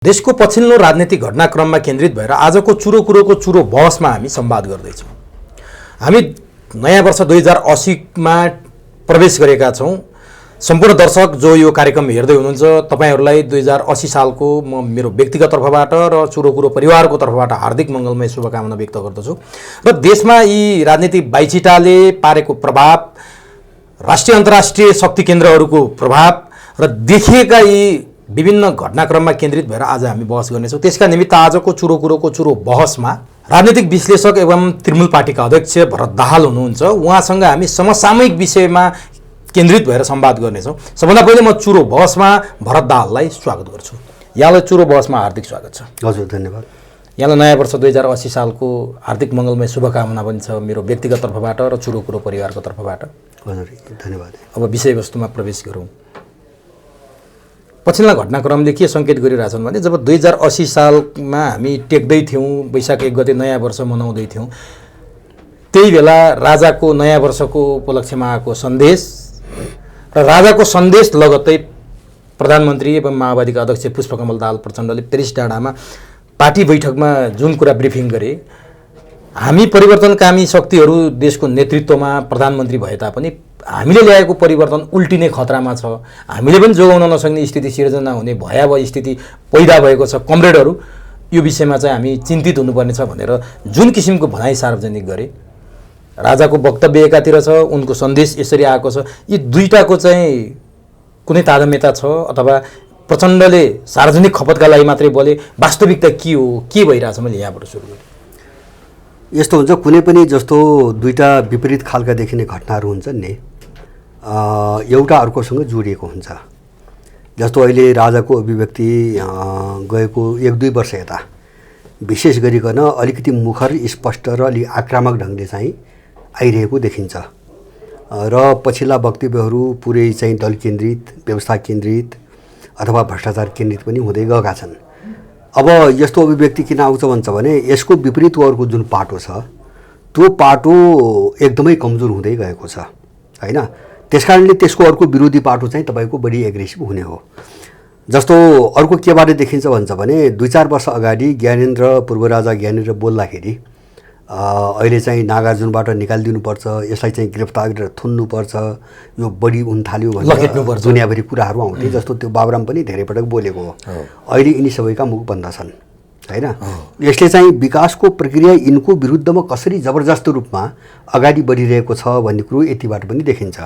देशको पछिल्लो राजनीतिक घटनाक्रममा केन्द्रित भएर आजको चुरो कुरोको चुरो बहसमा हामी संवाद गर्दैछौँ। हामी नयाँ वर्ष 2080मा प्रवेश गरेका छौँ। सम्पूर्ण दर्शक जो यो कार्यक्रम हेर्दै हुनुहुन्छ तपाईहरूलाई 2080 सालको म मेरो व्यक्तिगत तर्फबाट र चुरो कुरो परिवारको तर्फबाट हार्दिक मङ्गलमय शुभकामना व्यक्त गर्दछु। र देशमा यी राजनीतिक बाइचिटाले पारेको प्रभाव, राष्ट्रिय अन्तर्राष्ट्रिय शक्ति केन्द्रहरूको प्रभाव र देखिएका यी विभिन्न घटनाक्रममा केन्द्रित भएर आज हामी बहस गर्नेछौँ। त्यसका निमित्त आजको चुरो कुरोको चुरो बहसमा राजनीतिक विश्लेषक एवं तृणमूल पार्टीका अध्यक्ष भरत दाहाल हुनुहुन्छ। उहाँसँग हामी समसामयिक विषयमा केन्द्रित भएर संवाद गर्नेछौँ। सबभन्दा पहिले म चुरो बहसमा भरत दाहाललाई स्वागत गर्छु। यहाँलाई चुरो बहसमा हार्दिक स्वागत छ। हजुर, धन्यवाद। यहाँलाई नयाँ वर्ष 2080 सालको हार्दिक मङ्गलमय शुभकामना पनि छ मेरो व्यक्तिगत तर्फबाट र चुरो कुरो परिवारको तर्फबाट। हजुर, धन्यवाद। अब विषयवस्तुमा प्रवेश गरौँ। पछिल्ला घटनाक्रमले के सङ्केत गरिरहेछन् भने जब 2080 सालमा हामी टेक्दै थियौँ, वैशाख 1 गते नयाँ वर्ष मनाउँदै थियौँ, त्यही बेला राजाको नयाँ वर्षको उपलक्ष्यमा आएको सन्देश र राजाको सन्देश लगत्तै प्रधानमन्त्री एवं माओवादीका अध्यक्ष पुष्पकमल दाहाल प्रचण्डले पेरिस डाँडामा पार्टी बैठकमा जुन कुरा ब्रिफिङ गरे, हामी परिवर्तनकामी शक्तिहरू देशको नेतृत्वमा प्रधानमन्त्री भए तापनि हामीले ल्याएको परिवर्तन उल्टिने खतरामा छ, हामीले पनि जोगाउन नसक्ने स्थिति सिर्जना हुने भयावह स्थिति पैदा भएको छ, कमरेडहरू यो विषयमा चाहिँ हामी चिन्तित हुनुपर्ने छ भनेर जुन किसिमको भनाइ सार्वजनिक गरे, राजाको वक्तव्य एकातिर छ, उनको सन्देश यसरी आएको छ, यी दुईटाको चाहिँ कुनै तादम्यता छ अथवा प्रचण्डले सार्वजनिक खपतका लागि मात्रै बोले, वास्तविकता के हो, के भइरहेछ? मैले यहाँबाट सुरु गरेँ। यस्तो हुन्छ, कुनै पनि जस्तो दुईटा विपरीत खालका देखिने घटनाहरू हुन्छन् नि, एउटा अर्कोसँग जोडिएको हुन्छ। जस्तो अहिले राजाको अभिव्यक्ति गएको 1-2 वर्ष यता विशेष गरिकन अलिकति मुखर, स्पष्ट र अलिक आक्रामक ढङ्गले चाहिँ आइरहेको देखिन्छ र पछिल्ला वक्तव्यहरू पुरै चाहिँ दल केन्द्रित, व्यवस्था केन्द्रित अथवा भ्रष्टाचार केन्द्रित पनि हुँदै गएका छन्। अब यस्तो अभिव्यक्ति किन आउँछ भन्छ भने यसको विपरीत अर्को जुन पाटो छ त्यो पाटो एकदमै कमजोर हुँदै गएको छ, हैन? त्यसकारणले त्यसको अर्को विरोधी पाटो चाहिँ तपाईँको बढी एग्रेसिभ हुने हो। जस्तो अर्को केबाट देखिन्छ भन्छ भने 2-4 वर्ष अगाडि ज्ञानेन्द्र, पूर्व राजा ज्ञानेन्द्र बोल्दाखेरि अहिले चाहिँ नागार्जुनबाट निकालिदिनुपर्छ, यसलाई चाहिँ गिरफ्तार गरेर थुन्नुपर्छ, यो बढी हुन थाल्यो भनेर दुनियाँभरि कुराहरू आउँथे। जस्तो त्यो बाबुराम पनि धेरै पटक बोलेको हो। अहिले यिनी सबैका मुख बन्द छन्, हैन? यसले चाहिँ विकासको प्रक्रिया यिनको विरुद्धमा कसरी जबरजस्त रूपमा अगाडि बढिरहेको छ भन्ने कुरो यतिबाट पनि देखिन्छ।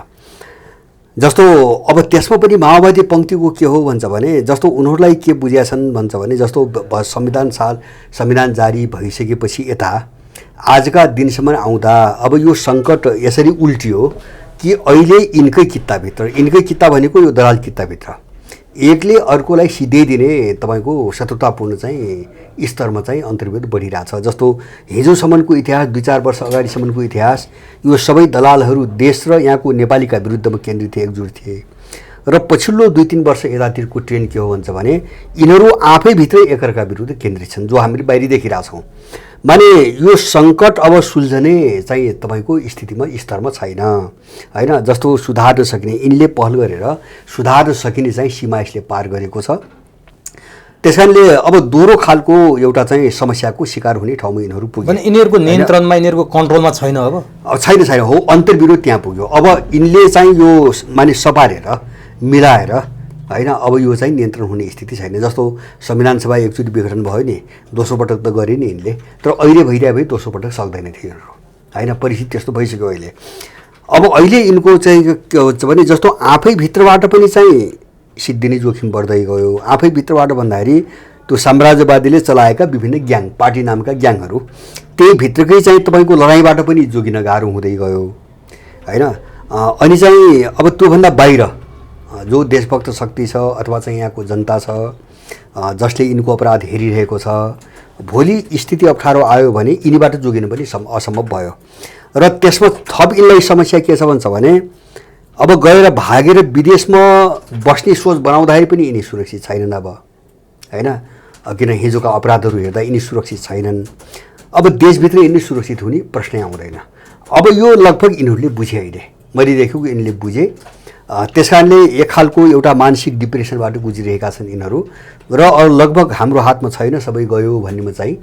जस्तो अब त्यसमा पनि माओवादी पङ्क्तिको के हो भन्छ भने जस्तो उनीहरूलाई के बुझेका छन् भन्छ भने जस्तो संविधान जारी भइसकेपछि यता आजका दिनसम्म आउँदा अब यो सङ्कट यसरी उल्टियो कि अहिले यिनकै कित्ता भनेको यो दलाल कित्ताभित्र एकले अर्कोलाई सिधाइदिने तपाईँको शत्रुतापूर्ण चाहिँ स्तरमा चाहिँ अन्तर्गत बढिरहेछ। जस्तो हिजोसम्मको इतिहास, 2-4 वर्ष अगाडिसम्मको इतिहास, यो सबै दलालहरू देश र यहाँको नेपालीका विरुद्धमा केन्द्रित थिए, एकजुट थिए। र पछिल्लो 2-3 वर्ष यतातिरको ट्रेन्ड के हो भन्छ भने यिनीहरू आफैभित्रै एकअर्का विरुद्ध केन्द्रित छन्, जो हामीले बाहिर देखिरहेछौँ। माने यो सङ्कट अब सुल्झने चाहिँ तपाईँको स्थितिमा स्तरमा छैन, हैन? जस्तो सुधार्न सकिने, यिनले पहल गरेर सुधार्न सकिने चाहिँ सीमा यसले पार गरेको छ। त्यसकारणले अब दोहोरो खालको एउटा चाहिँ समस्याको शिकार हुने ठाउँमा यिनीहरू पुगे। भने यिनीहरूको नियन्त्रणमा, यिनीहरूको कन्ट्रोलमा छैन। अब छैन हो, अन्तर्विरोध त्यहाँ पुग्यो। अब यिनले चाहिँ यो माने सपारेर मिलाएर, हैन? अब यो चाहिँ नियन्त्रण हुने स्थिति छैन। जस्तो संविधान सभा एकचोटि विघटन भयो नि, दोस्रो पटक त गरे नि यिनले, तर अहिले भइरहे भए दोस्रो पटक सक्दैन थियो, हैन? परिस्थिति त्यस्तो भइसक्यो अहिले। अब अहिले यिनको चाहिँ के हुन्छ भने जस्तो आफैभित्रबाट पनि चाहिँ सिद्धिने जोखिम बढ्दै गयो। आफैभित्रबाट भन्दाखेरि त्यो साम्राज्यवादीले चलाएका विभिन्न ग्याङ, पार्टी नामका ग्याङहरू, त्यही भित्रकै चाहिँ तपाईँको लडाइँबाट पनि जोगिन गाह्रो हुँदै गयो, हैन? अनि चाहिँ अब त्योभन्दा बाहिर जो देशभक्त शक्ति छ अथवा चाहिँ यहाँको जनता छ जसले यिनको अपराध हेरिरहेको छ, भोलि स्थिति अप्ठ्यारो आयो भने यिनीबाट जोगिन पनि असम्भव भयो। र त्यसमा थप यिनलाई समस्या के छ भन्छ भने अब गएर भागेर विदेशमा बस्ने सोच बनाउँदाखेरि पनि यिनी सुरक्षित छैनन् अब, हैन? किन हिजोका अपराधहरू हेर्दा यिनी सुरक्षित छैनन्। अब देशभित्र यिनी सुरक्षित हुने प्रश्नै आउँदैन। अब यो लगभग यिनीहरूले बुझे, अहिले मैले देखेको यिनीहरूले बुझे त्यस कारणले एक खालको एउटा मानसिक डिप्रेसनबाट गुजिरहेका छन् यिनीहरू र लगभग हाम्रो हातमा छैन, सबै गयो भन्नेमा चाहिँ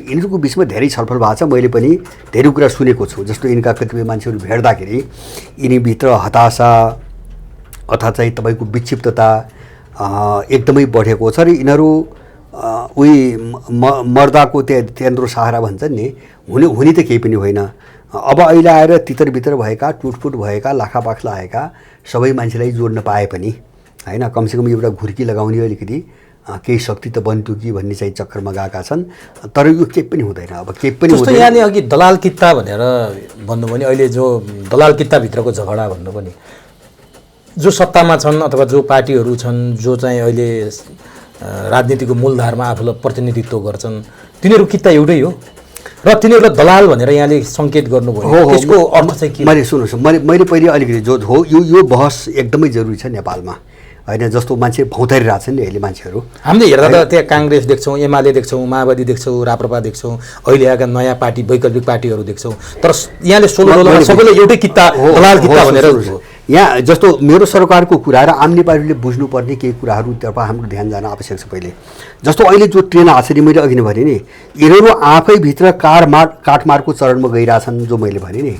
यिनीहरूको बिचमा धेरै छलफल भएको छ। मैले पनि धेरै कुरा सुनेको छु। जस्तो यिनका कतिपय मान्छेहरू भेट्दाखेरि यिनीभित्र हताशा अथवा चाहिँ तपाईँको विक्षिप्तता एकदमै बढेको छ र यिनीहरू उही मर्दाको तेन्द्रो सहारा भन्छन् नि, हुने त केही पनि होइन। अब अहिले आएर तितर बितर भएका, टुटफुट भएका, लाखापाख लागेका सबै मान्छेलाई जोड्न पाए पनि होइन, कमसेकम एउटा घुर्की लगाउने अलिकति केही शक्ति त बन्थ्यो कि भन्ने चाहिँ चक्करमा गएका छन्। तर यो केही पनि हुँदैन, अब केही पनि जस्तो यहाँले अघि दलाल कित्ता भनेर भन्नुभयो भने अहिले जो दलाल कित्ताभित्रको झगडा भन्नु पनि जो सत्तामा छन् अथवा जो पार्टीहरू छन् जो चाहिँ अहिले राजनीतिको मूलधारमा आफूलाई प्रतिनिधित्व गर्छन्, तिनीहरू कित्ता एउटै हो र तिनीहरूलाई दलाल भनेर यहाँले सङ्केत गर्नुभयो। त्यसको अर्थ चाहिँ के? मैले सुन्नुहोस्, मैले पहिले अलिकति जो हो यो बहस एकदमै जरुरी छ नेपालमा होइन। जस्तो मान्छे भौँतारिरहेछन् नि अहिले मान्छेहरू, हामीले हेर्दा त त्यहाँ काङ्ग्रेस देख्छौँ, एमाले देख्छौँ, माओवादी देख्छौँ, राप्रपा देख्छौँ, अहिले आएका नयाँ पार्टी वैकल्पिक पार्टीहरू देख्छौँ। तर यहाँले सबैले एउटै कित्ता दलाल कित्ता भनेर यहाँ जस्तो मेरो सरकारको कुरा र आम नेपालीले बुझ्नुपर्ने केही कुराहरूतर्फ हाम्रो ध्यान जान आवश्यक छ। पहिले जस्तो अहिले जो ट्रेन आएको छ नि, मैले अघि नै भने नि यिनीहरू आफैभित्र काटमारको चरणमा गइरहेछन्। जो मैले भने नि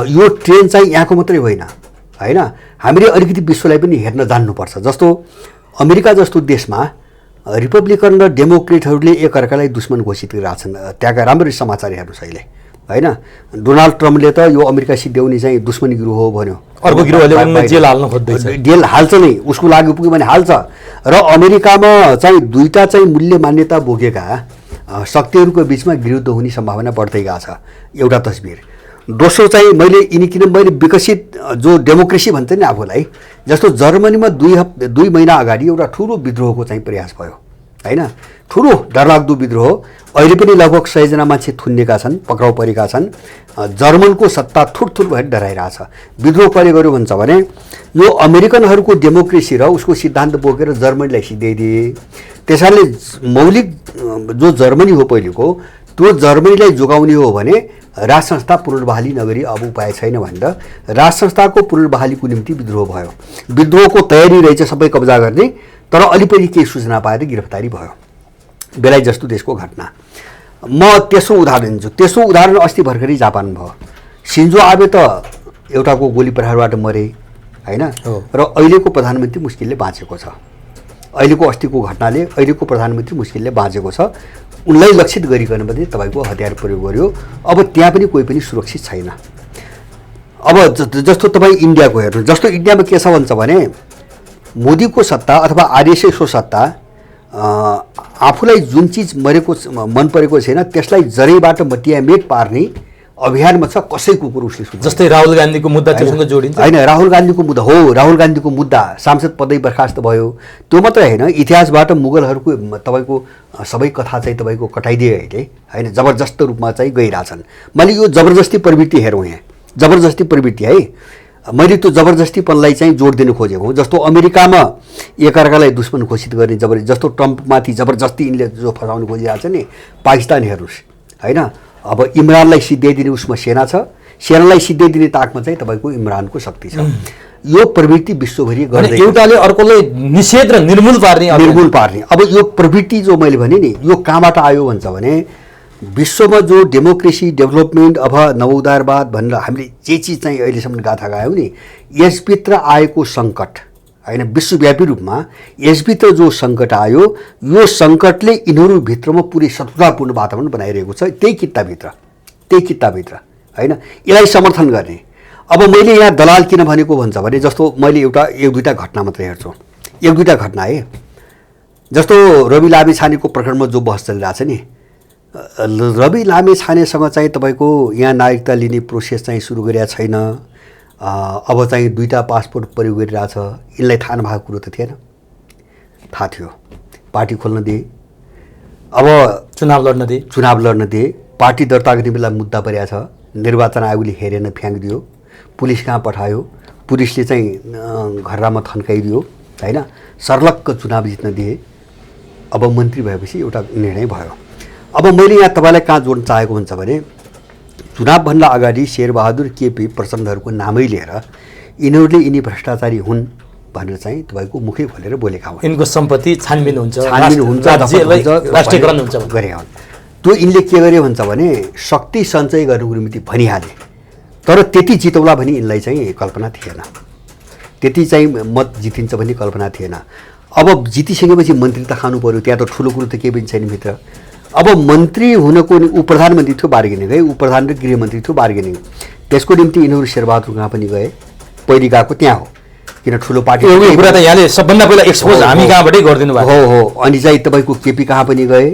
यो ट्रेन चाहिँ यहाँको मात्रै होइन होइन, हामीले अलिकति विश्वलाई पनि हेर्न जान्नुपर्छ। जस्तो अमेरिका जस्तो देशमा रिपब्लिकन र डेमोक्रेटहरूले एकअर्कालाई दुश्मन घोषित गरिरहेछन्। त्यहाँका राम्ररी समाचार हेर्नुहोस् अहिले होइन। डोनाल्ड ट्रम्पले त यो अमेरिका सिद्ध्याउने चाहिँ दुश्मनी गिरोह हो भन्यो, अर्को गिरोहले जेल हाल्न खोज्दैछ, जेल हाल्छ नै, उसको लागि पुग्यो भने हाल्छ। र अमेरिकामा चाहिँ दुईटा चाहिँ मूल्य मान्यता बोकेका शक्तिहरूको बिचमा विरुद्ध हुने सम्भावना बढ्दै गएको छ, एउटा तस्बिर। दोस्रो चाहिँ मैले विकसित जो डेमोक्रेसी भन्छ नि आफूलाई, जस्तो जर्मनीमा 2 महिना अगाडि एउटा ठुलो विद्रोहको चाहिँ प्रयास भयो होइन, ठुलो डरलाग्दो विद्रोह। अहिले पनि लगभग 100 जना मान्छे थुनिएका छन्, पक्राउ परेका छन्। जर्मनको सत्ता थुर भएर डराइरहेछ। विद्रोह कसले गर्यो भन्छ भने यो अमेरिकनहरूको डेमोक्रेसी र उसको सिद्धान्त बोकेर जर्मनीलाई सिद्ध्याइदिए। त्यसैले मौलिक जो जर्मनी हो पहिलेको, त्यो जर्मनीलाई जोगाउने हो भने राज संस्था पुनर्बहाली नगरी अब उपाय छैन भनेर राज संस्थाको पुनर्बहालीको निम्ति विद्रोह भयो। विद्रोहको तयारी रहेछ सबै कब्जा गर्ने, तर अलिकति केही सूचना पाएर गिरफ्तारी भयो। बेलायत जस्तो देशको घटना। म तेस्रो उदाहरण दिन्छु। तेस्रो उदाहरण अस्ति भर्खरै जापान भयो। सिन्जो आबे त एउटाको गोली प्रहारबाट मरे होइन, र अहिलेको प्रधानमन्त्री मुस्किलले बाँचेको छ। अहिलेको अस्तिको घटनाले अहिलेको प्रधानमन्त्री मुस्किलले बाँचेको छ। उनलाई लक्षित गरिकन पनि तपाईँको हतियार प्रयोग गर्यो। अब त्यहाँ पनि कोही पनि सुरक्षित छैन। अब जस्तो तपाईँ इन्डियाको हेर्नु, जस्तो इन्डियामा के छ भन्छ भने मोदीको सत्ता अथवा आरएसएसको सत्ता आफूलाई जुन चिज मन परेको छैन त्यसलाई जरैबाट मटियामेट पार्ने अभियानमा छ। कसैको कुरो उसले सुन्छ। जस्तै राहुल गान्धीको मुद्दा त्योसँग जोडिन्छ होइन, राहुल गान्धीको मुद्दा हो, राहुल गान्धीको मुद्दा सांसद पदै बर्खास्त भयो। त्यो मात्रै होइन, इतिहासबाट मुगलहरूको तपाईँको सबै कथा चाहिँ तपाईँको कटाइदिए अहिले होइन, जबरजस्त रूपमा चाहिँ गइरहेछन्। मैले यो जबरजस्ती प्रवृत्ति हेरौँ यहाँ, जबरजस्ती प्रवृत्ति है, मैले त्यो जबरजस्तीपनलाई चाहिँ जोड दिन खोजेको हुँ। जस्तो अमेरिकामा एकअर्कालाई दुश्मन घोषित गर्ने जस्तो ट्रम्पमाथि जबरजस्ती यिनले जो फसाउनु खोजिरहेको छ नि, पाकिस्तान हेर्नुहोस् होइन। अब इमरानलाई सिद्ध्याइदिने उसमा सेना छ, सेनालाई सिद्ध्याइदिने ताकमा चाहिँ तपाईँको इमरानको शक्ति छ। यो प्रवृत्ति विश्वभरि गर्दै एउटाले अर्कोलाई निषेध र निर्मूल पार्ने। अब यो प्रवृत्ति जो मैले भने नि, यो कहाँबाट आयो भन्छ भने विश्वमा जो डेमोक्रेसी डेभलपमेन्ट अथवा नवोदारवाद भनेर हामीले जे चिज चाहिँ अहिलेसम्म गाथा गायौँ नि, यसभित्र आएको सङ्कट होइन, विश्वव्यापी रूपमा यसभित्र जो सङ्कट आयो, यो सङ्कटले यिनीहरूभित्रमा पुरै शत्रुतापूर्ण वातावरण बनाइरहेको छ। त्यही किताभित्र होइन, यसलाई समर्थन गर्ने। अब मैले यहाँ दलाल किन भनेको भन्छ भने जस्तो मैले एक दुईवटा घटना मात्रै हेर्छु, एक दुईवटा घटना है। जस्तो रवि लामिछानेको प्रकरणमा जो बहस चलिरहेको छ नि, रवि लामिछानेसँग चाहिँ तपाईँको यहाँ नागरिकता लिने प्रोसेस चाहिँ सुरु गरेका छैन। अब चाहिँ 2टा पासपोर्ट प्रयोग गरिरहेछ। यिनलाई थाहा नभएको कुरो त थिएन, थाहा थियो। पार्टी खोल्न दिए, अब चुनाव लड्न दिए। पार्टी दर्ता गर्ने बेला मुद्दा परेको छ, निर्वाचन आयोगले हेरेन, फ्याँकिदियो। पुलिस कहाँ पठायो, पुलिसले चाहिँ घरमा थन्काइदियो होइन, सर्लक्क चुनाव जित्न दिए। अब मन्त्री भएपछि एउटा निर्णय भयो। अब मैले यहाँ तपाईँलाई कहाँ जोड्न चाहेको हुन्छ भने चुनावभन्दा अगाडि शेरबहादुर केपी प्रचण्डहरूको नामै लिएर यिनीहरूले यिनी भ्रष्टाचारी हुन् भनेर चाहिँ तपाईँको मुखै खोलेर बोलेका हुन्। यिनको सम्पत्ति छानबिन हुन्छ, राज्यलाई राष्ट्रियकरण हुन्छ गरे हुन्। त्यो यिनले के गरे भन्छ भने शक्ति सञ्चय गर्नुको निम्ति भनिहाले, तर त्यति जितौला भने यिनलाई चाहिँ कल्पना थिएन, त्यति चाहिँ मत जितिन्छ भन्ने कल्पना थिएन। अब जितिसकेपछि मन्त्री त खानु पर्यो, त्यहाँ त ठुलो कुरो त केही पनि छैन भित्र। अब मन्त्री हुनको ऊ प्रधानमन्त्री थियो बार्गेनिङ है, ऊ प्रधान र गृहमन्त्री थियो बार्गेनिङ। त्यसको निम्ति यिनीहरू शेरबहादुर कहाँ पनि गए, पहिले गएको त्यहाँ हो, किन ठुलो पार्टी यो कुरा त यहाँले सबभन्दा पहिला एक्सपोज हामी कहाँबाटै गरिदिनु भएको हो। अनि चाहिँ तपाईँको केपी कहाँ पनि गए,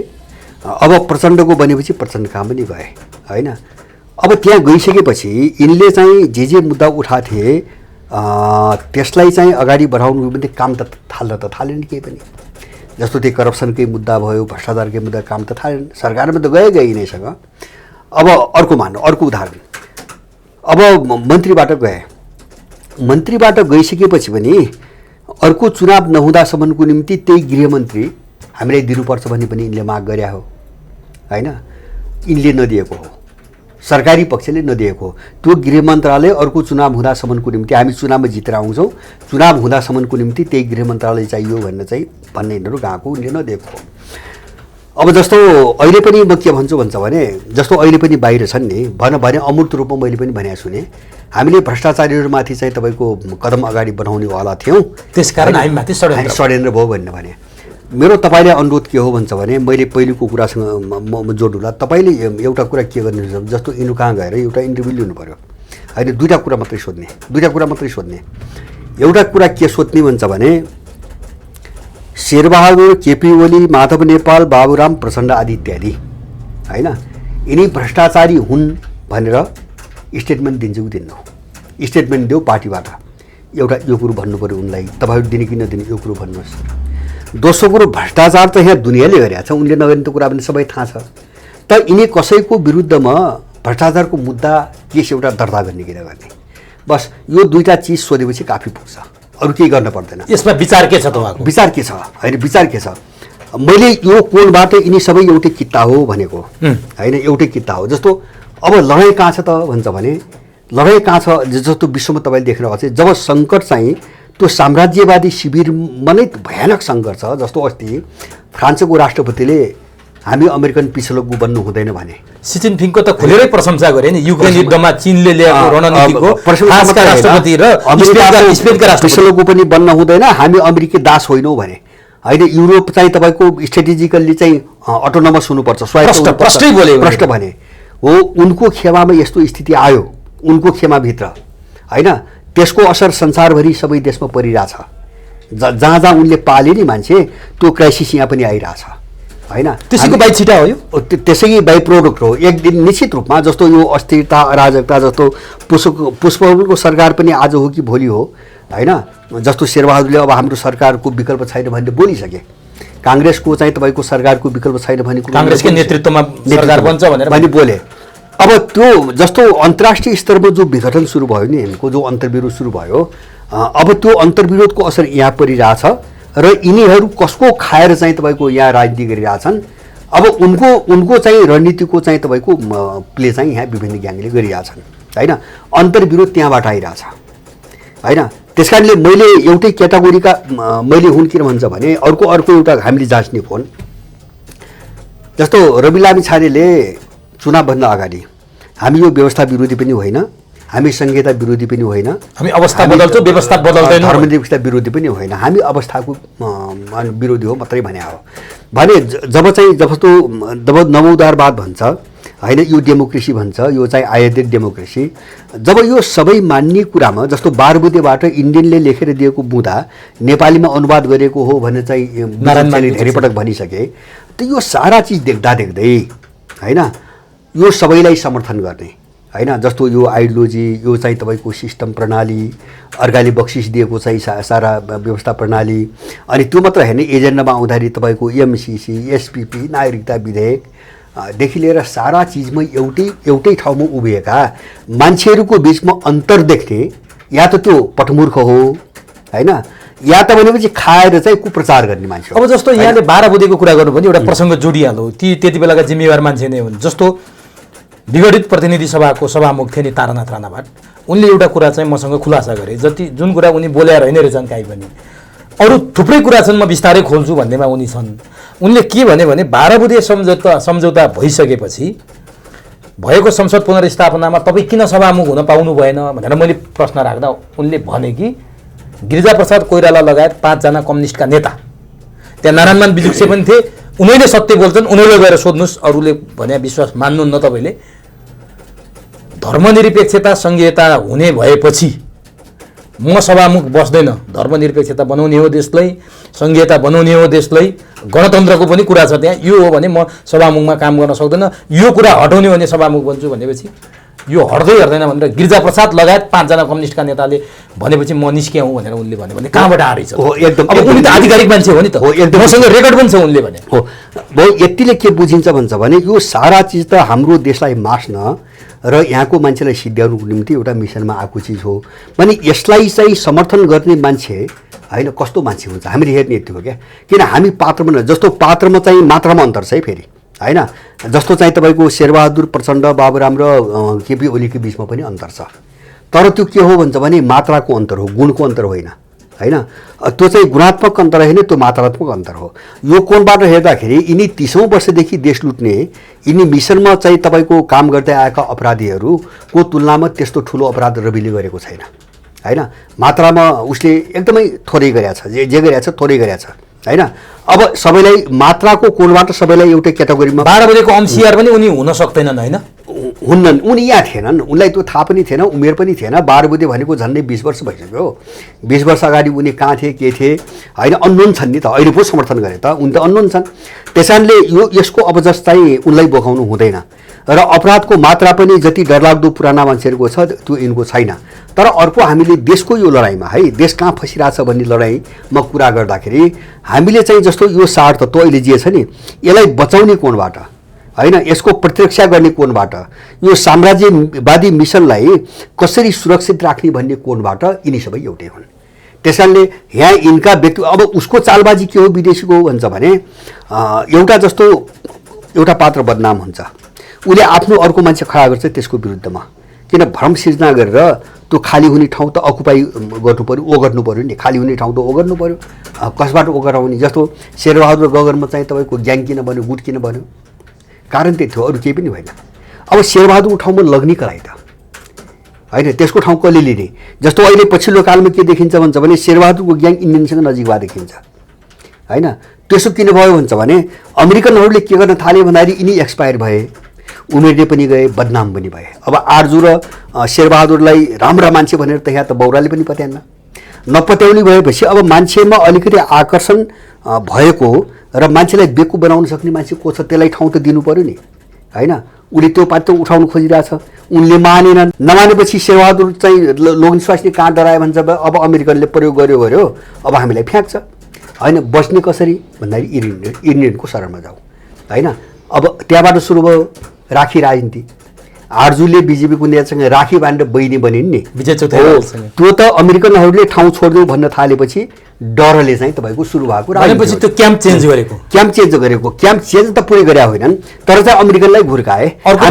अब प्रचण्डको बनेपछि प्रचण्ड कहाँ पनि गए होइन। अब त्यहाँ गइसकेपछि यिनले चाहिँ जे मुद्दा उठाएको थिए त्यसलाई चाहिँ अगाडि बढाउनुको निम्ति काम त थालेन केही पनि। जस्तो त्यो करप्सनकै मुद्दा भयो, भ्रष्टाचारकै मुद्दा, काम त थालेन, सरकारमा त गए यिनैसँग। अब अर्को उदाहरण, अब मन्त्रीबाट गए, मन्त्रीबाट गइसकेपछि पनि अर्को चुनाव नहुँदासम्मको निम्ति त्यही गृहमन्त्री हामीलाई दिनुपर्छ भन्ने पनि यिनले माग गरे हो होइन। यिनले नदिएको हो, सरकारी पक्षले नदिएको हो। त्यो गृह मन्त्रालय अर्को चुनाव हुँदासम्मको निम्ति, हामी चुनावमा जितेर आउँछौँ, चुनाव हुँदासम्मको निम्ति त्यही गृह मन्त्रालय चाहियो भन्ने यिनीहरू गएको, उनले नदिएको हो। अब जस्तो अहिले पनि म के भन्छु भने जस्तो अहिले पनि बाहिर छन् नि भने अमूर्त रूपमा मैले पनि भनेको सुने, हामीले भ्रष्टाचारीहरूमाथि चाहिँ तपाईँको कदम अगाडि बढाउनेवाला थियौँ, त्यसकारण हामीमाथि षड्यन्त्र भयो भन्ने भने। मेरो तपाईँलाई अनुरोध के हो भन्छ भने, मैले पहिलेको कुरासँग म जोड्नुला। तपाईँले एउटा कुरा के गर्नुहुन्छ, जस्तो यिनीहरू कहाँ गएर एउटा इन्टरभ्यू लिनु पऱ्यो होइन, दुईवटा कुरा मात्रै सोध्ने। एउटा कुरा के सोध्ने भन्छ भने शेरबहादुर, केपी ओली, माधव नेपाल, बाबुराम प्रचण्ड आदि इत्यादि होइन, यिनी भ्रष्टाचारी हुन् भनेर स्टेटमेन्ट दिन्छ कि दिन्नु, स्टेटमेन्ट देऊ पार्टीबाट। एउटा यो कुरो भन्नु पऱ्यो उनलाई, तपाईँहरू दिने कि नदिने यो कुरो भन्नुहोस्। दोस्रो कुरो, भ्रष्टाचार त यहाँ दुनियाँले गरेको छ, उनले नगर्ने त कुरा पनि सबै थाहा छ। त यिनी कसैको विरुद्धमा भ्रष्टाचारको मुद्दा केस एउटा दर्ता गर्ने किन गर्ने, बस यो दुईवटा चिज सोधेपछि काफी पुग्छ, अरू केही गर्न पर्दैन। यसमा विचार के छ तपाईँको? विचार के छ होइन, विचार के छ, मैले यो कोणबाट यिनी सबै एउटै किता हो भनेको होइन, एउटै किता हो। जस्तो अब लडाइँ कहाँ छ त भन्छ भने, लडाइँ कहाँ छ जस्तो विश्वमा तपाईँले देख्नुभएको छ, जब सङ्कट चाहिँ त्यो साम्राज्यवादी शिविरमा नै भयानक सङ्कट छ। जस्तो अस्ति फ्रान्सको राष्ट्रपतिले हामी अमेरिकन पिछलो बन्नु हुँदैन भने, सी जिनपिङको त खुलेरै प्रशंसा गरे नि, युक्रेन युद्धमा चीनले ल्याएको रणनीतिको फ्रान्सका राष्ट्रपति र स्पेनका राष्ट्रपति पिछलो पनि बन्न हुँदैन, हामी अमेरिकी दास होइनौँ भने होइन। युरोप चाहिँ तपाईँको स्ट्रेटेजिकल्ली चाहिँ अटोनोमस हुनुपर्छ, प्रष्ट भने हो। उनको खेमामा यस्तो स्थिति आयो, उनको खेमाभित्र होइन, त्यसको असर संसारभरि सबै देशमा परिरहेछ। जहाँ जहाँ उनले पाले नि मान्छे, त्यो क्राइसिस यहाँ पनि आइरहेछ होइन। त्यसैको बाई छिटा हो यो, त्यसै बाई प्रोडक्ट हो एक दिन निश्चित रूपमा। जस्तो यो अस्थिरता, अराजकता, जस्तो पुष्पकमलको सरकार पनि आज हो कि भोलि हो होइन। जस्तो शेरबहादुरले अब हाम्रो सरकारको विकल्प छैन भन्ने बोलिसके, काङ्ग्रेसको चाहिँ तपाईँको सरकारको विकल्प छैन भन्ने कुरो काङ्ग्रेसकै नेतृत्वमा सरकार बन्छ भनेर बोले। अब त्यो जस्तो अन्तर्राष्ट्रिय स्तरमा जो विघटन सुरु भयो नि, यिनको जो अन्तर्विरोध सुरु भयो, अब त्यो अन्तर्विरोधको असर यहाँ परिरहेछ र यिनीहरू कसको खाएर चाहिँ तपाईँको यहाँ राजनीति गरिरहेछन्। अब उनको चाहिँ रणनीतिको चाहिँ तपाईँको प्ले चाहिँ यहाँ विभिन्न ग्याङले गरिरहेछन् होइन। अन्तर्विरोध त्यहाँबाट आइरहेछ होइन। त्यस कारणले मैले एउटै क्याटेगोरीका मैले हुन् किन भन्छ भने, अर्को एउटा हामीले जाँच्ने फोन जस्तो रवि लामी छानेले चुनावभन्दा अगाडि हामी यो व्यवस्था विरोधी पनि होइन, हामी संहिता विरोधी पनि होइन, हामी अवस्था बदल्छौँ व्यवस्था बदल्दैन, धर्मनिरपेक्षता विरोधी पनि होइन, हामी अवस्थाको विरोधी हो मात्रै भने हो भने। जब नवोदारवाद भन्छ होइन, यो डेमोक्रेसी भन्छ, यो चाहिँ आयातित डेमोक्रेसी, जब यो सबै मान्ने कुरामा जस्तो 12 बुँदेबाट इन्डियनले लेखेर दिएको बुँदा नेपालीमा अनुवाद गरेको हो भने चाहिँ धेरै पटक भनिसके, त यो सारा चिज देख्दै होइन यो सबैलाई समर्थन गर्ने होइन। जस्तो यो आइडियोलोजी, यो चाहिँ तपाईँको सिस्टम प्रणाली, अर्काले बक्सिस दिएको चाहिँ सारा व्यवस्था प्रणाली, अनि त्यो मात्र होइन, एजेन्डामा आउँदाखेरि तपाईँको एमसिसी, एसपिपी, नागरिकता विधेयकदेखि लिएर सारा चिजमा एउटै ठाउँमा उभिएका मान्छेहरूको बिचमा अन्तर देख्ने, या त त्यो पटमूर्ख हो होइन, या त भनेपछि खाएर चाहिँ कुप्रचार गर्ने मान्छे। अब जस्तो यहाँले 12 बुँदेको कुरा गर्नु भने एउटा प्रसङ्ग जोडिहाल्यो, त्यति बेलाका जिम्मेवार मान्छे नै हुन्। जस्तो विघटित प्रतिनिधि सभाको सभामुख थिए नि तारानाथ राणाभाट। उनले एउटा कुरा चाहिँ मसँग खुलासा गरे, जुन कुरा उनी बोलेर होइन रहेछन् काहीँ पनि, अरू थुप्रै कुरा छन्, म बिस्तारै खोल्छु भन्नेमा उनी छन्। उनले के भने 12 बुँदे सम्झौता भइसकेपछि भएको संसद पुनर्स्थापनामा तपाईँ किन सभामुख हुन पाउनु भएन भनेर मैले प्रश्न राख्दा उनले भने कि गिरिजाप्रसाद कोइराला लगायत 5 जना कम्युनिस्टका नेता, त्यहाँ नारायणमान बिजुक्से पनि थिए, उनीहरूले सत्य बोल्छन्, उनीहरूले गएर सोध्नुहोस्, अरूले भने विश्वास मान्नुहुन्न तपाईँले। धर्मनिरपेक्षता संघीयता हुने भएपछि म सभामुख बस्दैन, धर्मनिरपेक्षता बनाउने हो देशलाई, संघीयता बनाउने हो देशलाई, गणतन्त्रको पनि कुरा छ त्यहाँ, यो हो भने म सभामुखमा काम गर्न सक्दैन, यो कुरा हटाउने हो भने सभामुख बन्छु भनेपछि यो हट्दै हट्दैन भनेर गिरिजाप्रसाद लगायत 5 जना कम्युनिस्टका नेताले भनेपछि म निस्के हुँ भनेर उनले भने कहाँबाट आएछ? हो एकदम। अब उनी त आधिकारिक मान्छे हो नि त, हो एकदम, मसँग रेकर्ड पनि छ उनले भने। हो यतिले के बुझिन्छ भन्छ भने यो सारा चिज त हाम्रो देशलाई मार्न र यहाँको मान्छेलाई सिद्ध्याउनुको निम्ति एउटा मिसनमा आएको चिज हो भने यसलाई चाहिँ समर्थन गर्ने मान्छे होइन कस्तो मान्छे हुन्छ हामीले हेर्ने यति हो क्या। किन हामी पात्रमा जस्तो पात्रमा चाहिँ मात्रामा अन्तर छ है फेरि होइन, जस्तो चाहिँ तपाईँको शेरबहादुर प्रचण्ड, बाबुराम र केपी ओलीको बिचमा पनि अन्तर छ, तर त्यो के हो भन्छ भने मात्राको अन्तर हो, गुणको अन्तर होइन होइन। त्यो चाहिँ गुणात्मक अन्तर होइन, त्यो मात्रात्मक अन्तर हो। यो कोणबाट हेर्दाखेरि यिनी 30औं वर्षदेखि देश लुट्ने यिनी मिसनमा चाहिँ तपाईँको काम गर्दै आएका अपराधीहरूको तुलनामा त्यस्तो ठुलो अपराध रविले गरेको छैन होइन। मात्रामा उसले एकदमै थोरै गरेछ, जे गरेछ थोरै गरेछ होइन। अब सबैलाई मात्राको कोणबाट सबैलाई एउटै क्याटेगोरीमा 12 बजेको अम्सिआर पनि उनी हुन सक्दैनन् होइन, हुन्नन्, उनी यहाँ थिएनन्, उनलाई त्यो थाहा पनि थिएन, उमेर पनि थिएन। 12 बुँदे भनेको झन्डै 20 वर्ष भइसक्यो। 20 वर्ष अगाडि उनी कहाँ थिए के थिए होइन, अननोन छन् नि त, अहिले पो समर्थन गरे त, उनी त अननोन छन्। त्यसैले यसको अबजस चाहिँ उनलाई बोकाउनु हुँदैन र अपराधको मात्रा पनि जति डरलाग्दो पुराना मान्छेहरूको छ त्यो यिनको छैन। तर अर्को हामीले देशको यो लडाइँमा है, देश कहाँ फसिरहेछ भन्ने लडाइँमा कुरा गर्दाखेरि हामीले चाहिँ जस्तो यो सार तत्त्व अहिले जे छ नि यसलाई बचाउने कोणबाट होइन, यसको प्रतिरक्षा गर्ने कोणबाट, यो साम्राज्यवादी मिसनलाई कसरी सुरक्षित राख्ने भन्ने कोणबाट यिनी सबै एउटै हुन्। त्यसैले यहाँ यिनका व्यक्ति अब उसको चालबाजी के हो विदेशीको हो भन्छ भने एउटा जस्तो एउटा पात्र बदनाम हुन्छ, उसले आफ्नो अर्को मान्छे खडा गर्छ त्यसको विरुद्धमा, किन भ्रम सिर्जना गरेर त्यो खाली हुने ठाउँ त अकुपाई गर्नु पऱ्यो, ओगट्नु पऱ्यो नि, खाली हुने ठाउँ त ओगट्नु पऱ्यो। कसबाट ओगटाउने, जस्तो शेरबहादुर गगनमा चाहिँ तपाईँको ग्याङ किन बन्यो, गुट किन बन्यो, कारण त्यही थियो, अरू केही पनि होइन। अब शेरबहादुरको ठाउँमा लग्ने कराइ त होइन, त्यसको ठाउँ कसले लिने? जस्तो अहिले पछिल्लो कालमा के देखिन्छ भन्छ भने शेरबहादुरको ग्याङ इन्डियनसँग नजिक भए देखिन्छ होइन। त्यसो किन भयो भन्छ भने अमेरिकनहरूले के गर्न थाले भन्दाखेरि यिनी एक्सपायर भए, उमेरले पनि गए, बदनाम पनि भए। अब आर्जु र शेरबहादुरलाई राम्रा मान्छे भनेर त यहाँ त बौराले पनि पत्यान्न, नपत्याउने भएपछि अब मान्छेमा अलिकति आकर्षण भएको र मान्छेलाई बेकु बनाउन सक्ने मान्छे को छ त्यसलाई ठाउँ त दिनु पऱ्यो नि होइन। उसले त्यो पात्र उठाउनु खोजिरहेछ, उनले मानेनन्, नमानेपछि शेरबहादुर चाहिँ लोग्ने स्वास्नी कहाँ डरायो भन्छ, अब अमेरिकनले प्रयोग गर्यो अब हामीलाई फ्याँक्छ होइन। बस्ने कसरी भन्दाखेरि इन्डियनको शरणमा जाऊ होइन। अब त्यहाँबाट सुरु भयो राखी राजनीति, आर्जुले बिजेपीको नेतासँग राखी बाँडेर बहिनी बनिन् नि, त्यो त अमेरिकनहरूले ठाउँ छोडिदेऊ भन्न थालेपछि डरले चाहिँ तपाईँको सुरु भएको राजनीति, त्यो क्याम्प चेन्ज गरेको क्याम्प चेन्ज त पुरै गरे होइनन्, तर चाहिँ अमेरिकनलाई घुर्काए, अर्को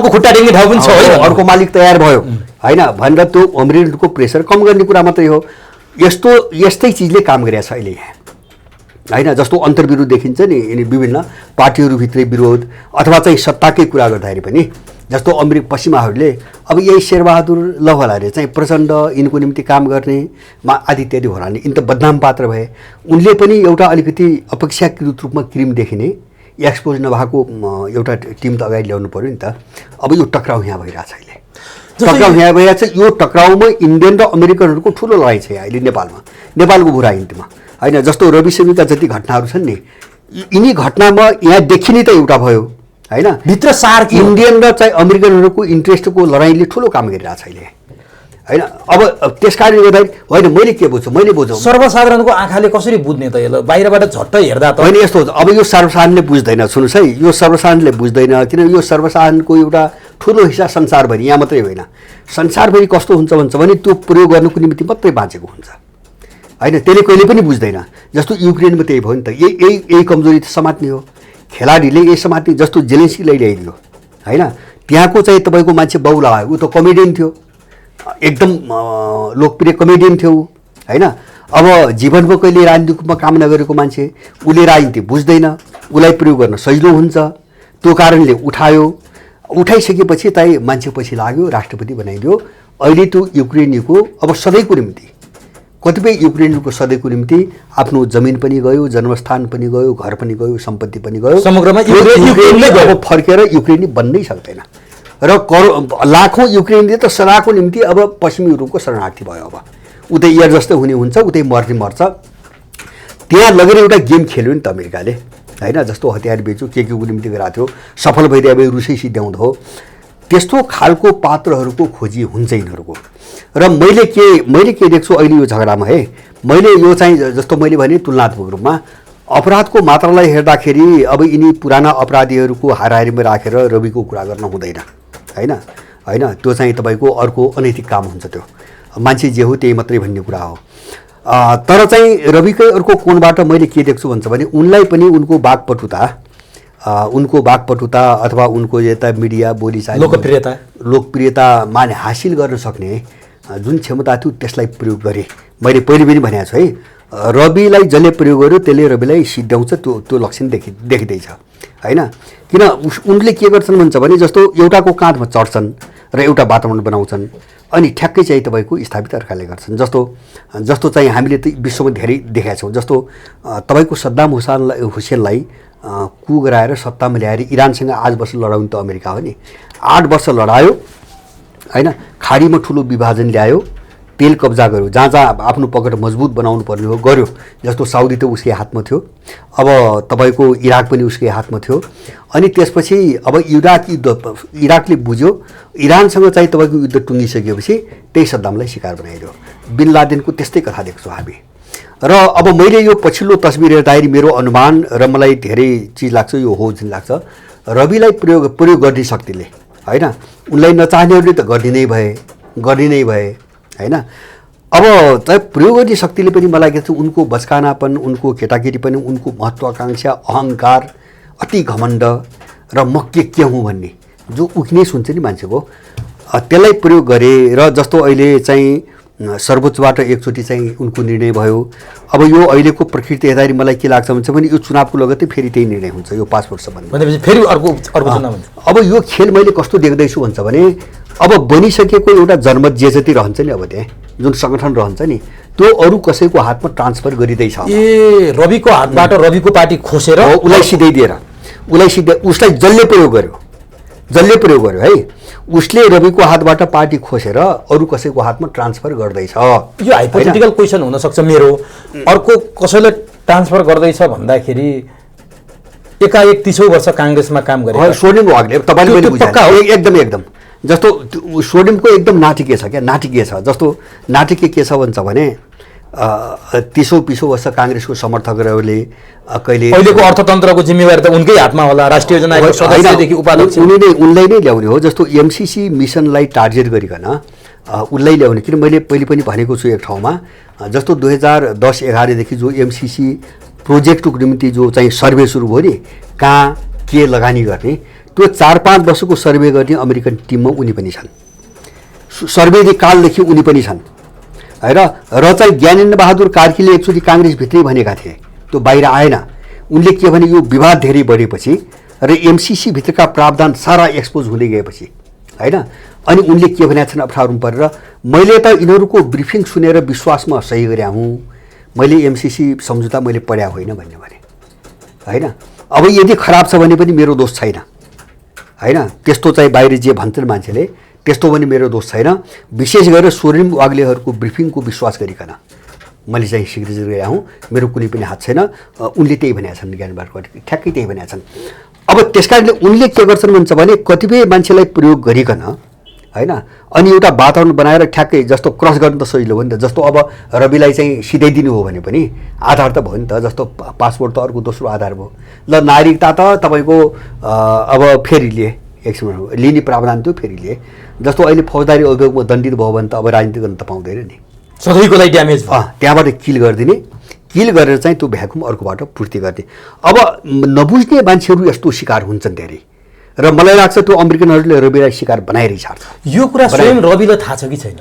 खुट्टा टेक्ने ठाउँ पनि छ, अर्को मालिक तयार भयो होइन भनेर त्यो अमेरिकनको प्रेसर कम गर्ने कुरा मात्रै हो। यस्तै चिजले काम गरेको छ अहिले यहाँ होइन। जस्तो अन्तर्विरोध देखिन्छ नि यिनी विभिन्न पार्टीहरूभित्रै विरोध अथवा चाहिँ सत्ताकै कुरा गर्दाखेरि पनि, जस्तो पश्चिमाहरूले अब यही शेरबहादुर ल होला रे चाहिँ प्रचण्ड यिनको निम्ति काम गर्ने आदि इत्यादि होला नि, यिनी त बदनाम पात्र भए। उनले पनि एउटा अलिकति अपेक्षाकृत रूपमा क्रिम देखिने एक्सपोज नभएको एउटा टिम त अगाडि ल्याउनु पऱ्यो नि त। अब यो टक्राउ यहाँ भइरहेछ अहिले, टक्राउ यहाँ भइरहेछ। यो टक्राउमा इन्डियन र अमेरिकनहरूको ठुलो लडाइँ छ अहिले नेपालमा, नेपालको भू राजनीतिमा होइन। जस्तो रवि सेमीका जति घटनाहरू छन् नि यिनी घटनामा यहाँ देखिने त एउटा भयो होइन, भित्र सार इन्डियन र चाहिँ अमेरिकनहरूको इन्ट्रेस्टको लडाइँले ठुलो काम गरिरहेछ अहिले होइन। अब त्यस कारणले गर्दाखेरि होइन मैले के बुझ्छु सर्वसाधारणको आँखाले कसरी बुझ्ने त यसलाई, बाहिरबाट झट्ट हेर्दा त होइन यस्तो हुन्छ। अब यो सर्वसाधारणले बुझ्दैन, सुन्नुहोस् है, यो सर्वसाधारणले बुझ्दैन, किन यो सर्वसाधारणको एउटा ठुलो हिस्सा संसारभरि, यहाँ मात्रै होइन संसारभरि कस्तो हुन्छ भन्छ भने त्यो प्रयोग गर्नुको निम्ति मात्रै बाँचेको हुन्छ होइन, त्यसले कहिले पनि बुझ्दैन। जस्तो युक्रेनमा त्यही भयो नि त, यही कमजोरी त समात्ने हो, खेलाडीले यसमाथि जस्तो जेलेन्सीलाई ल्याइदियो होइन, त्यहाँको चाहिँ तपाईँको मान्छे बाउला भयो, ऊ त कमेडियन थियो, एकदम लोकप्रिय कमेडियन थियो होइन। अब जीवनमा कहिले राजनीतिमा काम नगरेको मान्छे, उसले राजनीति बुझ्दैन, उसलाई प्रयोग गर्न सजिलो हुन्छ, त्यो कारणले उठायो। उठाइसकेपछि चाहिँ मान्छे पछि लाग्यो, राष्ट्रपति बनाइदियो। अहिले त्यो युक्रेनीको अब सधैँको निम्ति, कतिपय युक्रेनीको सधैँको निम्ति आफ्नो जमिन पनि गयो, जन्मस्थान पनि गयो, घर पनि गयो, सम्पत्ति पनि गयो, समग्रमा युक्रेनले अब फर्केर युक्रेनी बन्नै सक्दैन। र लाखौँ युक्रेनी त सदाको निम्ति अब पश्चिमी युरोपको शरणार्थी भयो। अब उतै एयर जस्तो हुने हुन्छ, उतै मर्छ। त्यहाँ लगेर एउटा गेम खेल्यो नि त अमेरिकाले होइन, जस्तो हतियार बेच्यो, के को निम्ति गराएको थियो, सफल भइदियो, अब रुसै सिद्ध्याउँदो हो। त्यस्तो खालको पात्रहरूको खोजी हुन्छ यिनीहरूको। र मैले के देख्छु अहिले यो झगडामा है, मैले यो चाहिँ जस्तो मैले भने तुलनात्मक रूपमा अपराधको मात्रालाई हेर्दाखेरि अब यिनी पुराना अपराधीहरूको हाराहारीमा राखेर रविको कुरा गर्न हुँदैन होइन। त्यो चाहिँ तपाईँको अर्को अनैतिक काम हुन्छ, त्यो मान्छे जे हो त्यही मात्रै भन्ने कुरा हो। तर चाहिँ रविकै अर्को कोणबाट मैले के देख्छु भन्छ भने उनलाई पनि उनको वाकपटुता अथवा उनको यता मिडिया बोलीचाली लोकप्रियता माने हासिल गर्न सक्ने जुन क्षमता थियो त्यसलाई प्रयोग गरे। मैले पहिले पनि भनेको छु है, रविलाई जसले प्रयोग गर्यो त्यसले रविलाई सिद्ध्याउँछ, त्यो लक्षण देखिँदैछ होइन। किन उनले के गर्छन् भन्छ भने जस्तो एउटाको काँधमा चढ्छन् र एउटा वातावरण बनाउँछन्, अनि ठ्याक्कै चाहिँ तपाईँको स्थापित अर्काले गर्छन्। जस्तो चाहिँ हामीले त विश्वमा धेरै देखेका छौँ। जस्तो तपाईँको सद्दाम हुसेनलाई कु गराएर सत्तामा ल्याएर इरानसँग 8 वर्ष लडाउनु त अमेरिका हो नि। 8 वर्ष लडायो होइन, खाडीमा ठुलो विभाजन ल्यायो, तेल कब्जा गर्यो, जहाँ आफ्नो पकड मजबुत बनाउनु पर्ने हो गर्यो। जस्तो साउदी त उसकै हातमा थियो, अब तपाईँको इराक पनि उसकै हातमा थियो। अनि त्यसपछि अब इराकले बुझ्यो इरानसँग चाहिँ तपाईँको युद्ध टुङ्गिसकेपछि त्यही सद्दामलाई शिकार बनाइदियो। बिन लादेनको त्यस्तै कथा देख्छौँ हामी। र अब मैले यो पछिल्लो तस्बिर हेर्दाखेरि मेरो अनुमान र मलाई धेरै चिज लाग्छ, यो हो जुन लाग्छ, रविलाई प्रयोग गर्ने शक्तिले होइन, उनलाई नचाहनेहरूले त गरिदिनै भए होइन। अब चाहिँ प्रयोग गर्ने शक्तिले पनि मलाई के छ, उनको बचकानापन, उनको केटाकेटी पनि, उनको महत्त्वाकांक्षा, अहङ्कार, अति घमण्ड र म के हुँ भन्ने जो उक्नेस हुन्छ नि मान्छेको, त्यसलाई प्रयोग गरे। र जस्तो अहिले चाहिँ सर्वोच्चबाट एकचोटि चाहिँ उनको निर्णय भयो। अब यो अहिलेको प्रकृति हेर्दाखेरि मलाई के लाग्छ भन्छ भने यो चुनावको लगत्तै फेरि त्यही निर्णय हुन्छ, यो 5 वर्ष भनेपछि फेरि अर्को चुनाव हुन्छ। अब यो खेल मैले कस्तो देख्दैछु भन्छ भने अब बनिसकेको एउटा जनमत जे जति रहन्छ नि, अब त्यहाँ जुन सङ्गठन रहन्छ नि, त्यो अरू कसैको हातमा ट्रान्सफर गरिँदैछ। रविको हातबाट रविको पार्टी खोसेर उसलाई सिधाइदिएर उसलाई जसले प्रयोग गर्यो है, उसले रविको हातबाट पार्टी खोसेर अरू कसैको हातमा ट्रान्सफर गर्दैछ। यो हाइपोथेटिकल क्वेसन हुनसक्छ मेरो, अर्को कसैले ट्रान्सफर गर्दैछ भन्दाखेरि एकाएक 30 वर्ष काङ्ग्रेसमा काम गरे स्वर्णिम वागले, तपाईँले पनि बुझ्नु एकदम जस्तो स्वर्णिमको एकदम नाटकीय छ क्या, नाटकीय छ। जस्तो नाटकीय के छ भन्छ भने 30 वर्ष काङ्ग्रेसको समर्थकहरूले कहिले अहिलेको अर्थतन्त्रको जिम्मेवारी त उनकै हातमा होला, राष्ट्रिय योजना आयोगको सदस्यदेखि उपाध्यक्ष उनलाई नै ल्याउने हो। जस्तो एमसीसी मिसनलाई टार्गेट गरिकन उनलाई ल्याउने, किन मैले पहिले पनि भनेको छु एक ठाउँमा, जस्तो 2010-11 देखि जो एमसीसी प्रोजेक्टको निम्ति जो चाहिँ सर्वे सुरु भयो नि, कहाँ के लगानी गर्ने, त्यो 4-5 वर्षको सर्वे गर्ने अमेरिकन टिममा उनी पनि छन्, सर्वे कालदेखि उनी पनि छन् है। र चाहिँ ज्ञानेन्द्र बहादुर कार्कीले एकचोटि काङ्ग्रेसभित्रै भनेका थिए, त्यो बाहिर आएन। उनले के भने यो विवाद धेरै बढेपछि र एमसीसी भित्रका प्रावधान सारा एक्सपोज हुँदै गएपछि होइन, अनि उनले के भनेका छन् अप्ठ्यारोमा परेर, मैले त यिनीहरूको ब्रिफिङ सुनेर विश्वासमा सही गरे हुँ, मैले एमसीसी सम्झौता मैले पढ्या होइन भन्ने भने होइन। अब यदि खराब छ भने पनि मेरो दोष छैन होइन, त्यस्तो चाहिँ बाहिर जे भन्छन् मान्छेले त्यस्तो पनि मेरो दोष छैन। विशेष गरेर स्वर्णिम वाग्लेहरूको ब्रिफिङको विश्वास गरिकन मैले चाहिँ सिग्नेचर गरेका हुँ, मेरो कुनै पनि हात छैन। उनले त्यही भनेका छन्, ज्ञानबाट ठ्याक्कै त्यही भनेका छन्। अब त्यस कारणले उनले के गर्छन् भन्छ भने कतिपय मान्छेलाई प्रयोग गरिकन होइन, अनि एउटा वातावरण बनाएर ठ्याक्कै जस्तो क्रस गर्न त सजिलो हो नि त। जस्तो अब रविलाई चाहिँ सिधाइदिनु हो भने पनि आधार त भयो नि त, जस्तो पासपोर्ट त अर्को दोस्रो आधार भयो। ल नागरिकता त तपाईँको अब फेरि लिने प्रावधान थियो, फेरि लिए। जस्तो अहिले फौजदारी अभियोगमा दण्डित भयो भने त अब राजनीति गर्न त पाउँदैन नि, सधैँको लागि ड्यामेज भयो, त्यहाँबाट किल गरिदिने, किल गरेर चाहिँ त्यो भ्याकुम अर्कोबाट पूर्ति गर्ने। अब नबुझ्ने मान्छेहरू यस्तो शिकार हुन्छन् धेरै, र मलाई लाग्छ त्यो अमेरिकनहरूले रविलाई शिकार बनाइरहेछ। यो कुरा स्वयं रविलाई थाहा छ कि छैन?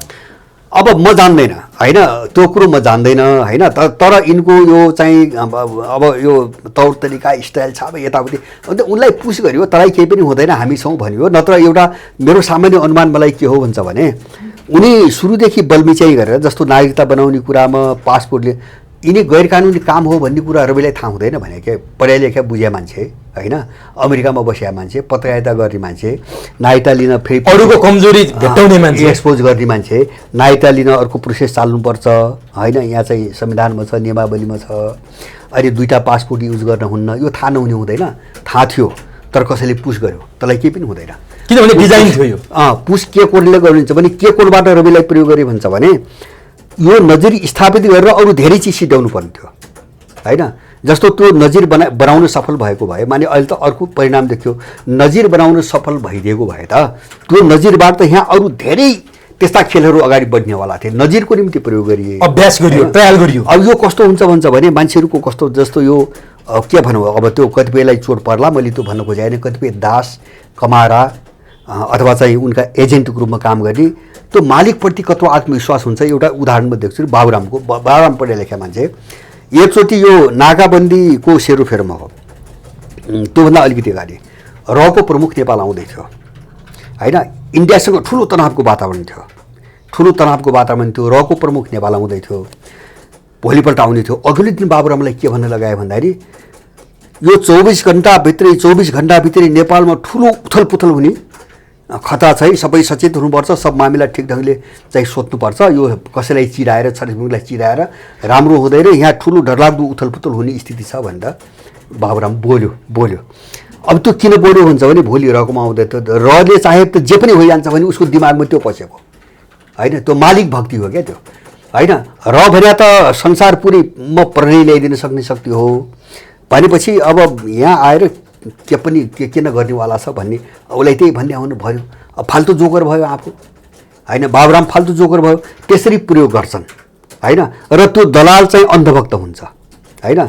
अब म जान्दैन होइन, त्यो कुरो म जान्दैन होइन, तर यिनको यो चाहिँ अब यो तौर तरिका स्टाइल छ। अब यताउति अन्त उनलाई पुस गरियो, तँलाई केही पनि हुँदैन हामी छौँ भनियो। नत्र एउटा मेरो सामान्य अनुमान मलाई के हो भन्छ भने उनी सुरुदेखि बलमिचाइ गरेर जस्तो नागरिकता बनाउने कुरामा पासपोर्टले यिनी गैर कानुनी काम हो भन्ने कुरा रविलाई थाहा हुँदैन भने के? पढाइ लेखा बुझे मान्छे होइन, अमेरिकामा बसेका मान्छे, पत्रकारिता गर्ने मान्छे, नागरिकता लिन फेरि अरूको कमजोरी भेट्टाउने मान्छे, एक्सपोज गर्ने मान्छे, नागरिकता लिन अर्को प्रोसेस चाल्नुपर्छ होइन, यहाँ चाहिँ संविधानमा छ, नियमावलीमा छ, अहिले 2टा पासपोर्ट युज गर्न हुन्न, यो थाहा नहुने हुँदैन। थाहा थियो तर कसैले पुस गर्यो, तँलाई केही पनि हुँदैन किनभने डिजाइन थियो यो। पुस के कोडले गरिन्छ भने के कोडबाट रविलाई प्रयोग गरे भन्छ भने यो नजिर स्थापित गरेर अरू धेरै चिज सिद्ध्याउनु पर्ने थियो होइन। जस्तो त्यो नजिर बनाउन सफल भएको भए, माने अहिले त अर्को परिणाम देखियो, नजिर बनाउन सफल भइदिएको भए त त्यो नजिरबाट त यहाँ अरू धेरै त्यस्ता खेलहरू अगाडि बढ्नेवाला थिए, नजिरको निम्ति प्रयोग गरिए, अभ्यास गरियो, ट्रायल गरियो। अब यो कस्तो हुन्छ भन्छ भने मान्छेहरूको कस्तो, जस्तो यो के भनौँ, अब त्यो कतिपयलाई चोट पर्ला, मैले त्यो भन्न खोजेँ होइन, कतिपय दास कमारा अथवा चाहिँ उनका एजेन्टको रूपमा काम गर्ने त्यो मालिकप्रति कत्रो आत्मविश्वास हुन्छ। एउटा उदाहरण म देख्छु बाबुरामको। बाबुराम पढे लेखेका मान्छे, एकचोटि यो नाकाबन्दीको सेरोफेरोमा हो, त्योभन्दा अलिकति अगाडि रको प्रमुख नेपाल आउँदै थियो होइन, इन्डियासँग ठुलो तनावको वातावरण थियो, ठुलो तनावको वातावरण थियो, रको प्रमुख नेपाल आउँदै थियो, भोलिपल्ट आउने थियो। अघिल्लो दिन बाबुरामलाई के भन्न लगायो भन्दाखेरि यो 24 घन्टाभित्रै नेपालमा ठुलो उथलपुथल हुने खतरा छ, सबै सचेत हुनुपर्छ, सब मामिला ठिक ढङ्गले चाहिँ सोध्नुपर्छ, यो कसैलाई चिराएर छरछिमेकीलाई चिराएर राम्रो हुँदैन, यहाँ ठुलो डरलाग्दो उथलपुथल हुने स्थिति छ भनेर बाबुराम बोल्यो। अब त्यो किन बोल्यो भन्छ भने भोलि रकमा आउँदै थियो, रले चाहे त जे पनि भइजान्छ भने उसको दिमागमा त्यो पसेको होइन, त्यो मालिक भक्ति हो क्या त्यो होइन। र भन्या त संसार पुरै म प्रणय ल्याइदिन सक्ने शक्ति हो भनेपछि अब यहाँ आएर के पनि के किन गर्नेवाला छ भन्ने उसलाई त्यही भन्ने आउनु भयो। अब फाल्तु जोकर भयो आफू होइन, बाबुराम फाल्तु जोकर भयो, त्यसरी प्रयोग गर्छन् होइन। र त्यो दलाल चाहिँ अन्धभक्त हुन्छ होइन,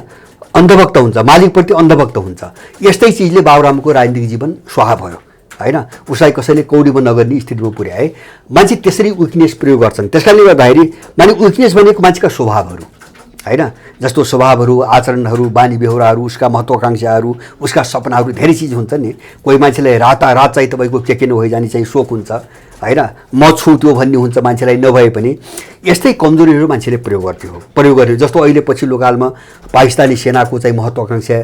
अन्धभक्त हुन्छ, मालिकप्रति अन्धभक्त हुन्छ। यस्तै चिजले बाबुरामको राजनीतिक जीवन स्वाहा भयो होइन, उसलाई कसैले कौडीमा नगर्ने स्थितिमा पुर्याए। मान्छे त्यसरी विकनेस प्रयोग गर्छन्, त्यसकारणले गर्दाखेरि माने विकनेस भनेको मान्छेका स्वभावहरू होइन, जस्तो स्वभावहरू, आचरणहरू, बानी बेहोराहरू, उसका महत्त्वाकांक्षाहरू, उसका सपनाहरू, धेरै चिज हुन्छ नि। कोही मान्छेलाई रातारात चाहिँ तपाईँको के नभइजाने चाहिँ सोख हुन्छ होइन, म छु त्यो भन्ने हुन्छ मान्छेलाई, नभए पनि यस्तै कमजोरीहरू मान्छेले प्रयोग गर्यो। जस्तो अहिले पछिल्लो कालमा पाकिस्तानी सेनाको चाहिँ महत्त्वाकांक्षा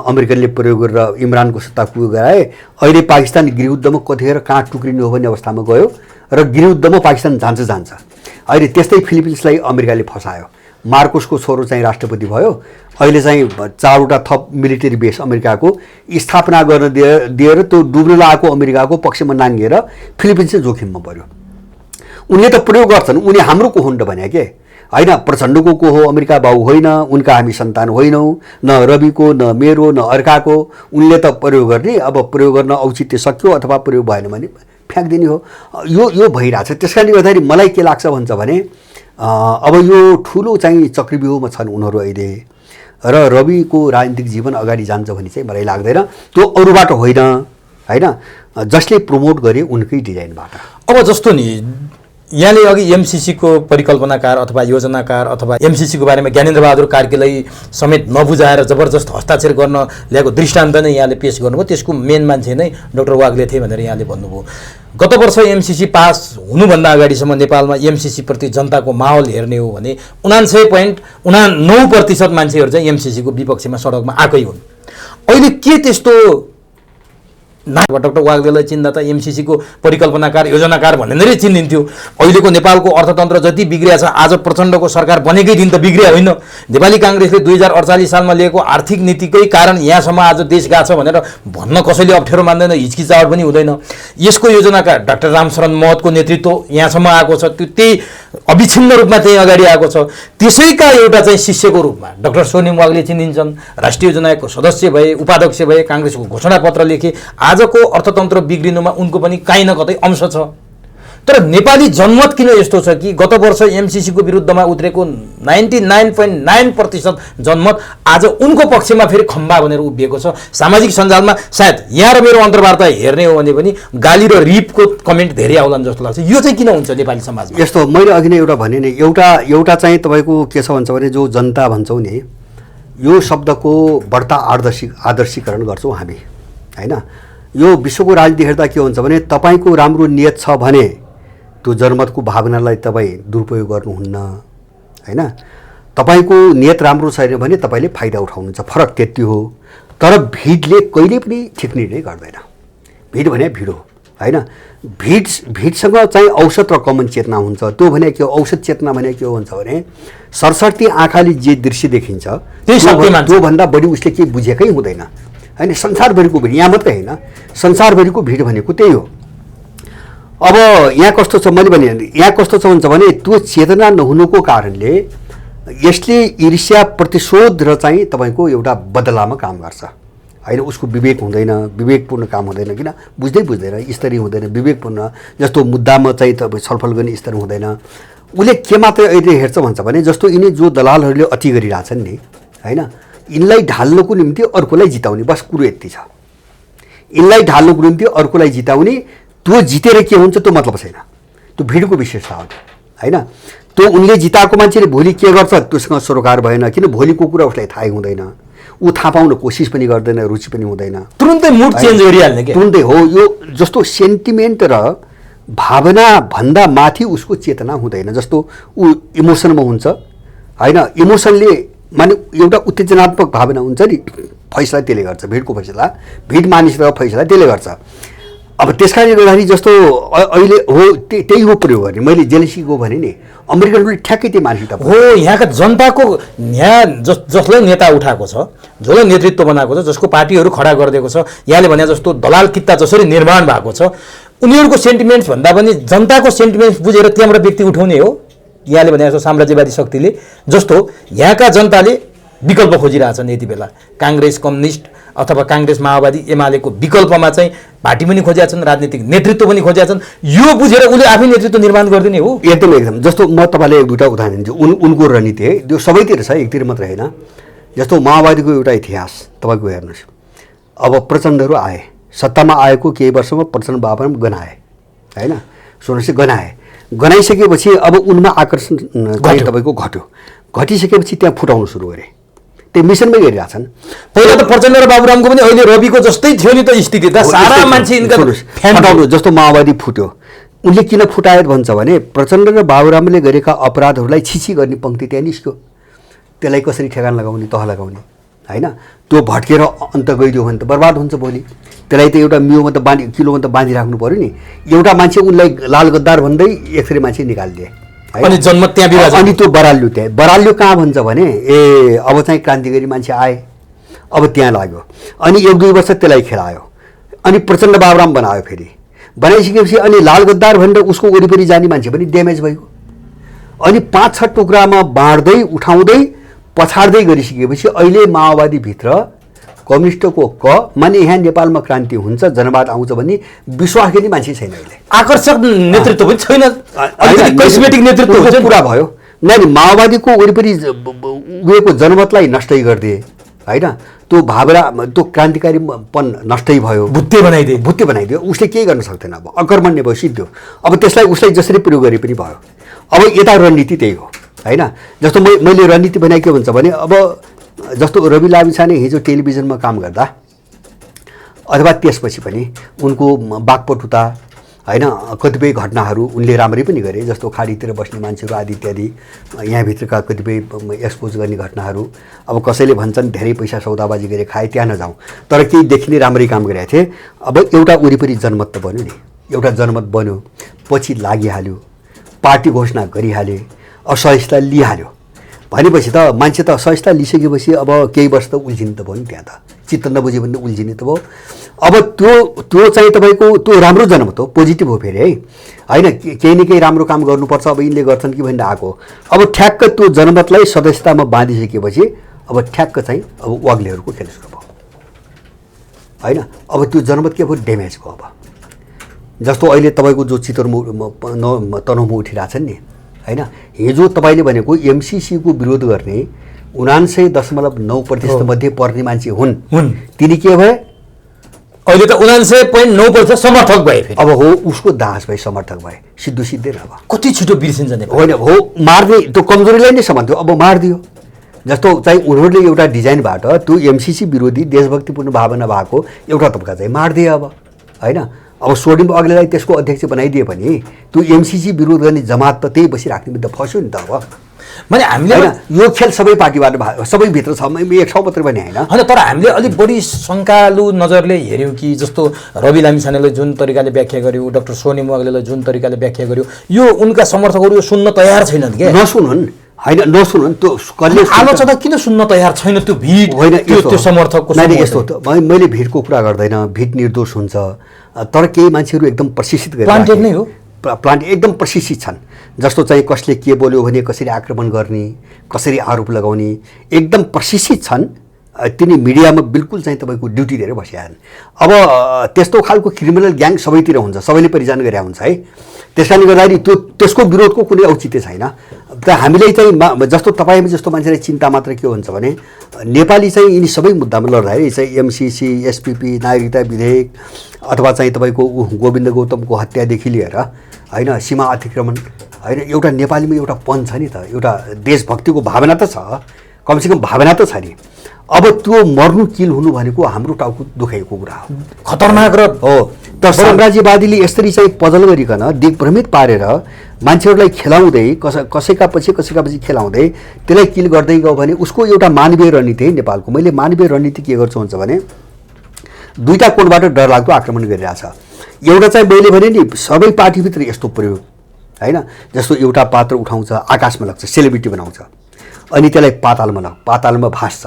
अमेरिकनले प्रयोग गरेर इमरानको सत्ता पुगो गराए। अहिले पाकिस्तान गृहयुद्धमा कतिखेर कहाँ टुक्रिनु हो भन्ने अवस्थामा गयो र गृहयुद्धमा पाकिस्तान जान्छ। अहिले त्यस्तै फिलिपिन्सलाई अमेरिकाले फसायो, मार्कोसको छोरो चाहिँ राष्ट्रपति भयो, अहिले चाहिँ 4वटा थप मिलिटरी बेस अमेरिकाको स्थापना गर्न दिएर त्यो डुब्न लागेको अमेरिकाको पक्षमा नाङ्गिएर फिलिपिन्स जोखिममा पर्यो। उनले त प्रयोग गर्छन्, उनी हाम्रो को हुन् भने के होइन, प्रचण्डको को हो, अमेरिका बाउ होइन, उनका हामी सन्तान होइनौँ, न रविको न मेरो न अर्काको। उनले त प्रयोग गर्ने, अब प्रयोग गर्न औचित्य सक्यो अथवा प्रयोग भएन भने फ्याँकिदिने हो। यो भइरहेछ। त्यसकारणले गर्दाखेरि मलाई के लाग्छ भन्छ भने अब यो ठुलो चाहिँ चक्रव्यूहमा छन् उनीहरू अहिले, र रविको राजनीतिक जीवन अगाडि जान्छ भने चाहिँ मलाई लाग्दैन। त्यो अरूबाट होइन होइन, जसले प्रमोट गरे उनकै डिजाइनबाट। अब जस्तो नि यहाँले अघि एमसिसीको परिकल्पनाकार अथवा योजनाकार अथवा एमसिसीको बारेमा ज्ञानेन्द्र बहादुर कार्कीलाई समेत नबुझाएर जबरजस्त हस्ताक्षर गर्न ल्याएको दृष्टान्त नै यहाँले पेश गर्नुभयो। त्यसको मेन मान्छे नै डाक्टर वाग्ले थिए भनेर यहाँले भन्नुभयो। गत वर्ष एमसिसी पास हुनुभन्दा अगाडिसम्म नेपालमा एमसिसी प्रति जनताको माहौल हेर्ने हो भने 99.99% मान्छेहरू चाहिँ एमसिसीको विपक्षमा सडकमा आएकै हुन्। अहिले के त्यस्तो डाक्टर वाग्लेलाई चिन्दा त एमसिसीको परिकल्पनाकार योजनाकार भनेरै चिनिन्थ्यो। अहिलेको नेपालको अर्थतन्त्र जति बिग्रिया छ, आज प्रचण्डको सरकार बनेकै दिन त बिग्रिया होइन। नेपाली काङ्ग्रेसले 2048 सालमा लिएको आर्थिक नीतिकै कारण यहाँसम्म आज देश गएको छ भनेर भन्न कसैले अप्ठ्यारो मान्दैन, हिचकिचाहट पनि हुँदैन। यसको योजनाकार डाक्टर रामशरण महतको नेतृत्व यहाँसम्म आएको छ, त्यो त्यही अविच्छिन्न रूपमा त्यही अगाडि आएको छ। त्यसैका एउटा चाहिँ शिष्यको रूपमा डाक्टर सोनिम वाग्ले चिनिन्छन्। राष्ट्रिय योजनाको सदस्य भए, उपाध्यक्ष भए, काङ्ग्रेसको घोषणापत्र लेखे। आजको अर्थतन्त्र बिग्रिनुमा उनको पनि काहीँ न कतै अंश छ। तर नेपाली जनमत किन यस्तो छ कि गत वर्ष एमसिसीको विरुद्धमा उत्रेको 99.9% जनमत आज उनको पक्षमा फेरि खम्बा भनेर उभिएको छ। सामाजिक सञ्जालमा सायद यहाँ र मेरो अन्तर्वार्ता हेर्ने हो भने पनि गाली र रिपको कमेन्ट धेरै आउलान् जस्तो लाग्छ। यो चाहिँ किन हुन्छ नेपाली समाजमा? यस्तो मैले अघि नै एउटा भने नि, एउटा चाहिँ तपाईँको के छ भन्छ भने, जो जनता भन्छौँ नि, यो शब्दको बढ्ता आदर्शीकरण गर्छौँ हामी, होइन? यो विश्वको राजनीति हेर्दा के हुन्छ भने, तपाईँको राम्रो नियत छ भने त्यो जनमतको भावनालाई तपाईँ दुरुपयोग गर्नुहुन्न, होइन? तपाईँको नियत राम्रो छैन भने तपाईँले फाइदा उठाउनुहुन्छ, फरक त्यति हो। तर भिडले कहिले पनि ठिक निर्णय गर्दैन। भिड भने भिड हो, होइन? भिडसँग चाहिँ औसत र कमन चेतना हुन्छ। त्यो भने के हो? औसत चेतना भने के हो भन्छ भने, सरसर्ती आँखाले जे दृश्य देखिन्छ त्योभन्दा बढी उसले केही बुझेकै हुँदैन, होइन? संसारभरिको भिड, यहाँ मात्रै होइन, संसारभरिको भिड भनेको त्यही हो। अब यहाँ कस्तो छ, मैले भने यहाँ कस्तो छ भन्छ भने, त्यो चेतना नहुनुको कारणले यसले ईर्ष्या, प्रतिशोध र चाहिँ तपाईँको एउटा बदलामा काम गर्छ, होइन? उसको विवेक हुँदैन, विवेकपूर्ण काम हुँदैन, किन बुझ्दैन, स्तरीय हुँदैन, विवेकपूर्ण जस्तो मुद्दामा चाहिँ तपाईँ छलफल गर्ने स्तर हुँदैन। उसले के मात्रै अहिले हेर्छ भन्छ भने, जस्तो यिनी जो दलालहरूले अति गरिरहेछन् नि, होइन? यिनलाई ढाल्नको निम्ति अर्कोलाई जिताउने, बस कुरो यति छ। यिनलाई ढाल्नको निम्ति अर्कोलाई जिताउने, त्यो जितेर के हुन्छ त्यो मतलब छैन। त्यो भिडको विशेषता हो, होइन? त्यो उनले जिताएको मान्छेले भोलि के गर्छ त्योसँग सरोकार भएन, किन भोलिको कुरा उसलाई थाहै हुँदैन, ऊ थाहा पाउन कोसिस पनि गर्दैन, रुचि पनि हुँदैन, तुरुन्तै मुड चेन्ज गरिहाल्ने के तुरुन्तै हो। यो जस्तो सेन्टिमेन्ट र भावना भन्दा माथि उसको चेतना हुँदैन, जस्तो ऊ इमोसनमा हुन्छ, होइन? इमोसनले माने एउटा उत्तेजनात्मक भावना हुन्छ नि, फैसला त्यसले गर्छ, भिडको फैसला, भिड मानिसको फैसला त्यसले गर्छ। अब त्यस कारणले गर्दाखेरि जस्तो अहिले हो त्यही हो प्रयोग गर्ने, मैले जेलेसीको भने नि, अमेरिकनले ठ्याक्कै त्यही मानसिकता हो। यहाँका जनताको यहाँ जसलाई नेता उठाएको छ, जसलाई नेतृत्व बनाएको छ, जसको पार्टीहरू खडा गरिदिएको छ, यहाँले भने जस्तो दलाल कित्ता जसरी निर्माण भएको छ, उनीहरूको सेन्टिमेन्ट्स भन्दा पनि जनताको सेन्टिमेन्ट्स बुझेर त्यहाँबाट व्यक्ति उठाउने हो। यहाँले भने जस्तो साम्राज्यवादी शक्तिले, जस्तो यहाँका जनताले विकल्प खोजिरहेछन् यति बेला, काङ्ग्रेस, कम्युनिस्ट अथवा काङ्ग्रेस, माओवादी, एमालेको विकल्पमा चाहिँ पार्टी पनि खोजेका छन्, राजनीतिक नेतृत्व पनि खोजेका छन्। यो बुझेर उसले आफै नेतृत्व निर्माण गरिदिने हो। एकदम जस्तो म तपाईँलाई एक दुईवटा उदाहरण दिन्छु। उनको रणनीति है, त्यो सबैतिर छ, एकतिर मात्र होइन। जस्तो माओवादीको एउटा इतिहास तपाईँको हेर्नुहोस्। अब प्रचण्डहरू आए, सत्तामा आएको केही वर्षमा प्रचण्ड बाबा गनाए, होइन? सुन्नुहोस्, गनाइसकेपछि अब उनमा आकर्षण तपाईँको घट्यो, घटिसकेपछि त्यहाँ फुटाउनु सुरु गरे, त्यो मिसनमै गरिरहेछन्। पहिला त प्रचण्ड र बाबुरामको पनि अहिले रविको जस्तै थियो नि त स्थिति, त सारा मान्छे फुटाउनु। जस्तो माओवादी फुट्यो, उनले किन फुटायो भन्छ भने, प्रचण्ड र बाबुरामले गरेका अपराधहरूलाई छिछि गर्ने पङ्क्ति त्यहाँ निस्क्यो, त्यसलाई कसरी ठेगान लगाउने, तह लगाउने, होइन? त्यो भट्केर अन्त गइदियो भने त बर्बाद हुन्छ भोलि। त्यसलाई त एउटा मियोमा त किलोमा त बाँधिराख्नु पऱ्यो नि। एउटा मान्छे उनलाई लाल गद्दार भन्दै एक्सरे मान्छे निकालिदिए, अनि जन्म त्यहाँ बिराज, अनि त्यो बराल्यो कहाँ भन्छ भने, ए अब चाहिँ क्रान्तिकारी मान्छे आए, अब त्यहाँ लाग्यो, अनि 1-2 वर्ष त्यसलाई खेलायो, अनि प्रचण्ड बाबुराम बनायो। फेरि बनाइसकेपछि अनि लाल गद्दार भनेर उसको वरिपरि जाने मान्छे पनि ड्यामेज भयो, अनि 5-6 टुक्रामा बाँड्दै उठाउँदै पछाड्दै गरिसकेपछि अहिले माओवादीभित्र कम्युनिस्टको माने यहाँ नेपालमा क्रान्ति हुन्छ, जनवाद आउँछ भन्ने विश्वास गर्ने मान्छे छैन। अहिले आकर्षक नेतृत्व पनि छैन, कस्मेटिक नेतृत्व हुन्छ, पुरा भयो। नानी माओवादीको वरिपरि उयोको जनमतलाई नष्टै गरिदिए, होइन? त्यो भावना, त्यो क्रान्तिकारीपन नष्टै भयो, भुत्ते बनाइदियो। उसले केही गर्न सक्दैन, अब अकर्मण्य भयो, सिद्धो। अब त्यसलाई उसलाई जसरी प्रयोग गरे पनि भयो। अब यता रणनीति त्यही हो, होइन? जस्तो मैले रणनीति बनाए के भन्छ भने, अब जस्तो रवि लामिछाने हिजो टेलिभिजनमा काम गर्दा अथवा त्यसपछि पनि उनको वाक्पटुता, होइन, कतिपय घटनाहरू उनले राम्ररी पनि गरे, जस्तो खाडीतिर बस्ने मान्छेहरू आदि इत्यादि, यहाँभित्रका कतिपय एक्सपोज गर्ने घटनाहरू। अब कसैले भन्छन् धेरै पैसा सौदाबाजी गरे खाए, त्यहाँ नजाउँ, तर केही देखिने राम्ररी काम गरेका थिए। अब एउटा वरिपरि जनमत त बन्यो नि, एउटा जनमत बन्यो, पछि लागिहाल्यो, पार्टी घोषणा गरिहाले, असहिष्णुता लिइहाल्यो भनेपछि त मान्छे त असहिष्णुता लिइसकेपछि अब केही वर्ष त उल्झिने त भयो नि, त्यहाँ त चित्त नबुझ्यो भने उल्झिने त भयो। अब त्यो चाहिँ तपाईँको त्यो राम्रो जनमत हो, पोजिटिभ हो फेरि, है, होइन? केही न केही राम्रो काम गर्नुपर्छ, अब यिनले गर्छन् कि भनेर आएको। अब ठ्याक्क त्यो जनमतलाई सदस्यतामा बाँधिसकेपछि अब ठ्याक्क चाहिँ अब वाग्लेहरूको खेल सुरु भयो, होइन? अब त्यो जनमत के भयो, ड्यामेज भयो। अब जस्तो अहिले तपाईँको जो चितवनमा तनहुमा उठिरहेछन् नि, हैन। हिजो तपाईँले भनेको एमसीसीको विरोध गर्ने 99.9% मध्ये पर्ने मान्छे हुन्। तिनी के भए? अहिले त 99.9% समर्थक भए फेरि। अब हो उसको दास भए, समर्थक भए, सिद्धै नभए। कति छिटो बिर्सिन्छ नि? होइन, हो मार्ने त्यो कमजोरीलाई नै समात्यो, अब मारिदियो। जस्तो चाहिँ उनीहरूले एउटा डिजाइनबाट त्यो एमसीसी विरोधी देशभक्तिपूर्ण भावना भएको एउटा तबका चाहिँ मारिदिए अब, होइन। अब सोडिम अग्लेलाई त्यसको अध्यक्ष बनाइदिए भने त्यो एमसीसी विरोध गर्ने जमात त त्यही बसिराख्ने बित्दा फस्यो नि त। अब मैले हामीले यो खेल सबै पार्टीबाट सबै भित्र छ, एक ठाउँ मात्रै पनि होइन। तर हामीले अलिक बढी शङ्कालु नजरले हेऱ्यौँ कि जस्तो रवि लामिछानेले जुन तरिकाले व्याख्या गर्यो, डाक्टर सोनिम वाग्लेले जुन तरिकाले व्याख्या गर्यो, यो उनका समर्थकहरू सुन्न तयार छैनन् क्या। नसुनुन्, होइन नसुनुन्। त्यो आलोचना किन सुन्न तयार छैन? त्यो भिड होइन, त्यो समर्थकको यस्तो हो। मैले भिडको कुरा गर्दैन, भिड निर्दोष हुन्छ, तर केही मान्छेहरू एकदम प्रशिक्षित प्लान्टेड नै हो, प्लान्ट एकदम प्रशिक्षित छन्। जस्तो चाहिँ कसले के बोल्यो भने कसरी आक्रमण गर्ने, कसरी आरोप लगाउने एकदम प्रशिक्षित छन्। तिनी मिडियामा बिल्कुल चाहिँ तपाईँको ड्युटी दिएर बसिहाल्छन्। अब त्यस्तो खालको क्रिमिनल ग्याङ सबैतिर हुन्छ, सबैले परिचालन गरे हुन्छ है। त्यस कारणले गर्दाखेरि त्यसको विरोधको कुनै औचित्य छैन। त हामीले चाहिँ जस्तो तपाईँ जस्तो मान्छेलाई चिन्ता मात्र के हुन्छ भने नेपाली चाहिँ यिनी सबै मुद्दामा लड्दाखेरि चाहिँ एमसीसी, एसपीपी, नागरिकता विधेयक अथवा चाहिँ तपाईँको गोविन्द गौतमको हत्यादेखि लिएर होइन, सीमा अतिक्रमण, होइन, एउटा नेपालीमा एउटा पन छ नि त, एउटा देशभक्तिको भावना त छ, कमसेकम भावना त छ नि। अब त्यो मर्नु किल हुनु भनेको हाम्रो टाउको दुखाइएको कुरा हो, खतरनाक र हो। तर साम्राज्यवादीले यसरी चाहिँ पजल गरिकन दिग्भ्रमित पारेर मान्छेहरूलाई खेलाउँदै कसैका पछि खेलाउँदै त्यसलाई किल गर्दै गयो भने उसको एउटा मानवीय रणनीति है नेपालको। मैले मानवीय रणनीति के गर्छु हुन्छ भने दुईटा कोणबाट डरलाग्दो आक्रमण गरिरहेछ। एउटा चाहिँ मैले भने नि सबै पार्टीभित्र यस्तो प्रयोग, होइन। जस्तो एउटा पात्र उठाउँछ, आकाशमा लाग्छ, सेलिब्रिटी बनाउँछ, अनि त्यसलाई पातालमा भास्छ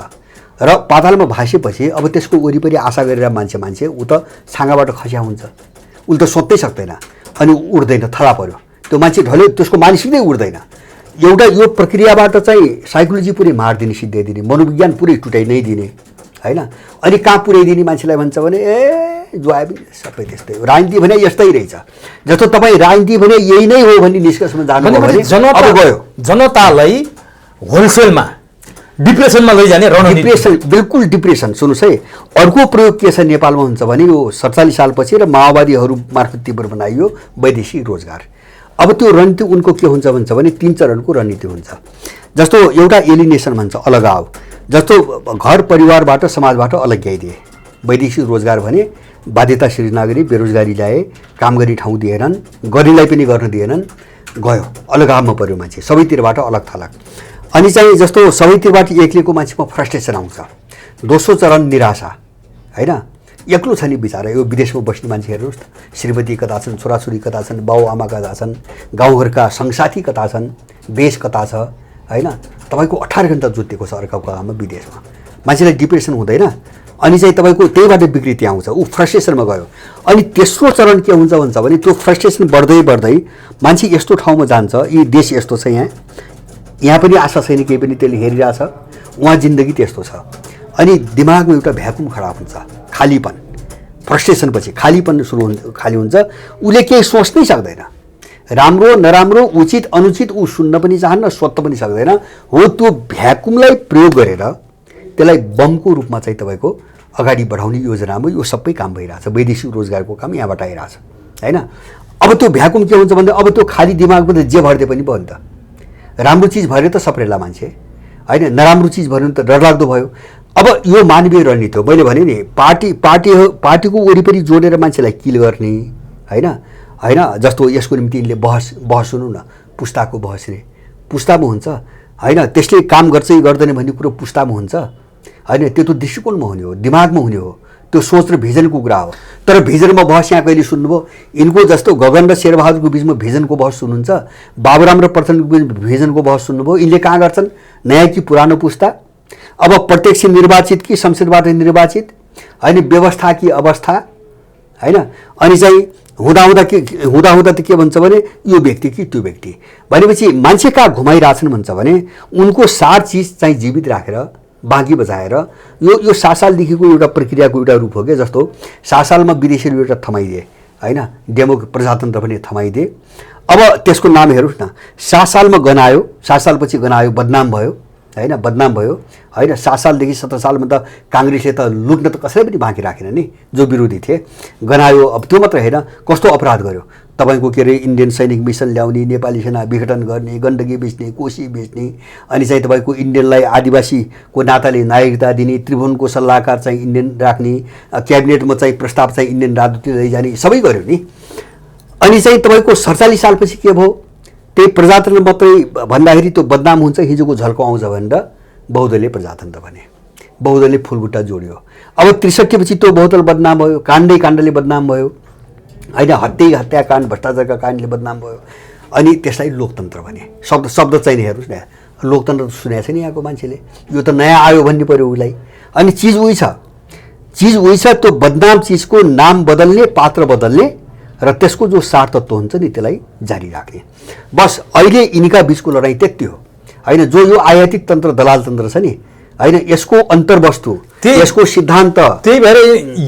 र पातालमा भासेपछि अब त्यसको वरिपरि आशा गरेर मान्छे ऊ त छाँगाबाट खस्या हुन्छ, उसले त सोध्नै सक्दैन, अनि उड्दैन, थला पर्यो, त्यो मान्छे ढल्यो, त्यसको मानसिकता उड्दैन। एउटा यो प्रक्रियाबाट चाहिँ साइकोलोजी पुरै मारिदिने, सिद्धाइदिने, मनोविज्ञान पुरै टुटाइ नै दिने, होइन। अनि कहाँ पुर्याइदिने मान्छेलाई भन्छ भने जो आयो सबै त्यस्तै हो, राजनीति भने यस्तै रहेछ। जस्तो तपाईँ राजनीति भने यही नै हो भन्ने निष्कर्षमा जानुभयो भने जनतालाई होलसेलमा डिप्रेसनमा लैजाने रणनीति। डिप्रेसन, बिल्कुल डिप्रेसन। सुन्नुहोस् है, अर्को प्रयोग के छ नेपालमा हुन्छ भने यो 47 सालपछि र माओवादीहरू मार्फत तीव्र बनाइयो वैदेशिक रोजगार। अब त्यो रणनीति उनको के हुन्छ भन्छ भने 3 चरणको रणनीति हुन्छ। जस्तो एउटा एलिनेसन भन्छ, अलगाव। जस्तो घर परिवारबाट समाजबाट अलग्याइदिए, वैदेशिक रोजगार भने बाध्यता सिर्जना गरी बेरोजगारी ल्याए, काम गर्ने ठाउँ दिएनन्, गर्नेलाई पनि गर्न दिएनन्, गयो, अलगावमा पर्यो मान्छे, सबैतिरबाट अलग थलग। अनि चाहिँ जस्तो सबैतिरबाट एक्लिएको मान्छेमा फ्रस्ट्रेसन आउँछ। दोस्रो चरण निराशा, होइन। एक्लो छ नि बिचारा, यो विदेशमा बस्ने मान्छे हेर्नुहोस् त, श्रीमती कता छन्, छोराछोरी कता छन्, बाउ आमा कता छन्, गाउँघरका सङ्गसाथी कता छन्, देश कता छ, होइन। तपाईँको 18 घन्टा जुटेको छ अर्काको आमा विदेशमा, मान्छेलाई डिप्रेसन हुँदैन। अनि चाहिँ तपाईँको त्यहीबाट विकृति आउँछ, ऊ फ्रस्ट्रेसनमा गयो। अनि तेस्रो चरण के हुन्छ भने त्यो फ्रस्ट्रेसन बढ्दै मान्छे यस्तो ठाउँमा जान्छ, यी देश यस्तो छ, यहाँ पनि आशा छैन, केही पनि त्यसले हेरिरहेछ, उहाँ जिन्दगी त्यस्तो छ। अनि दिमागमा एउटा भ्याकुम खडा हुन्छ, खालीपन, फ्रस्ट्रेसनपछि खालीपन खाली हुन्छ, उसले केही सोच्नै सक्दैन, राम्रो नराम्रो, उचित अनुचित ऊ सुन्न पनि चाहन्न, सोध्न पनि सक्दैन। हो, त्यो भ्याकुमलाई प्रयोग गरेर त्यसलाई बमको रूपमा चाहिँ तपाईँको अगाडि बढाउने योजनामा यो सबै काम भइरहेछ। वैदेशिक रोजगारको काम यहाँबाट आइरहेछ, होइन। अब त्यो भ्याकुम के हुन्छ भन्दा अब त्यो खाली दिमागमा त जे भरिदिए पनि भयो नि त। राम्रो चिज भरे त सप्रेला मान्छे, होइन, नराम्रो चिज भर्नु त डरलाग्दो भयो। अब यो मानवीय रणनीति हो। मैले भने नि पार्टीको वरिपरि जोडेर मान्छेलाई किल गर्ने, होइन। जस्तो यसको निम्ति यिनले बहस सुनौँ न, पुस्ताको बहस रे, पुस्तामा हुन्छ, होइन। त्यसले काम गर्छ कि गर्दैन भन्ने कुरो पुस्तामा हुन्छ, होइन। त्यो त दृष्टिकोणमा हुने हो, दिमागमा हुने हो, त्यो सोच र भिजनको कुरा हो। तर भिजनमा बहस यहाँ कहिले सुन्नुभयो? यिनको जस्तो गगन र शेरबहादुरको बिचमा भिजनको बहस सुन्नुहुन्छ, बाबुराम र प्रचण्डको बिचमा भिजनको बहस सुन्नुभयो? यिनले कहाँ गर्छन्? नयाँ कि पुरानो पुस्ता, अब प्रत्यक्ष निर्वाचित कि संसदबाट निर्वाचित, होइन, व्यवस्था कि अवस्था, होइन। अनि चाहिँ हुँदा त के भन्छ भने यो व्यक्ति कि त्यो व्यक्ति भनेपछि मान्छे कहाँ घुमाइरहेछन् भन्छ भने उनको सार चिज चाहिँ जीवित राखेर बाँकी बचाएर यो 7 सालदेखिको एउटा प्रक्रियाको एउटा रूप हो क्या। जस्तो 7 सालमा विदेशीहरू एउटा थमाइदिए, होइन, प्रजातन्त्र पनि थमाइदिए। अब त्यसको नाम हेर्नुहोस् न, 7 सालमा गनायो, 7 सालपछि गनायो, बदनाम भयो होइन, बदनाम भयो होइन। 7 सालदेखि 17 सालमा त काङ्ग्रेसले त लुट्न त कसैले पनि बाँकी राखेन नि, जो विरोधी थिए, गनायो। अब त्यो मात्र होइन, कस्तो अपराध गर्यो तपाईँको के अरे इन्डियन सैनिक मिसन ल्याउने, नेपाली सेना विघटन गर्ने, गण्डकी बेच्ने, कोशी बेच्ने, अनि चाहिँ तपाईँको इन्डियनलाई आदिवासीको नाताले नागरिकता दिने, त्रिभुवनको सल्लाहकार चाहिँ इन्डियन राख्ने, क्याबिनेटमा चाहिँ प्रस्ताव चाहिँ इन्डियन राजदूतले लैजाने, सबै गर्यो नि। अनि चाहिँ तपाईँको 47 सालपछि के भयो, त्यही प्रजातन्त्र मात्रै भन्दाखेरि त्यो बदनाम हुन्छ, हिजोको झल्को आउँछ भनेर बहुदलीय प्रजातन्त्र भने, बहुदलीय फुलबुट्टा जोड्यो। अब 63 पछि त्यो बहुदल बदनाम भयो, काण्डले बदनाम भयो होइन, हत्याकाण्ड भ्रष्टाचारका काण्डले बदनाम भयो। अनि त्यसलाई लोकतन्त्र भने, शब्द चाहिँ हेर्नुहोस् न, लोकतन्त्र त सुनेको छैन यहाँको मान्छेले, यो त नयाँ आयो भन्ने पऱ्यो उसलाई। अनि चिज उही छ, त्यो बदनाम चिजको नाम बदल्ने, पात्र बदल्ने र त्यसको जो सार तत्त्व हुन्छ नि त्यसलाई जारी राख्ने। बस अहिले यिनीका बिचको लडाइँ त्यति हो होइन। जो यो आयातिक तन्त्र, दलाल तन्त्र छ नि होइन, यसको अन्तर्वस्तु, यसको सिद्धान्त, त्यही भएर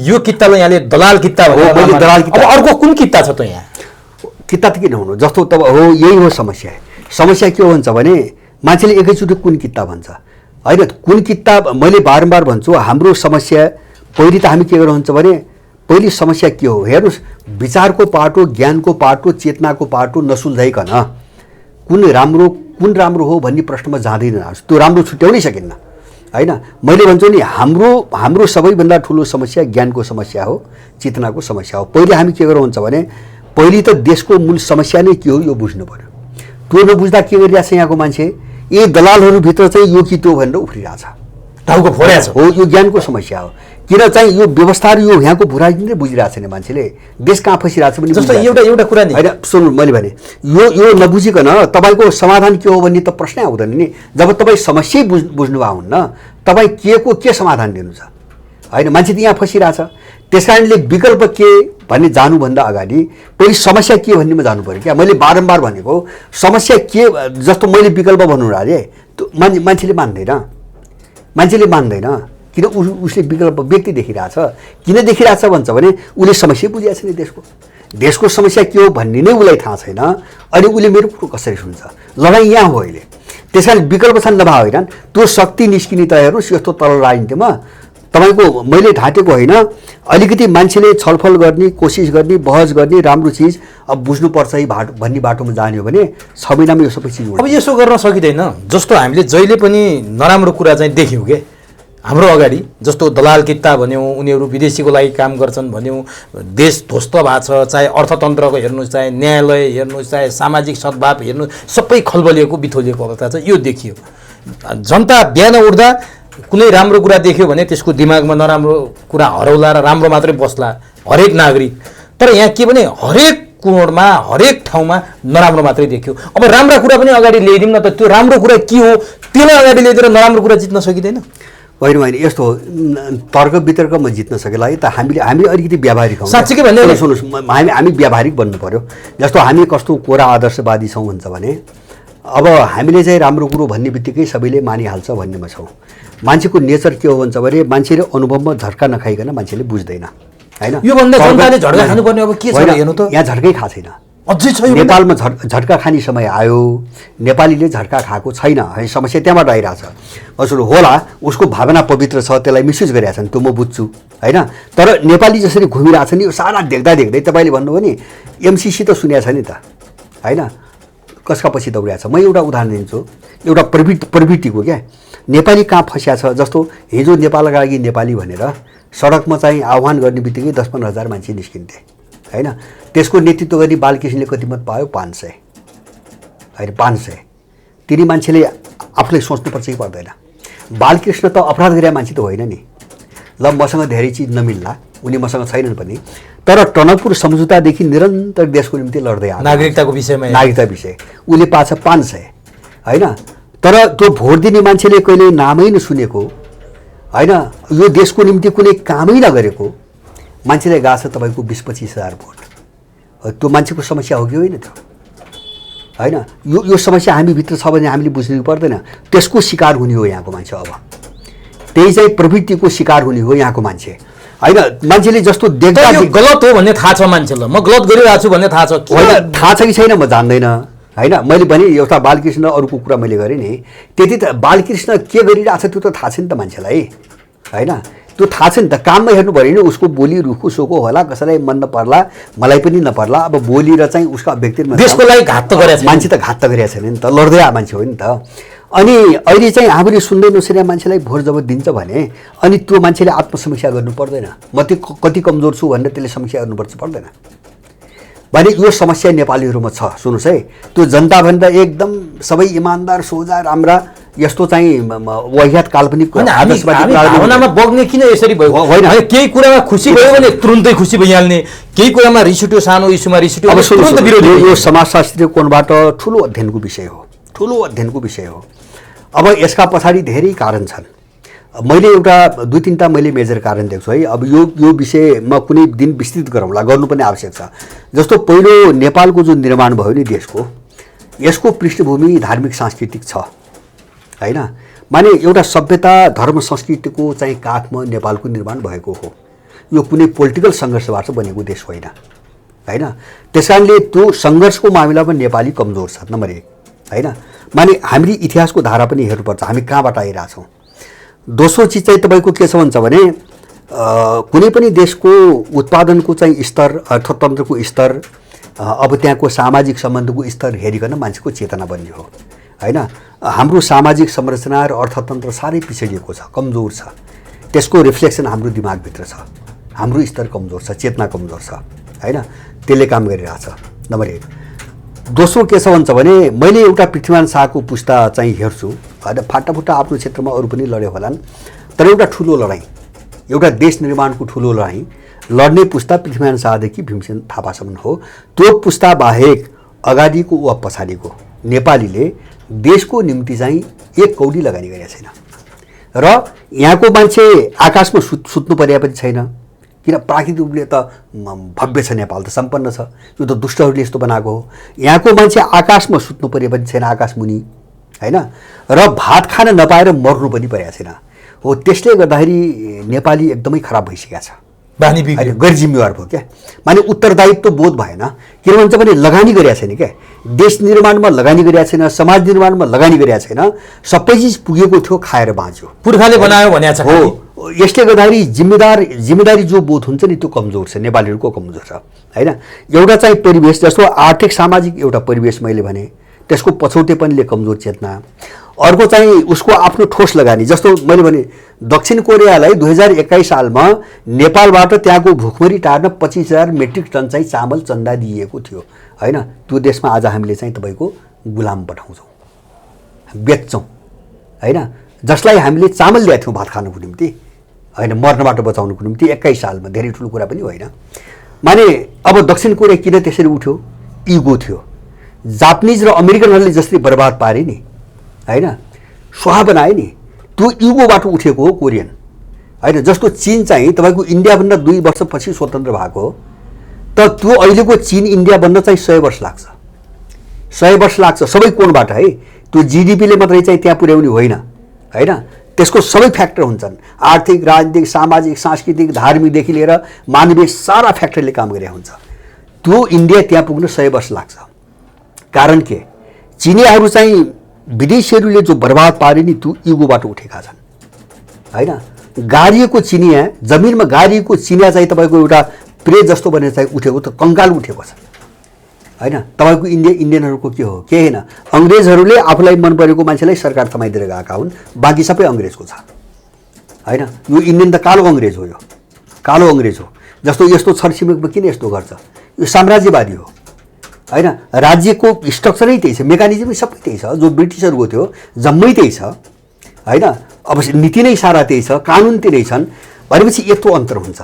यो कितालाई यहाँले दलाल किता हो। मैले दलाल किता, अब अर्को कुन किता छ त यहाँ? किता त किन हुनु, जस्तो तब हो, यही हो समस्या। समस्या के हुन्छ भने मान्छेले एकैचोटि कुन किता भन्छ होइन। कुन किता मैले बारम्बार भन्छु, हाम्रो समस्या पहिले त हामी के गर्नुहुन्छ भने, पहिले समस्या के हो हेर्नुहोस्, विचारको पाटो, ज्ञानको पाटो, चेतनाको पाटो नसुल्झाइकन कुन राम्रो हो भन्ने प्रश्नमा जाँदैन, त्यो राम्रो छुट्याउनै सकिन्न होइन। मैले भन्छु नि, हाम्रो सबैभन्दा ठुलो समस्या ज्ञानको समस्या हो, चेतनाको समस्या हो। पहिले हामी के गर्नुहुन्छ भने, पहिले त देशको मूल समस्या नै के हो यो बुझ्नु पर्यो। त्यो नबुझ्दा के गरिरहेछ यहाँको मान्छे, यी दलालहरूभित्र चाहिँ यो कि त्यो भनेर उफ्रिरहेछ, टाउको फोडेछ हो। यो ज्ञानको समस्या हो, किन चाहिँ यो व्यवस्थाहरू, यो यहाँको भुराइदिनु नै बुझिरहेको छैन मान्छेले, देश कहाँ फसिरहेको छ भने। जस्तो एउटा कुरा नि होइन, सुन्नु, मैले भने यो नबुझिकन तपाईँको समाधान के हो भन्ने त प्रश्नै आउँदैन नि। जब तपाईँ समस्या बुझ्नुभएको हुन्न, तपाईँ के समाधान दिनु छ होइन। मान्छे त यहाँ फसिरहेछ, त्यस कारणले विकल्प के भन्ने जानुभन्दा अगाडि पहिले समस्या के भन्नेमा जानु पऱ्यो क्या। मैले बारम्बार भनेको समस्या के, जस्तो मैले विकल्प भन्नु अरे त्यो मान्छेले मान्दैन। किन उसले विकल्प व्यक्ति देखिरहेछ, किन देखिरहेछ भन्छ भने उसले समस्या बुझिरहेको छैन, देशको समस्या के हो भन्ने नै उसलाई थाहा छैन। अनि उसले मेरो कुरो कसरी सुन्छ, लडाइँ यहाँ हो अहिले। त्यस कारण विकल्प छन् नभए होइन, त्यो शक्ति निस्किने त हेर्नुहोस्, यस्तो तरल राजनीतिमा तपाईँको मैले ढाँटेको होइन, अलिकति मान्छेले छलफल गर्ने, कोसिस गर्ने, बहस गर्ने, राम्रो चिज अब बुझ्नुपर्छ है भन्ने बाटोमा जाने हो भने 6 महिनामा यो सबै चिज। अब यसो गर्न सकिँदैन, जस्तो हामीले जहिले पनि नराम्रो कुरा चाहिँ देख्यौँ के हाम्रो अगाडि, जस्तो दलाल किता भन्यौँ, उनीहरू विदेशीको लागि काम गर्छन् भन्यौँ, देश ध्वस्त भएको छ, चाहे अर्थतन्त्रको हेर्नुहोस्, चाहे न्यायालय हेर्नुहोस्, चाहे सामाजिक सद्भाव हेर्नुहोस्, सबै खलबलिएको बिथोलिएको अवस्था छ। यो देखियो, जनता बिहान उठ्दा कुनै राम्रो कुरा देख्यो भने त्यसको दिमागमा नराम्रो कुरा हराउला र राम्रो मात्रै बस्ला हरेक नागरिक। तर यहाँ के भने हरेक कोणमा, हरेक ठाउँमा नराम्रो मात्रै देख्यो। अब राम्रा कुरा पनि अगाडि ल्याइदिउँ न त, त्यो राम्रो कुरा के हो त्यसलाई अगाडि ल्याइदिएर नराम्रो कुरा जित्न सकिँदैन। होइन, यस्तो तर्क वितर्कमा जित्न सकेला है त हामीले अलिकति व्यावहारिक हौँ। साँच्चीकै भन्ने सुन्नुहोस्, हामी व्यावहारिक बन्नु पर्यो। जस्तो हामी कस्तो कोरा आदर्शवादी छौँ भन्छ भने, अब हामीले चाहिँ राम्रो कुरो भन्ने बित्तिकै सबैले मानिहाल्छ भन्नेमा छौँ। मान्छेको नेचर के हो भन्छ भने, मान्छेले अनुभवमा झट्का नखाइकन मान्छेले बुझ्दैन होइन। योभन्दा जनताले झट्का खानुपर्ने अब के छ हेर्नु त, यहाँ झट्कै खाएको छैन, अझै छ। नेपालमा झट्का खाने समय आयो, नेपालीले झट्का खाएको छैन है, समस्या त्यहाँबाट आइरहेछ। हजुर होला, उसको भावना पवित्र छ, त्यसलाई मिसयुज गरिरहेको छन्, त्यो म बुझ्छु होइन। तर नेपाली जसरी घुमिरहेछ नि, यो सारा देख्दै तपाईँले भन्नुभयो नि एमसिसी त सुनेको छ नि त होइन, कसका पछि दौडिरहेको छ। म एउटा उदाहरण दिन्छु, एउटा प्रवृत्तिको क्या। नेपाली कहाँ फसिया छ, जस्तो हिजो नेपालका लागि नेपाली भनेर सडकमा चाहिँ आह्वान गर्ने बित्तिकै 10-15 हजार मान्छे निस्किन्थे होइन। त्यसको नेतृत्व गर्ने बालकृष्णले कति मत पायो? 500 होइन, 500। तिनी मान्छेले आफूलाई सोच्नुपर्छ कि पर्दैन? बालकृष्ण त अपराध गरेका मान्छे त होइन नि। ल, मसँग धेरै चिज नमिल्ला, उनी मसँग छैनन् पनि, तर टनकपुर सम्झौतादेखि निरन्तर देशको निम्ति लड्दै आयो, नागरिकताको विषयमा, नागरिकता विषय उसले पाछ 500 होइन। तर त्यो भोट दिने मान्छेले कहिले नामै नसुनेको होइन, यो देशको निम्ति कुनै कामै नगरेको मान्छेलाई गएको छ तपाईँको 20-25 हजार भोट। त्यो मान्छेको समस्या हो कि होइन त्यो होइन। यो समस्या हामीभित्र छ भने हामीले बुझ्नु पर्दैन, त्यसको शिकार हुने हो यहाँको मान्छे। अब त्यही चाहिँ प्रवृत्तिको शिकार हुने हो यहाँको मान्छे। होइन मान्छेले जस्तो देख्दा यो गलत हो भन्ने थाहा छ मान्छेलाई, म गलत गरिरहेको छु भन्ने थाहा छ। होइन थाहा छ कि छैन म जान्दैन होइन। मैले भने एउटा बालकृष्ण अरूको कुरा मैले गरेँ नि, त्यति त बालकृष्ण के गरिरहेको छ त्यो त थाहा छ नि त मान्छेलाई होइन। त्यो थाहा छ नि त, काममा हेर्नु पऱ्यो नि उसको बोली रुखो सोको होला, कसैलाई मन नपर्ला, मलाई पनि नपर्ला। अब बोली र चाहिँ उसको व्यक्तित्व देशको लागि घात त गरेछ मान्छे, त घात त गरेको छैन नि त, लड्दै आएको मान्छे हो नि त। अनि अहिले चाहिँ हामीले सुन्दै नसुनेको मान्छेलाई भोट जब दिन्छ भने अनि त्यो मान्छेले आत्मसमीक्षा गर्नु पर्दैन, म त्यो कति कमजोर छु भनेर त्यसले समीक्षा गर्नुपर्छ पर्दैन भने यो समस्या नेपालीहरूमा छ। सुन्नुहोस् है, त्यो जनताभन्दा एकदम सबै इमान्दार सोझा राम्रा यस्तो चाहिँ वाहियात काल्पनिक भावनामा बग्ने किन यसरी भयो? होइन, केही कुरामा खुसी भयो भने तुरुन्तै खुसी भइहाल्ने, केही कुरामा रिस उठ्यो, सानो इस्युमा रिस उठ्यो भने तुरुन्त विरोधी। यो समाजशास्त्रीय कोणबाट ठुलो अध्ययनको विषय हो, ठुलो अध्ययनको विषय हो। अब यसका पछाडि धेरै कारण छन्। मैले एउटा 2-3टा मैले मेजर कारण देख्छु है। अब यो विषय म कुनै दिन विस्तृत गरौँला, गर्नुपर्ने आवश्यक छ। जस्तो पहिलो नेपालको जुन निर्माण भयो नि देशको, यसको पृष्ठभूमि धार्मिक सांस्कृतिक छ होइन। माने एउटा सभ्यता धर्म संस्कृतिको चाहिँ काखमा नेपालको निर्माण भएको हो। यो कुनै पोलिटिकल सङ्घर्षबाट बनेको देश होइन होइन। त्यस कारणले त्यो सङ्घर्षको मामिलामा नेपाली कमजोर छ, नम्बर 1 होइन। माने हामीले इतिहासको धारा पनि हेर्नुपर्छ, हामी कहाँबाट आइरहेछौँ। दोस्रो चिज चाहिँ तपाईँको के छ भन्छ भने कुनै पनि देशको उत्पादनको चाहिँ स्तर, अर्थतन्त्रको स्तर, अब त्यहाँको सामाजिक सम्बन्धको स्तर हेरिकन मान्छेको चेतना बन्ने हो होइन। हाम्रो सामाजिक संरचना र अर्थतन्त्र साह्रै पिछडिएको छ, कमजोर छ। त्यसको रिफ्लेक्सन हाम्रो दिमागभित्र छ, हाम्रो स्तर कमजोर छ, चेतना कमजोर छ होइन। त्यसले काम गरिरहेछ, नम्बर 1। दोस्रो के छ भन्छ भने मैले एउटा पृथ्वीमान शाहको पुस्ता चाहिँ हेर्छु होइन। फाटाफुट्टा आफ्नो क्षेत्रमा अरू पनि लड्यो होलान्, तर एउटा ठुलो लडाइँ, एउटा देश निर्माणको ठुलो लडाइँ लड्ने पुस्ता पृथ्वीमान शाहदेखि भीमसेन थापासम्म हो। त्यो पुस्ता बाहेक अगाडिको वा पछाडिको नेपालीले देशको निम्ति चाहिँ एक कौडी लगानी गरेका छैन। र यहाँको मान्छे आकाशमा सुत्नु परे पनि छैन, किन प्राकृतिक रूपले त भव्य छ, नेपाल त सम्पन्न छ, यो त दुष्टहरूले यस्तो बनाएको हो। यहाँको मान्छे आकाशमा सुत्नु परे पनि छैन, आकाशमुनि होइन। र भात खान नपाएर मर्नु पनि परेको छैन हो। त्यसले गर्दाखेरि नेपाली एकदमै खराब भइसकेको छ, बानी बिग्रियो, गैर जिम्मेवार भयो क्या। माने उत्तरदायित्व बोध भएन, किन भन्छ भने लगानी गरेका छैन क्या। देश निर्माणमा लगानी गरेका छैन, समाज निर्माणमा लगानी गरेका छैन, सबै चिज पुगेको थियो, खाएर बाँच्यो, पुर्खाले बनायो भनेको छ हो। यसले गर्दाखेरि जिम्मेदारी जो बोध हुन्छ नि त्यो कमजोर छ, नेपालीहरूको कमजोर छ होइन। एउटा चाहिँ परिवेश, जस्तो आर्थिक सामाजिक एउटा परिवेश मैले भने, त्यसको पछौटेपनले कमजोर चेतना। अर्को चाहिँ उसको आफ्नो ठोस लगानी, जस्तो मैले भने दक्षिण कोरियालाई 2021 सालमा नेपालबाट त्यहाँको भुखमरी टार्न 25,000 मेट्रिक टन चाहिँ चामल चन्दा दिइएको थियो होइन। त्यो देशमा आज हामीले चाहिँ तपाईँको गुलाम पठाउँछौँ, बेच्छौँ होइन। जसलाई हामीले चामल ल्याएको थियौँ भात खानुको निम्ति होइन, मर्नबाट बचाउनुको निम्ति 21 सालमा, धेरै ठुलो कुरा पनि होइन। माने अब दक्षिण कोरिया किन त्यसरी उठ्यो? इगो थियो। जापानिज र अमेरिकनहरूले जसरी बर्बाद पारे नि होइन, स्वाहा बनाए नि, त्यो इगोबाट उठेको हो कोरियन होइन। जस्तो चीन चाहिँ तपाईँको इन्डियाभन्दा 2 वर्षपछि स्वतन्त्र भएको हो, त त्यो अहिलेको चीन इन्डिया बन्न चाहिँ 100 वर्ष लाग्छ, 100 वर्ष लाग्छ सबै कोणबाट है। त्यो जिडिपीले मात्रै चाहिँ त्यहाँ पुर्याउने होइन होइन, त्यसको सबै फ्याक्टर हुन्छन्, आर्थिक, राजनीतिक, सामाजिक, सांस्कृतिक, धार्मिकदेखि लिएर मानवीय सारा फ्याक्टरले काम गरेको हुन्छ। त्यो इन्डिया त्यहाँ पुग्न 100 वर्ष लाग्छ। कारण के? चिनियाहरू चाहिँ विदेशीहरूले जो बर्बाद पारे नि त्यो इगोबाट उठेका छन् होइन। गाडिएको चिनिया, जमिनमा गाडिएको चिनिया चाहिँ तपाईँको एउटा प्रे जस्तो बनेर चाहिँ उठेको, त कङ्काल उठेको छ होइन। तपाईँको इन्डियनहरूको के हो? के होइन, अङ्ग्रेजहरूले आफूलाई मन परेको मान्छेलाई सरकार थमाइदिएर गएका हुन्, बाँकी सबै अङ्ग्रेजको छ होइन। यो इन्डियन त कालो अङ्ग्रेज हो, यो कालो अङ्ग्रेज हो। जस्तो यस्तो छरछिमेकमा किन यस्तो गर्छ? यो साम्राज्यवादी हो होइन। राज्यको स्ट्रक्चरै त्यही छ, मेकानिजमै सबै त्यही छ, जो ब्रिटिसहरूको थियो जम्मै त्यही छ होइन। अब नीति नै सारा त्यही छ, कानुन त्यही छन् भनेपछि यत्रो अन्तर हुन्छ।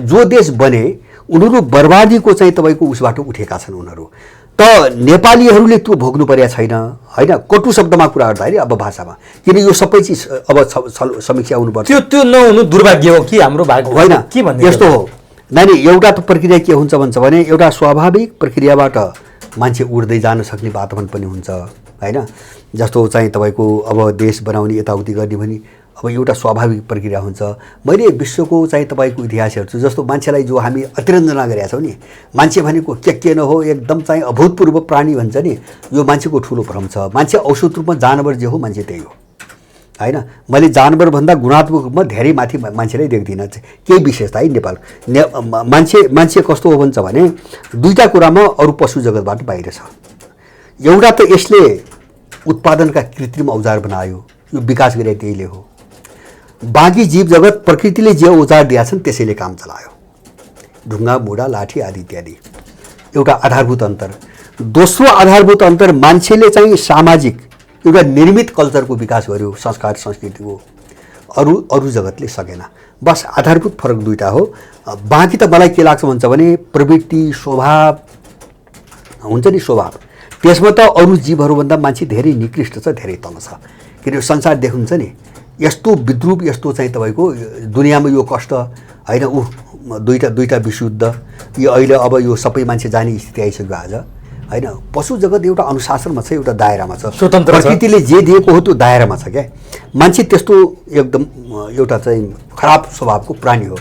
जो देश बने उनीहरू बर्बादीको चाहिँ तपाईँको उसबाट उठेका छन् उनीहरू। त नेपालीहरूले त्यो भोग्नु परेको छैन होइन। कटु शब्दमा कुरा गर्दाखेरि अब भाषामा, किन यो सबै चिज अब समीक्षा हुनुपर्छ। त्यो नहुनु दुर्भाग्य हो कि हाम्रो भाग्य होइन? के भन्ने यस्तो हो नानी, एउटा त प्रक्रिया के हुन्छ भन्छ भने एउटा स्वाभाविक प्रक्रियाबाट मान्छे उड्दै जान सक्ने वातावरण पनि हुन्छ होइन। जस्तो चाहिँ तपाईँको अब देश बनाउने यताउति गर्ने भने अब एउटा स्वाभाविक प्रक्रिया हुन्छ। मैले विश्वको चाहिँ तपाईँको इतिहास हेर्छु, जस्तो मान्छेलाई जो हामी अतिरञ्जना गरेका छौँ नि, मान्छे भनेको के नहो एकदम चाहिँ अभूतपूर्व प्राणी भन्छ नि, यो मान्छेको ठुलो भ्रम छ। मान्छे औषध रूपमा जानवर जे हो मान्छे त्यही हो होइन। मैले जानवरभन्दा गुणात्मक रूपमा धेरै माथि मान्छेलाई देख्दिनँ। केही विशेषता है नेपाल मान्छे कस्तो हो भन्छ भने दुईवटा कुरामा अरू पशु जगतबाट बाहिर छ। एउटा त यसले उत्पादनका कृत्रिम औजार बनायो, यो विकास गरे त्यहीले हो। बाँकी जीव जगत प्रकृतिले जे औजार दिएका छन् त्यसैले काम चलायो, ढुङ्गा मुढा लाठी आदि इत्यादि। एउटा आधारभूत अन्तर। दोस्रो आधारभूत अन्तर, मान्छेले चाहिँ सामाजिक एउटा निर्मित कल्चरको विकास गर्यो, संस्कार संस्कृतिको, अरू जगतले सकेन। बस आधारभूत फरक दुईटा हो। बाँकी त मलाई के लाग्छ भन्छ भने प्रवृत्ति स्वभाव हुन्छ नि, स्वभाव त्यसमा त अरू जीवहरूभन्दा मान्छे धेरै निकृष्ट छ, धेरै तल छ। किनभने संसार देख्नुहुन्छ नि, यस्तो विद्रूप, यस्तो चाहिँ तपाईँको दुनियाँमा यो कष्ट होइन, दुईटा विशुद्ध, यो अहिले अब यो सबै मान्छे जाने स्थिति आइसक्यो आज होइन। पशु जगत एउटा अनुशासनमा छ, एउटा दायरामा छ, स्वतन्त्र, प्रकृतिले जे दिएको हो त्यो दायरामा छ क्या। मान्छे त्यस्तो एकदम एउटा चाहिँ खराब स्वभावको प्राणी हो।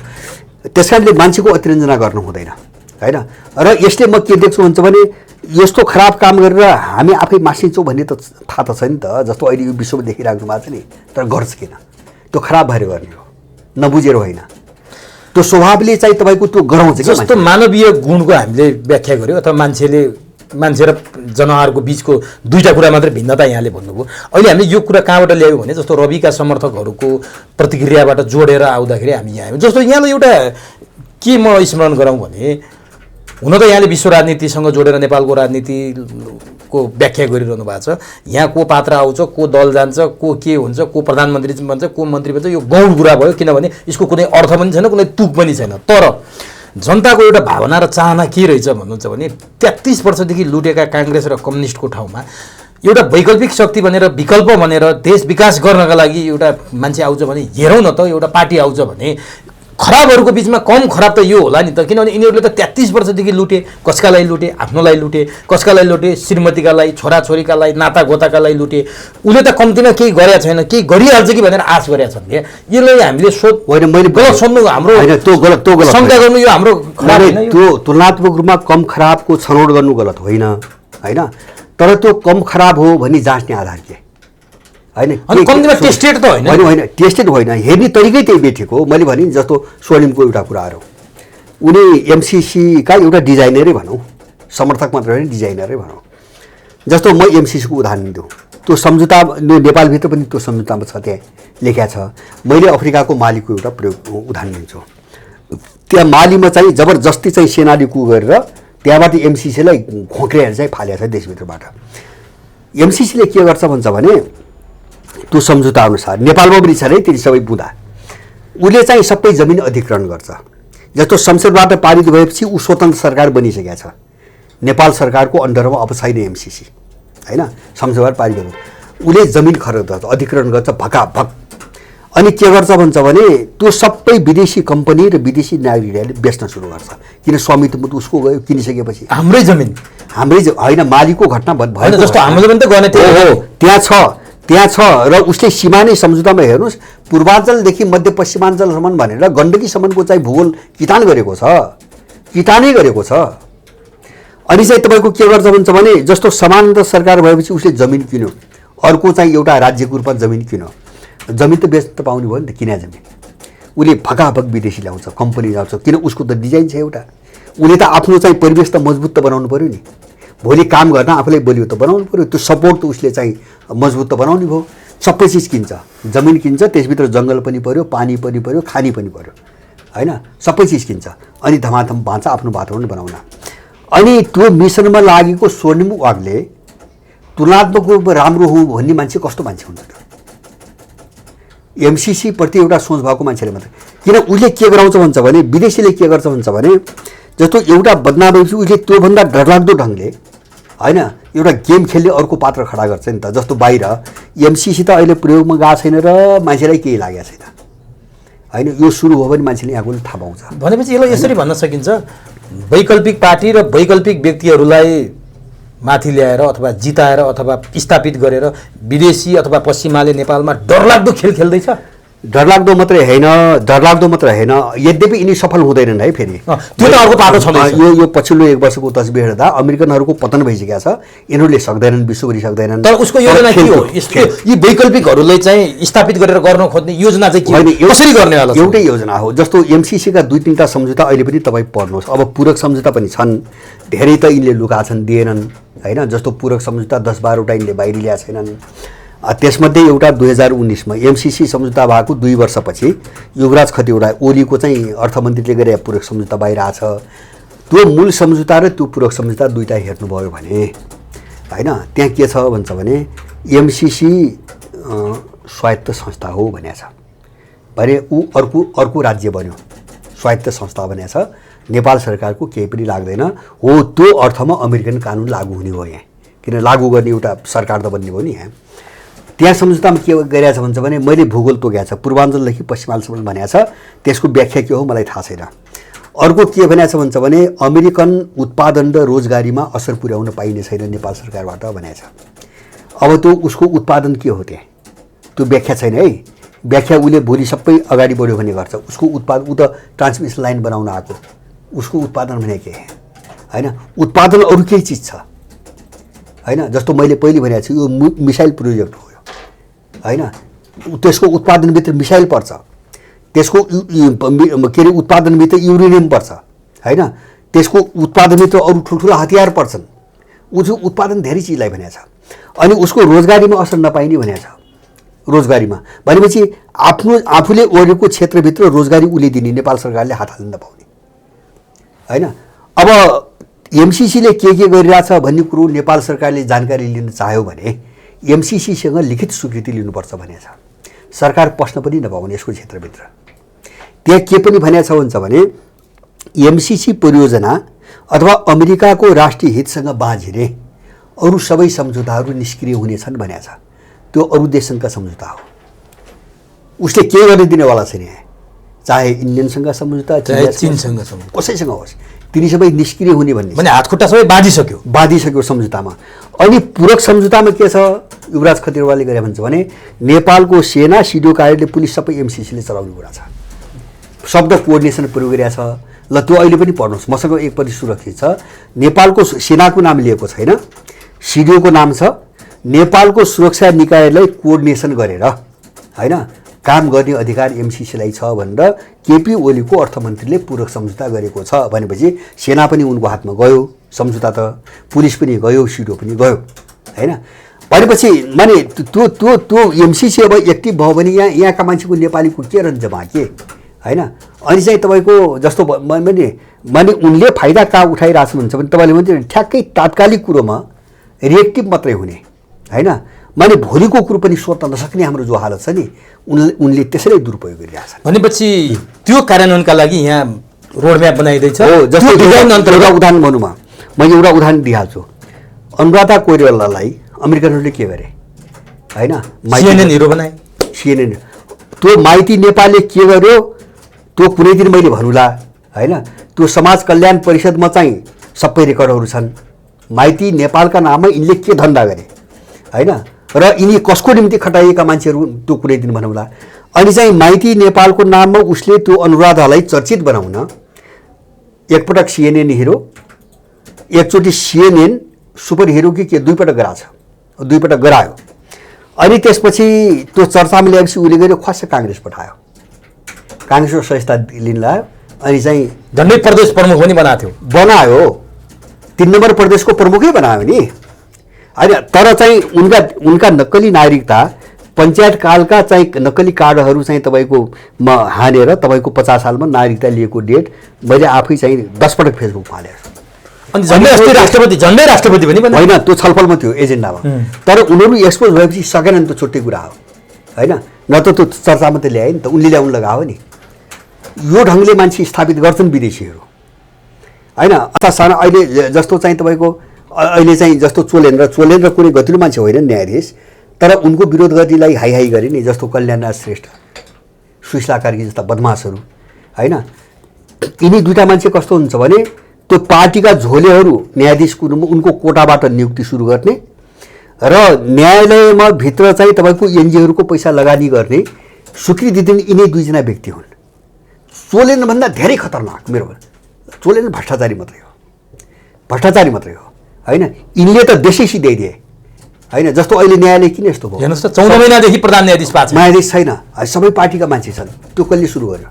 त्यस कारणले मान्छेको अतिरञ्जना गर्नु हुँदैन होइन। र यसले म के देख्छु भन्छ भने यस्तो खराब काम गरेर हामी आफै मासिन्छौँ भन्ने त थाहा त छ नि त। जस्तो अहिले यो विश्वमा देखिराख्नु भएको छ नि, तर गर्छ किन? त्यो खराब भएर गर्ने हो, नबुझेर होइन। त्यो स्वभावले चाहिँ तपाईँको त्यो गराउँछ। जस्तो मानवीय गुणको हामीले व्याख्या गर्यो अथवा मान्छे र जनावरको बिचको दुईटा कुरा मात्रै भिन्नता यहाँले भन्नुभयो। अहिले हामीले यो कुरा कहाँबाट ल्यायौँ भने जस्तो रविका समर्थकहरूको प्रतिक्रियाबाट जोडेर आउँदाखेरि हामी यहाँ आयौँ। जस्तो यहाँले एउटा के म स्मरण गराउँ भने हुन त यहाँले विश्व राजनीतिसँग जोडेर नेपालको राजनीतिको व्याख्या गरिरहनु भएको छ। यहाँ को पात्र आउँछ, को दल जान्छ, को के हुन्छ, को प्रधानमन्त्री बन्छ, को मन्त्री बन्छ, यो गौण कुरा भयो। किनभने यसको कुनै अर्थ पनि छैन, कुनै तुक पनि छैन। तर जनताको एउटा भावना र चाहना के रहेछ भन्नुहुन्छ भने 33 वर्षदेखि लुटेका काङ्ग्रेस र कम्युनिस्टको ठाउँमा एउटा वैकल्पिक शक्ति भनेर, विकल्प भनेर, देश विकास गर्नका लागि एउटा मान्छे आउँछ भने हेरौँ न त, एउटा पार्टी आउँछ भने खराबहरूको बिचमा कम खराब त यो होला नि त। किनभने यिनीहरूले त 33 वर्षदेखि लुटे, कसका लागि लुटे? आफ्नोलाई लुटे। कसका लागि लुटे? श्रीमतीका लागि, छोराछोरीका लागि, नातागोताका लागि लुटे। उसले त कम्तीमा केही गरेका छैन, केही गरिहाल्छ कि भनेर आश गरेका छन् क्या। यसलाई हामीले होइन, मैले गलत सम्झनु हाम्रो त्यो गलत शङ्का गर्नु यो हाम्रो खराब होइन। त्यो तुलनात्मक रूपमा कम खराबको छनौट गर्नु गलत होइन होइन। तर त्यो कम खराब हो भन्ने जाँच्ने आधार के होइन, टेस्टेड त होइन होइन, टेस्टेड होइन, हेर्ने तरिकै त्यही बेठेको हो। मैले भने जस्तो स्वर्णिमको एउटा कुराहरू, उनी एमसिसीका एउटा डिजाइनरै भनौँ, समर्थक मात्र होइन, डिजाइनरै भनौँ। जस्तो म एमसिसीको उदाहरण दिउँ, त्यो सम्झौता नेपालभित्र पनि त्यो सम्झौतामा छ, त्यहाँ लेख्या छ। मैले अफ्रिकाको मालीको एउटा उदाहरण दिन्छु। त्यहाँ मालीमा चाहिँ जबरजस्ती चाहिँ सेनाले कु गरेर त्यहाँबाट एमसिसीलाई खोक्रेर चाहिँ फालेको छ देशभित्रबाट। एमसिसीले के गर्छ भन्छ भने त्यो सम्झौता अनुसार नेपालमा पनि छ है, ती सबै बुँदा उसले चाहिँ सबै जमिन अधिग्रहण गर्छ। जस्तो संसदबाट पारित भएपछि ऊ स्वतन्त्र सरकार बनिसकेका छ, नेपाल सरकारको अन्डरमा अब छैन एमसिसी होइन। संसदबाट पारित गर्छ, उसले जमिन खरिद गर्छ, अधिग्रहण गर्छ भकाभक। अनि के गर्छ भन्छ भने त्यो सबै विदेशी कम्पनी र विदेशी नागरिकहरूले बेच्न सुरु गर्छ। किन? स्वामित्व त उसको गयो, किनिसकेपछि हाम्रै जमिन होइन, मालीको घटना भयो जस्तो हाम्रो जमिन त गर्ने त्यहाँ छ। र उसले सीमा नै सम्झौतामा हेर्नुहोस्, पूर्वाञ्चलदेखि मध्यपश्चिमाञ्चलसम्म भनेर गण्डकीसम्मको चाहिँ भूगोल किटान गरेको छ, किटानै गरेको छ। अनि चाहिँ तपाईँको के गर्छ भन्छ भने जस्तो समानान्तर सरकार भएपछि उसले जमिन किन्यो, अर्को चाहिँ एउटा राज्यको रूपमा जमिन किन्यो। जमिन त बेच्न त पाउने भयो नि त, किना जमिन उसले भकाभक विदेशी ल्याउँछ, कम्पनी ल्याउँछ। किन? उसको त डिजाइन छ एउटा। उसले त आफ्नो चाहिँ परिवेश त मजबुत त बनाउनु पऱ्यो नि, भोलि काम गर्न आफूलाई बलियो त बनाउनु पऱ्यो। त्यो सपोर्ट त उसले चाहिँ मजबुत त बनाउने भयो। सबै चिज किन्छ, जमिन किन्छ, त्यसभित्र जङ्गल पनि पऱ्यो, पानी पनि पऱ्यो, खानी पनि पऱ्यो होइन, सबै चिज किन्छ। अनि धमाधम बाँच्छ, आफ्नो वातावरण बनाउन। अनि त्यो मिसनमा लागेको स्वर्णिम वागले तुलनात्मक रूपमा राम्रो हो भन्ने मान्छे कस्तो मान्छे हुन्छ त? एमसिसी प्रति एउटा सोच भएको मान्छेले मात्रै। किन? उसले के गराउँछ भन्छ भने विदेशीले के गर्छ भन्छ भने जस्तो एउटा बदनाम भएपछि उसले त्योभन्दा डरलाग्दो ढङ्गले होइन एउटा गेम खेल्ने अर्को पात्र खडा गर्छ नि त। जस्तो बाहिर एमसिसी त अहिले प्रयोगमा गएको छैन र मान्छेलाई केही लागेको छैन होइन। यो सुरु हो भने मान्छेले यहाँको थाहा पाउँछ। भनेपछि यसलाई यसरी भन्न सकिन्छ, वैकल्पिक पार्टी र वैकल्पिक व्यक्तिहरूलाई माथि ल्याएर अथवा जिताएर अथवा स्थापित गरेर विदेशी अथवा पश्चिमाले नेपालमा डरलाग्दो खेल खेल्दैछ। डरलाग्दो मात्रै होइन यद्यपि यिनी सफल हुँदैनन् है फेरि त्यो त अर्को पाटो छँदैछ। यो पछिल्लो 1 वर्षको तस्बिर हेर्दा अमेरिकनहरूको पतन भइसकेको छ। यिनीहरूले सक्दैनन्, विश्वभरि सक्दैनन्। तर उसको योजना के हो? यी वैकल्पिकहरूलाई चाहिँ स्थापित गरेर गर्न खोज्ने योजना चाहिँ के हो? कसरी गर्ने होला? एउटै योजना हो। जस्तो एमसीसीका 2-3टा सम्झौता अहिले पनि तपाईँ पढ्नुहोस्। अब पूरक सम्झौता पनि छन्, धेरै त यिनले लुका छन्, दिएनन् होइन। जस्तो पूरक सम्झौता 10-12वटा यिनले बाहिर ल्याएका छैनन्। त्यसमध्ये एउटा 2019 मा एमसीसी सम्झौता भएको 2 वर्षपछि युवराज खतिवडा ओलीको चाहिँ अर्थमन्त्रीले गरे पूरक सम्झौता बाहिर आछ। त्यो मूल सम्झौता र त्यो पूरक सम्झौता दुईटा हेर्नुभयो भने होइन, त्यहाँ के छ भन्छ भने एमसीसी स्वायत्त संस्था हो भनेको छ भने ऊ अर्को राज्य बन्यो, स्वायत्त संस्था भनेको छ। नेपाल सरकारको केही पनि लाग्दैन हो। त्यो अर्थमा अमेरिकन कानुन लागू हुने भयो यहाँ, किन लागू गर्ने एउटा सरकार त बन्ने भयो नि यहाँ। त्यहाँ सम्झौतामा के गरिरहेछ भन्छ भने मैले भूगोल तोकेको छ, पूर्वाञ्चलदेखि पश्चिमाञ्चलसम्म भनेको छ, त्यसको व्याख्या के हो मलाई थाहा छैन। अर्को के भनेको छ भन्छ भने अमेरिकन उत्पादन र रोजगारीमा असर पुर्याउन पाइने छैन नेपाल सरकारबाट भनेको छ। अब त्यो उसको उत्पादन के हो त्यहाँ, त्यो व्याख्या छैन है। व्याख्या उसले भोलि सबै अगाडि बढ्यो भने गर्छ। उसको उत्पादन, ऊ त ट्रान्समिसन लाइन बनाउन आएको, उसको उत्पादन भने के होइन। उत्पादन अरू केही चिज छ होइन। जस्तो मैले पहिले भनेको छु, यो मिसाइल प्रोजेक्ट हो होइन। त्यसको उत्पादनभित्र मिसाइल पर्छ, त्यसको के अरे उत्पादनभित्र युरेनियम पर्छ होइन। त्यसको उत्पादनभित्र अरू ठुल्ठुला हतियार पर्छन्। उसको उत्पादन धेरै चिजलाई भनेको छ। अनि उसको रोजगारीमा असर नपाइने भनेको छ। रोजगारीमा भनेपछि आफूले ओरेको क्षेत्रभित्र रोजगारी उसले दिने, नेपाल सरकारले हात हाल्न नपाउने होइन। अब एमसीसीले के गरिरहेछ भन्ने कुरो नेपाल सरकारले जानकारी लिन चाह्यो भने एमसीसीसँग लिखित स्वीकृति लिनुपर्छ भनेको छ। सरकार पस्न पनि नपाउने यसको क्षेत्रभित्र। त्यहाँ के पनि भनेको छ भन्छ भने एमसीसी परियोजना अथवा अमेरिकाको राष्ट्रिय हितसँग बाँझिने अरू सबै सम्झौताहरू निष्क्रिय हुनेछन् भनेको छ। त्यो अरू देशसँगका सम्झौता हो, उसले के गर्न दिनेवाला छैन यहाँ। चाहे इन्डियनसँग सम्झौता, चाहे चीनसँग सम्झौता, कसैसँग होस्, तिनी सबै निष्क्रिय हुने भन्ने हातखुट्टा सबै बाँधिसक्यो सम्झौतामा। अनि पूरक सम्झौतामा के छ युवराज खतिवडाले गरे भन्छ भने नेपालको सेना, सिडिओ कार्यालय, पुलिस सबै एमसीसीले चलाउने कुरा छ। शब्द कोअर्डिनेसन प्रयोग गरिरहेको छ। ल त्यो अहिले पनि पढ्नुहोस्, मसँग एकपट्टि सुरक्षित छ। नेपालको सेनाको नाम लिएको छैन, सिडिओको नाम छ। नेपालको सुरक्षा निकायलाई कोअर्डिनेसन गरेर होइन काम गर्ने अधिकार एमसीसीलाई छ भनेर केपी ओलीको अर्थमन्त्रीले पूरक सम्झौता गरेको छ भनेपछि सेना पनि उनको हातमा गयो सम्झौता, त पुलिस पनि गयो, सिडिओ पनि गयो होइन। भनेपछि माने त्यो एमसीसी अब एक्टिभ भयो भने यहाँका मान्छेको नेपालीको के रन्जमा के होइन। अनि चाहिँ तपाईँको जस्तो माने उनले फाइदा कहाँ उठाइरहेछ भन्छ भने तपाईँले भन्छ ठ्याक्कै तात्कालिक कुरोमा रिएक्टिभ मात्रै हुने होइन। माने भोलिको कुरो पनि सोध्न नसक्ने हाम्रो जो हालत छ नि, उनले त्यसैले दुरुपयोग गरिरहेछ। भनेपछि त्यो कार्यान्वयनका लागि यहाँ रोडम्याप बनाइँदैछ। हो, जस्तो एउटा उदाहरण भनौँ, मैले एउटा उदाहरण दिइहाल्छु। अनुराधा कोइरालालाई अमेरिकनहरूले के गरे होइन, CNN हिरो बनाए। CNN त्यो माइती नेपालले के गर्यो त्यो कुनै दिन मैले भन्नुला होइन। त्यो समाज कल्याण परिषदमा चाहिँ सबै रेकर्डहरू छन्। माइती नेपालका नाममा यिनले के धन्दा गरे होइन, र यिनी कसको निम्ति खटाइएका मान्छेहरू त्यो कुनै दिन भनौँला। अनि चाहिँ माइती नेपालको नाममा उसले त्यो अनुराधालाई चर्चित बनाउन एकपटक CNN हिरो, एकचोटि CNN सुपर हिरो के 2 पटक गराछ, 2 पटक गरायो। अनि त्यसपछि त्यो चर्चामा ल्याएपछि उसले गएर खस काङ्ग्रेस पठायो, काङ्ग्रेसको सहायता लिन लाग्यो। अनि चाहिँ झन्डै प्रदेश प्रमुख पनि बनायो, 3 नम्बर प्रदेशको प्रमुखै बनायो नि होइन। तर चाहिँ उनका नक्कली नागरिकता, पञ्चायत कालका चाहिँ नक्कली कार्डहरू चाहिँ तपाईँको हानेर तपाईँको 50 सालमा नागरिकता लिएको डेट मैले आफै चाहिँ 10 पटक फेसबुकमा हालेको छु। अनि झन्डै राष्ट्रपति पनि होइन, त्यो छलफलमा थियो एजेन्डामा। तर उनीहरू एक्सपोज भएपछि सकेनन्, त छुट्टै कुरा हो होइन। न त त्यो चर्चामा त ल्याए नि त, उनले ल्याउनु लगायो नि। यो ढङ्गले मान्छे स्थापित गर्छन् विदेशीहरू होइन। अथवा सानो अहिले जस्तो चाहिँ तपाईँको अहिले चाहिँ जस्तो चोलेन्द्र कुनै गतिलो मान्छे होइन न्यायाधीश, तर उनको विरोध गर्नेलाई हाई गरे नि, जस्तो कल्याणनाथ श्रेष्ठ, सुशीला कार्की जस्ता बदमासहरू होइन। यिनी 2टा मान्छे कस्तो हुन्छ भने त्यो पार्टीका झोलेहरू न्यायाधीशको उनको कोटाबाट नियुक्ति सुरु गर्ने र न्यायालयमा भित्र चाहिँ तपाईँको एनजिओहरूको पैसा लगानी गर्ने स्वीकृति दिने यिनै दुईजना व्यक्ति हुन्। चोलेनभन्दा धेरै खतरनाक मेरो चोलेन भ्रष्टाचारी मात्रै हो होइन। यिनले त देशै सिध्याइदिए होइन। जस्तो अहिले न्यायालय किन यस्तो भयो हेर्नुहोस् त 14 महिनादेखि प्रधान न्यायाधीश पाछ न्यायाधीश छैन, सबै पार्टीका मान्छे छन्। त्यो कसले सुरु गर्यो?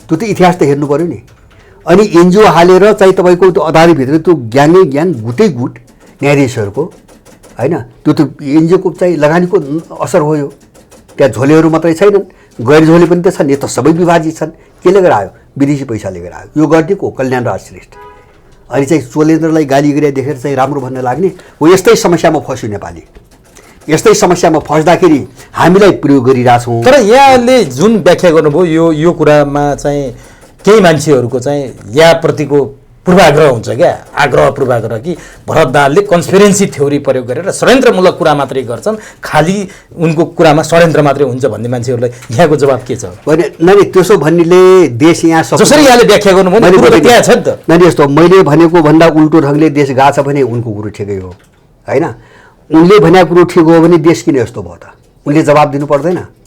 त्यो त इतिहास त हेर्नु पऱ्यो नि। अनि एनजिओ हालेर चाहिँ तपाईँको त्यो अदालतभित्र त्यो ज्ञानै ज्ञान गुटै गुट न्यायाधीशहरूको होइन। त्यो त एनजिओको चाहिँ लगानीको असर हो। यो त्यहाँ झोलेहरू मात्रै छैनन्, गैर झोले पनि त छन्। यो त सबै विभाजित छन्। के लिएर आयो? विदेशी पैसा लिएर आयो। यो गर्ने को? कल्याणराज श्रेष्ठ। अनि चाहिँ चोलेन्द्रलाई गाली गरेर देखेर चाहिँ राम्रो भन्न लाग्ने हो। यस्तै समस्यामा फस्यो नेपाली। यस्तै समस्यामा फस्दाखेरि हामीलाई प्रयोग गरिरहेछौँ। तर यहाँले जुन व्याख्या गर्नुभयो यो कुरामा चाहिँ केही मान्छेहरूको चाहिँ यहाँप्रतिको पूर्वाग्रह हुन्छ क्या, आग्रह पूर्वाग्रह कि भरत दाहालले कन्सपिरेन्सी थ्योरी प्रयोग गरेर षड्यन्त्रमूलक कुरा मात्रै गर्छन्, खालि उनको कुरामा षड्यन्त्र मात्रै हुन्छ भन्ने मान्छेहरूलाई यहाँको जवाब के छ? नै त्यसो भन्नेले देश यहाँ जसरी यहाँले व्याख्या गर्नुभयो त्यहाँ छ नि त। नै यस्तो मैले भनेको भन्दा उल्टो ढङ्गले देश गएको छ भने उनको कुरो ठिकै हो होइन। उनले भनेको कुरो ठिक हो भने देश किन यस्तो भयो त? उनले जवाब दिनु पर्दैन?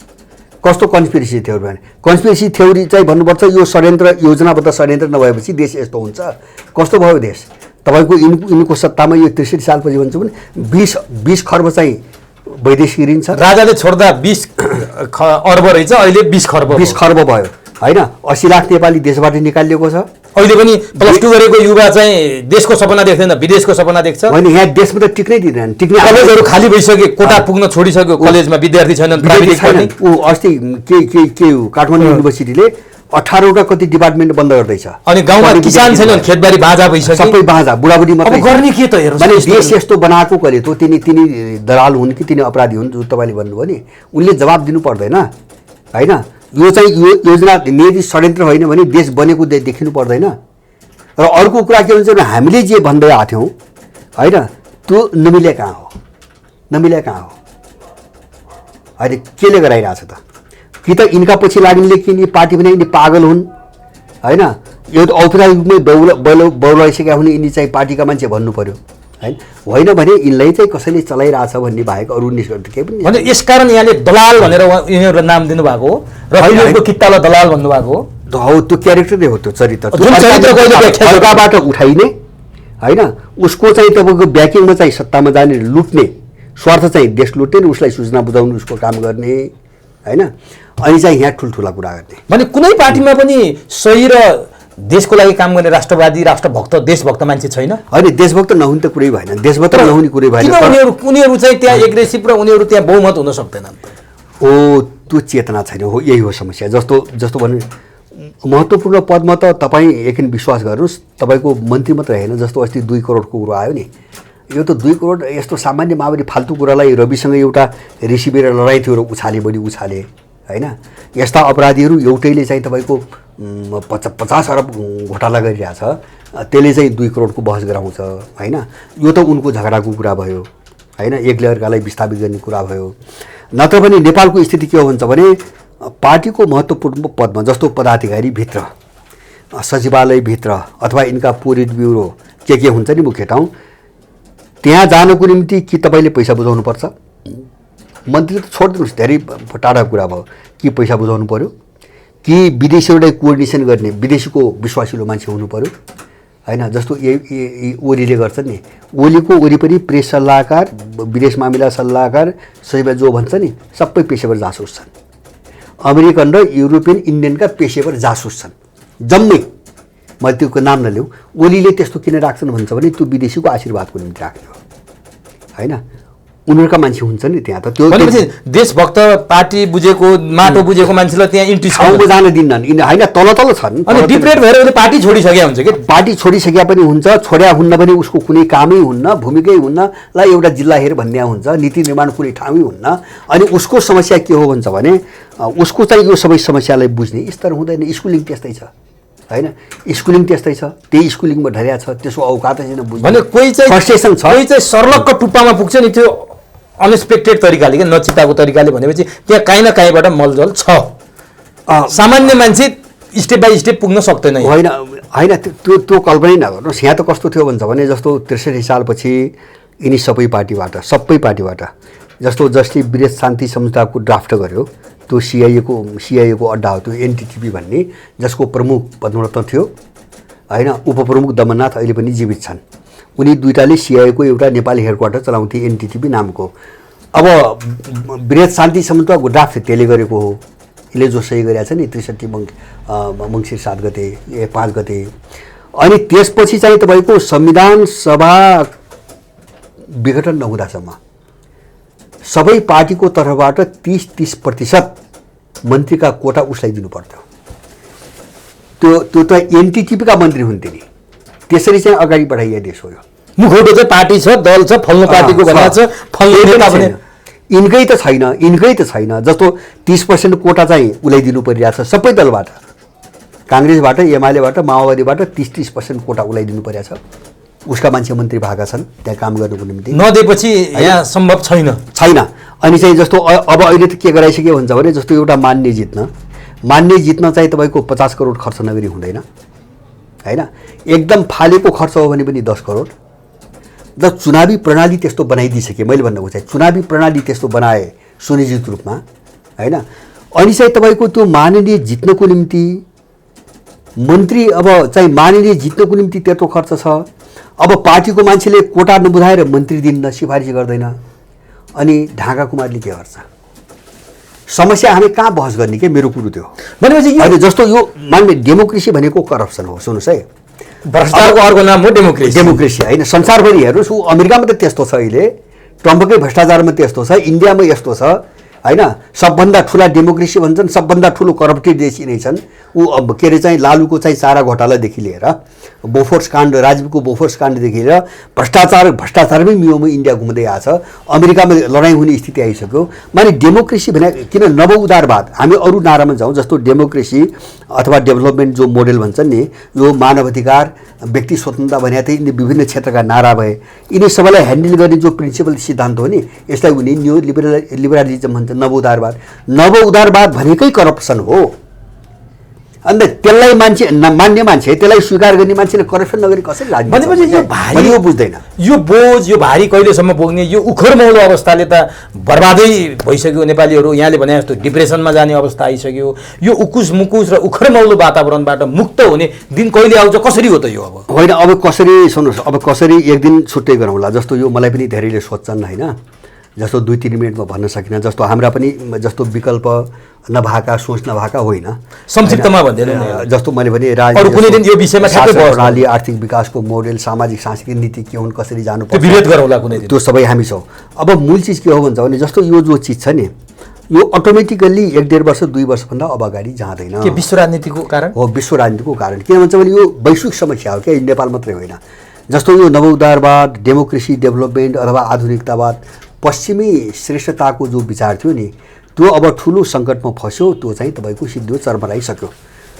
कस्तो कन्सपिरेसी थ्योरी भने? कन्सपिरेसी थ्योरी चाहिँ भन्नुपर्छ यो षड्यन्त्र योजनाबद्ध षड्यन्त्र नभएपछि देश यस्तो हुन्छ। कस्तो भयो देश? तपाईँको यिनको सत्तामा यो 63 सालपछि भन्छ भने 20 खर्ब चाहिँ वैदेशिक ऋण छ। राजाले छोड्दा 20 अर्ब रहेछ, अहिले 20 खर्ब भयो होइन। 80 लाख नेपाली देशबाट निकालिएको छ। अहिले पनि +2 गरेको युवा चाहिँ देशको सपना देख्दैन, विदेशको सपना देख्छ। होइन, यहाँ देशमा त टिक्नै दिँदैन। टिक्ने कलेजहरू खाली भइसक्यो, कोटा पुग्न छोडिसक्यो, कलेजमा विद्यार्थी छैनन्। ऊ अस्ति के काठमाडौँ युनिभर्सिटीले 18वटा कति डिपार्टमेन्ट बन्द गर्दैछ। अनि गाउँमा किसान छैनन्, खेतबारी बाजा भइसक्यो, सबै बाजा, बुढाबुढी मात्रै। अब गर्ने के त? हेर्नुहोस्, देश यस्तो बनाएको कसले? त तिनी दलाल हुन् कि तिनी अपराधी हुन्? जो तपाईँले भन्नुभयो नि, उनले जवाब दिनु पर्दैन होइन। यो चाहिँ यो योजना यदि षड्यन्त्र होइन भने देश बनेको देखिनु पर्दैन। र अर्को कुरा के हुन्छ भने हामीले जे भन्दै आएको थियौँ होइन, त्यो नमिले कहाँ हो? अहिले केले गराइरहेछ त? कि त यिनका पछि लाग्नेले कि यिनी पार्टी भने यिनी पागल हुन् होइन। यो त औपचारिक रूपमै बौलाइसकेका हुन्, यिनी चाहिँ पार्टीका मान्छे भन्नु पर्यो होइन भने यिनलाई चाहिँ कसैले चलाइरहेछ भन्ने बाहेक अरू निष्कर्ष केही पनि होइन। यसकारण यहाँले दलाल भनेर यिनीहरूलाई नाम दिनुभएको हो र यिनीहरूको कित्तालाई दलाल भन्नुभएको हो। त्यो क्यारेक्टरै हो, त्यो चरित्र हल्काबाट उठाइने होइन। उसको चाहिँ तपाईँको ब्याकिङमा चाहिँ सत्तामा जाने लुट्ने स्वार्थ चाहिँ देश लुट्ने, उसलाई सूचना बुझाउनु उसको काम गर्ने होइन। अनि चाहिँ यहाँ ठुल्ठुला कुरा गर्ने भने कुनै पार्टीमा पनि सही र देशको लागि काम गर्ने राष्ट्रवादी, राष्ट्रभक्त, देशभक्त मान्छे छैन? होइन, देशभक्त नहुने त कुरै भएन। देशभक्त नहुने कुरै भएन। उनीहरू चाहिँ त्यहाँ एग्रेसिभ र उनीहरू त्यहाँ बहुमत हुन सक्दैनन्। हो, त्यो चेतना छैन। हो, यही हो समस्या। जस्तो भने महत्त्वपूर्ण पदमा त तपाईँ एकछिन विश्वास गर्नुहोस्, तपाईँको मन्त्री मात्रै होइन। जस्तो अस्ति 2 करोडको कुरो आयो नि, यो त 2 करोड यस्तो सामान्य माओवादी फाल्तु कुरालाई रविसँग एउटा रिसिभेर लडाइँ थियो र बढी उछाले होइन। यस्ता अपराधीहरू एउटैले चाहिँ तपाईँको 50 अरब घोटाला गरिरहेछ, त्यसले चाहिँ 2 करोडको बहस गराउँछ होइन। यो त उनको झगडाको कुरा भयो होइन, एकले अर्कालाई विस्थापित गर्ने कुरा भयो। नत्र पनि नेपालको स्थिति के हो भन्छ भने पार्टीको महत्त्वपूर्ण पदमा जस्तो पदाधिकारीभित्र, सचिवालयभित्र अथवा यिनका पोलिट ब्युरो के हुन्छ नि मुख्य ठाउँ, त्यहाँ जानको निम्ति कि तपाईँले पैसा बुझाउनुपर्छ? मन्त्री त छोडिदिनुहोस्, धेरै टाढा कुरा भयो। कि पैसा बुझाउनु पऱ्यो, कि विदेशीहरूलाई कोअर्डिनेसन गर्ने विदेशीको विश्वासिलो मान्छे हुनु पऱ्यो होइन। जस्तो ओलीले गर्छ नि, ओलीको वरिपरि प्रेस सल्लाहकार, विदेश मामिला सल्लाहकार, सचिव जो भन्छ नि, सबै पेसेवर जासुस छन्। अमेरिकन र युरोपियन इन्डियनका पेसेवर जासुस छन् जम्मै। मैले त्यो नाम नलिउँ। ओलीले त्यस्तो किन राख्छन् भन्छ भने त्यो विदेशीको आशीर्वादको निम्ति राख्ने हो होइन। उनीहरूका मान्छे हुन्छ नि त्यहाँ त। त्यो देशभक्त पार्टी बुझेको माटो बुझेको मान्छेलाई त्यहाँ इन्ट्री ठाउँमा जान दिन्नन् होइन। तल छन्। अनि डिप्रेट भएर उसले पार्टी छोडिसकेका हुन्छ कि पार्टी छोडिसकेका पनि हुन्छ, छोड्या हुन्न भने उसको कुनै कामै हुन्न, भूमिकै हुन्न, ला एउटा जिल्ला हेर भन्ने हुन्छ, नीति निर्माण कुनै ठाउँै हुन्न। अनि उसको समस्या के हो भन्छ भने उसको चाहिँ यो सबै समस्यालाई बुझ्ने स्तर हुँदैन। स्कुलिङ त्यस्तै छ होइन, स्कुलिङ त्यस्तै छ, त्यही स्कुलिङमा ढल्या छ, त्यसको औकातै छैन बुझ्ने। भने कोही चाहिँ सर्लक्क टुप्पामा पुग्छ नि, त्यो अनएक्सपेक्टेड तरिकाले क्या, नचिताको तरिकाले भनेपछि त्यहाँ काहीँ न काहीँबाट मलजल छ। सामान्य मान्छे स्टेप बाई स्टेप पुग्न सक्दैन होइन। त्यो कल्पनै नगर्नुहोस्। यहाँ त कस्तो थियो भन्छ भने जस्तो 63 सालपछि यिनी सबै पार्टीबाट जस्तो जसले विदेश शान्ति सम्झौताको ड्राफ्ट गर्यो त्यो सिआइएको अड्डा हो त्यो एनटिटिपी भन्ने, जसको प्रमुख पद्मरत्न थियो होइन, उपप्रमुख दमननाथ अहिले पनि जीवित छन्। उनी दुईटाले सिआइएको एउटा नेपाली हेडक्वार्टर चलाउँथे एनटिटिपी नामको। अब वृहत शान्ति सम्झौताको ड्राफ्ट त्यसले गरेको हो, यसले जो सही गरेको छ नि 63 मङ्सिर 7 गते 5 गते। अनि त्यसपछि चाहिँ तपाईँको संविधान सभा विघटन नहुँदासम्म सबै पार्टीको तर्फबाट 30% मन्त्रीका कोटा उसलाई दिनु पर्थ्यो। त्यो त एनटिटिपीका मन्त्री हुन्थे नि, त्यसरी चाहिँ अगाडि बढाइए देश हो यो। मुखौटो चाहिँ पार्टी छ, दल छ, फल्नु पार्टीको भनेको छ, फल्नु नेता पनि यिनकै त छैन। जस्तो 30% कोटा चाहिँ उसलाई दिनु परिरहेछ सबै दलबाट, काङ्ग्रेसबाट, एमालेबाट, माओवादीबाट 30% कोटा उसलाई दिनु परिरहेछ। उसका मान्छे मन्त्री भएका छन् त्यहाँ काम गर्नुको निम्ति, नदिएपछि यहाँ सम्भव छैन। अनि चाहिँ जस्तो अब अहिले त के गराइसक्यो भन्छ भने, जस्तो एउटा मान्य जित्न चाहिँ तपाईँको 50 करोड खर्च नगरी हुँदैन होइन, एकदम फालेको खर्च हो भने पनि 10 करोड। द चुनावी प्रणाली त्यस्तो बनाइदिइसके, मैले भन्नुको चाहिँ चुनावी प्रणाली त्यस्तो बनाए सुनिश्चित रूपमा होइन। अनि चाहिँ तपाईँको त्यो माननीय जित्नको निम्ति मन्त्री, अब चाहिँ माननीय जित्नको निम्ति त्यत्रो खर्च छ। अब पार्टीको मान्छेले कोटा नबुझाएर मन्त्री दिन्न, सिफारिस गर्दैन, अनि ढाका कुमारले के गर्छ? समस्या हामी कहाँ बहस गर्ने के? मेरो कुरो त्यो भनेपछि अहिले जस्तो यो मान्ने डेमोक्रेसी भनेको करप्सन हो। सुन्नुहोस् है, भ्रष्टाचारको अर्को नाम हो डेमोक्रेसी होइन। संसारभरि हेर्नुहोस्, अमेरिकामा त त्यस्तो छ, अहिले ट्रम्पकै भ्रष्टाचारमा त्यस्तो छ, इन्डियामा यस्तो छ होइन। सबभन्दा ठुला डेमोक्रेसी भन्छन्, सबभन्दा ठुलो करप्टेड देश यिनै छन्। अब के अरे चाहिँ लालुको चाहिँ चारा घोटालादेखि लिएर बोफोर्स काण्ड, राजीवको बोफोर्स काण्डदेखि लिएर भ्रष्टाचारमै मियोमा इन्डिया घुम्दै आछ। अमेरिकामा लडाइँ हुने स्थिति आइसक्यो। माने डेमोक्रेसी भने किन नव उदारवाद, हामी अरू नारामा जाउँ, जस्तो डेमोक्रेसी अथवा डेभलपमेन्ट जो मोडेल भन्छन् नि, यो मानवाधिकार, व्यक्ति स्वतन्त्रता भने चाहिँ यिनी विभिन्न क्षेत्रका नारा भए, यिनी सबैलाई ह्यान्डल गर्ने जो प्रिन्सिपल सिद्धान्त हो नि, यसलाई उनी न्यू लिबरलिजम भन्छ, नव उदारवाद भनेकै करप्सन हो। अन्त त्यसलाई मान्ने मान्छे, त्यसलाई स्वीकार गर्ने मान्छेले करप्सन नगरी कसरी राजनीति? भनेपछि यो भारी बुझ्दैन, यो बोझ, यो भारी कहिलेसम्म बोक्ने? यो उखरमौलो अवस्थाले त बर्बादै भइसक्यो। नेपालीहरू यहाँले भने जस्तो डिप्रेसनमा जाने अवस्था आइसक्यो। यो उकुस मुकुस र उखरमौलो वातावरणबाट मुक्त हुने दिन कहिले आउँछ? कसरी हो त यो? अब होइन, अब कसरी सुन्नुहोस्, अब कसरी एक दिन छुट्टै गरौँला। जस्तो यो मलाई पनि धेरैले सोध्छन् होइन, जस्तो 2-3 मिनटमा भन्न सकिनँ। जस्तो हाम्रा पनि जस्तो विकल्प नभएका, सोच नभएका होइन, संक्षिप्तमा भन्दैन। जस्तो मैले भने कुनै दिन यो विषयमा प्रणाली, आर्थिक विकासको मोडेल, सामाजिक सांस्कृतिक नीति के हुन्, कसरी जानुपर्छ, विरोध गरौँला कुनै दिन, त्यो सबै हामी छौँ। अब मूल चिज के हो भन्छ भने, जस्तो यो जो चिज छ नि, यो अटोमेटिकल्ली 1-1.5 वर्ष 2 वर्षभन्दा अब अगाडि जाँदैन। के विश्व राजनीतिको कारण हो? विश्व राजनीतिको कारण। किन भन्छ भने यो वैश्विक समस्या हो क्या, नेपाल मात्रै होइन। जस्तो यो नव उदारवाद, डेमोक्रेसी, डेभलपमेन्ट अथवा आधुनिकतावाद, पश्चिमी श्रेष्ठताको जो विचार थियो नि, त्यो अब ठुलो सङ्कटमा फस्यो। त्यो चाहिँ तपाईँको सिद्धो चरमराइसक्यो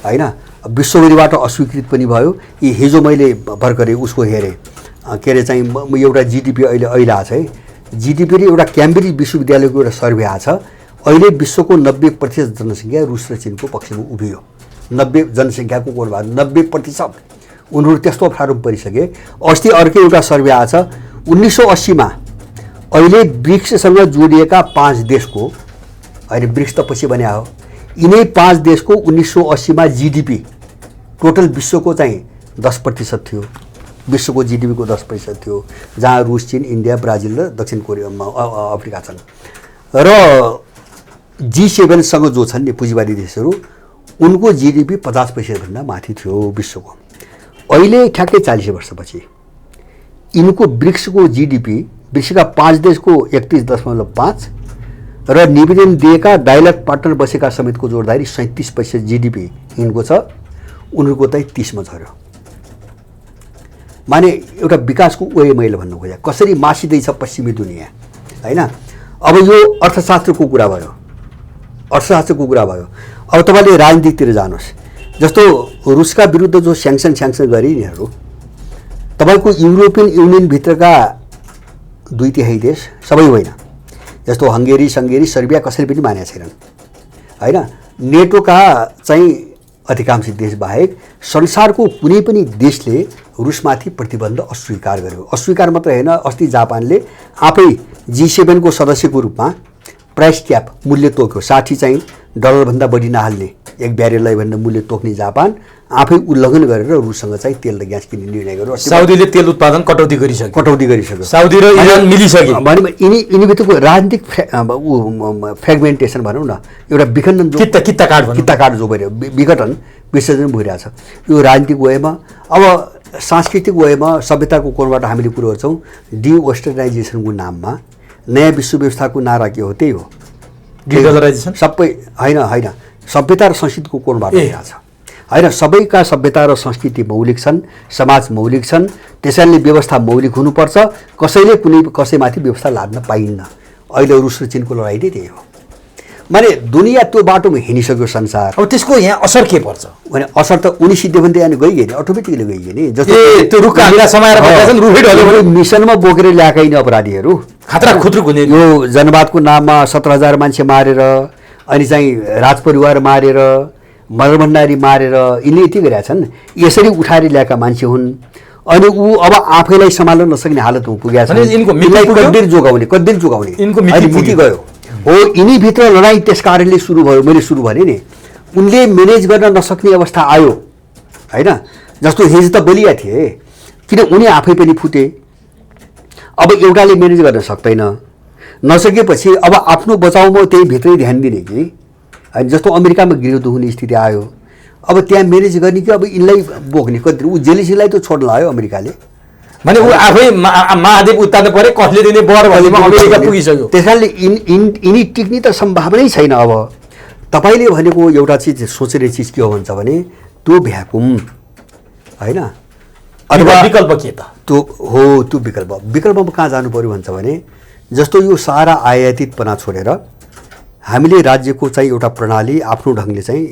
होइन। विश्वभरिबाट अस्वीकृत पनि भयो। यी हिजो मैले भर्खरै उसको हेरेँ, के अरे चाहिँ एउटा जिडिपी अहिले आएको छ है, जिडिपी र एउटा क्याम्ब्रिज विश्वविद्यालयको एउटा सर्वे आएको छ। अहिले विश्वको 90% जनसङ्ख्या रुस र चिनको पक्षमा उभियो। 90 जनसङ्ख्याको कोणबाट 90% उनीहरू त्यस्तो अप्ठ्यारो परिसके। अस्ति अर्कै एउटा सर्वे आएको छ, 1980मा अहिले ब्रिक्ससँग जोडिएका 5 देशको, अहिले ब्रिक्स त पछि बन्या हो, यिनै 5 देशको 1980मा जिडिपी टोटल विश्वको चाहिँ 10% थियो। विश्वको जिडिपीको 10% थियो, जहाँ रुस, चीन, इन्डिया, ब्राजिल र दक्षिण कोरिया, अफ्रिका छन्। र G7सँग जो छन् नि पुँजीवादी देशहरू, उनको जिडिपी 50% माथि थियो विश्वको। अहिले ठ्याक्कै 40 वर्षपछि यिनको ब्रिक्सको जिडिपी, विश्वका 5 देशको 31.5 र निवेदन दिएका डायलग पार्टनर बसेका समेतको जोड्दाखेरि 37% जिडिपी यिनको छ, उनीहरूको चाहिँ 30मा झऱ्यो। माने एउटा विकासको वे मैले भन्नु खोजेँ, कसरी मासिँदैछ पश्चिमी दुनियाँ होइन। अब यो अर्थशास्त्रको कुरा भयो। अब तपाईँले राजनीतितिर जानुहोस्। जस्तो रुसका विरुद्ध जो स्याङ्सन गरे यिनीहरू, तपाईँको युरोपियन युनियनभित्रका 2/3 देश, सबै होइन, जस्तो हङ्गेरी, सर्बिया कसैले पनि मानेका छैनन् होइन। नेटोका चाहिँ अधिकांश देश बाहेक संसारको कुनै पनि देशले रुसमाथि प्रतिबन्ध अस्वीकार गर्यो। अस्वीकार मात्रै होइन, अस्ति जापानले आफै G7 को सदस्यको रूपमा प्राइस क्याप मूल्य तोक्यो। 60 चाहिँ डलरभन्दा बढी नहाल्ने, 1 ब्यारेललाई भन्दा मूल्य तोक्ने जापान आफै उल्लङ्घन गरेर रुससँग चाहिँ तेल र ग्यास किन्ने निर्णय गर्यो। साउदीले तेल उत्पादन कटौती गरिसक्यो। साउदी र इरान मिलिसक्यो। भने यिनीभित्रको राजनीतिक फ्रेगमेन्टेसन भनौँ न, एउटा विखण्डन जो कित्ता काट जो भइरहेको विघटन विसर्जन भइरहेछ। यो राजनीतिक वेमा अब सांस्कृतिक वेमा सभ्यताको कोणबाट हामीले कुरो गर्छौँ। डिवेस्टर्नाइजेसनको नाममा नयाँ विश्व व्यवस्थाको नारा के हो? त्यही हो, डिडलराइजेसन। सबै होइन सभ्यता र संस्कृतिको कोणबाट भइरहेछ होइन। सबैका सभ्यता र संस्कृति मौलिक छन्, समाज मौलिक छन्, त्यसैले व्यवस्था मौलिक हुनुपर्छ। कसैले कसैमाथि व्यवस्था लाद्न पाइन्न। अहिले रुस र चीनको लडाइँ नै त्यही हो। माने दुनियाँ त्यो बाटोमा हिँडिसक्यो संसार। अब त्यसको यहाँ असर के पर्छ भने असर त उनी सिद्धि भन्दै अनि गइगयो नि, अटोमेटिकली गइगयो नि। जस्तो त्यो रुखका हाँगा समाएर बसेछन्, रुखै ढल्यो। मिसनमा बोकेर ल्याएका यिनी अपराधीहरू खतरा खुत्रुक हुने। यो जनवादको नाममा 17,000 मान्छे मारेर, अनि चाहिँ राजपरिवार मारेर, मरभण्डारी मारेर यिनले यति गरेका छन्। यसरी उठाएर ल्याएका मान्छे हुन्। अनि ऊ अब आफैलाई सम्हाल्न नसक्ने हालतमा पुगेका छन्। कद्दिर जोगाउने यिनको मिति गयो हो। यिनीभित्र लडाइँ त्यस कारणले सुरु भयो। मैले सुरु भने नि उनले म्यानेज गर्न नसक्ने अवस्था आयो होइन। जस्तो हिजो त बलिया थिए, किन उनी आफै पनि फुटे। अब एउटाले म्यानेज गर्न सक्दैन, नसकेपछि अब आफ्नो बचाउमा त्यही भित्रै ध्यान दिने कि होइन। जस्तो अमेरिकामा गृहयुद्ध हुने स्थिति आयो, अब त्यहाँ म्यानेज गर्ने कि अब यिनलाई बोक्ने। कति ऊ जेलिसीलाई त छोड्न लायो अमेरिकाले। भने ऊ आफै महादेव उत्तानो परे, कसले दिने बर भन्नेमा अमेरिका पुगिसक्यो। त्यस कारणले यिनी टिक्ने त सम्भावनै छैन। अब तपाईँले भनेको एउटा चिज सोच्ने चिज के हो भन्छ भने त्यो भ्याकुम होइन, अथवा विकल्प के त? त्यो हो, त्यो विकल्पमा कहाँ जानु पर्यो भन्छ भने जस्तो यो सारा आयातितपना छोडेर हामीले राज्यको चाहिँ एउटा प्रणाली आफ्नो ढङ्गले चाहिँ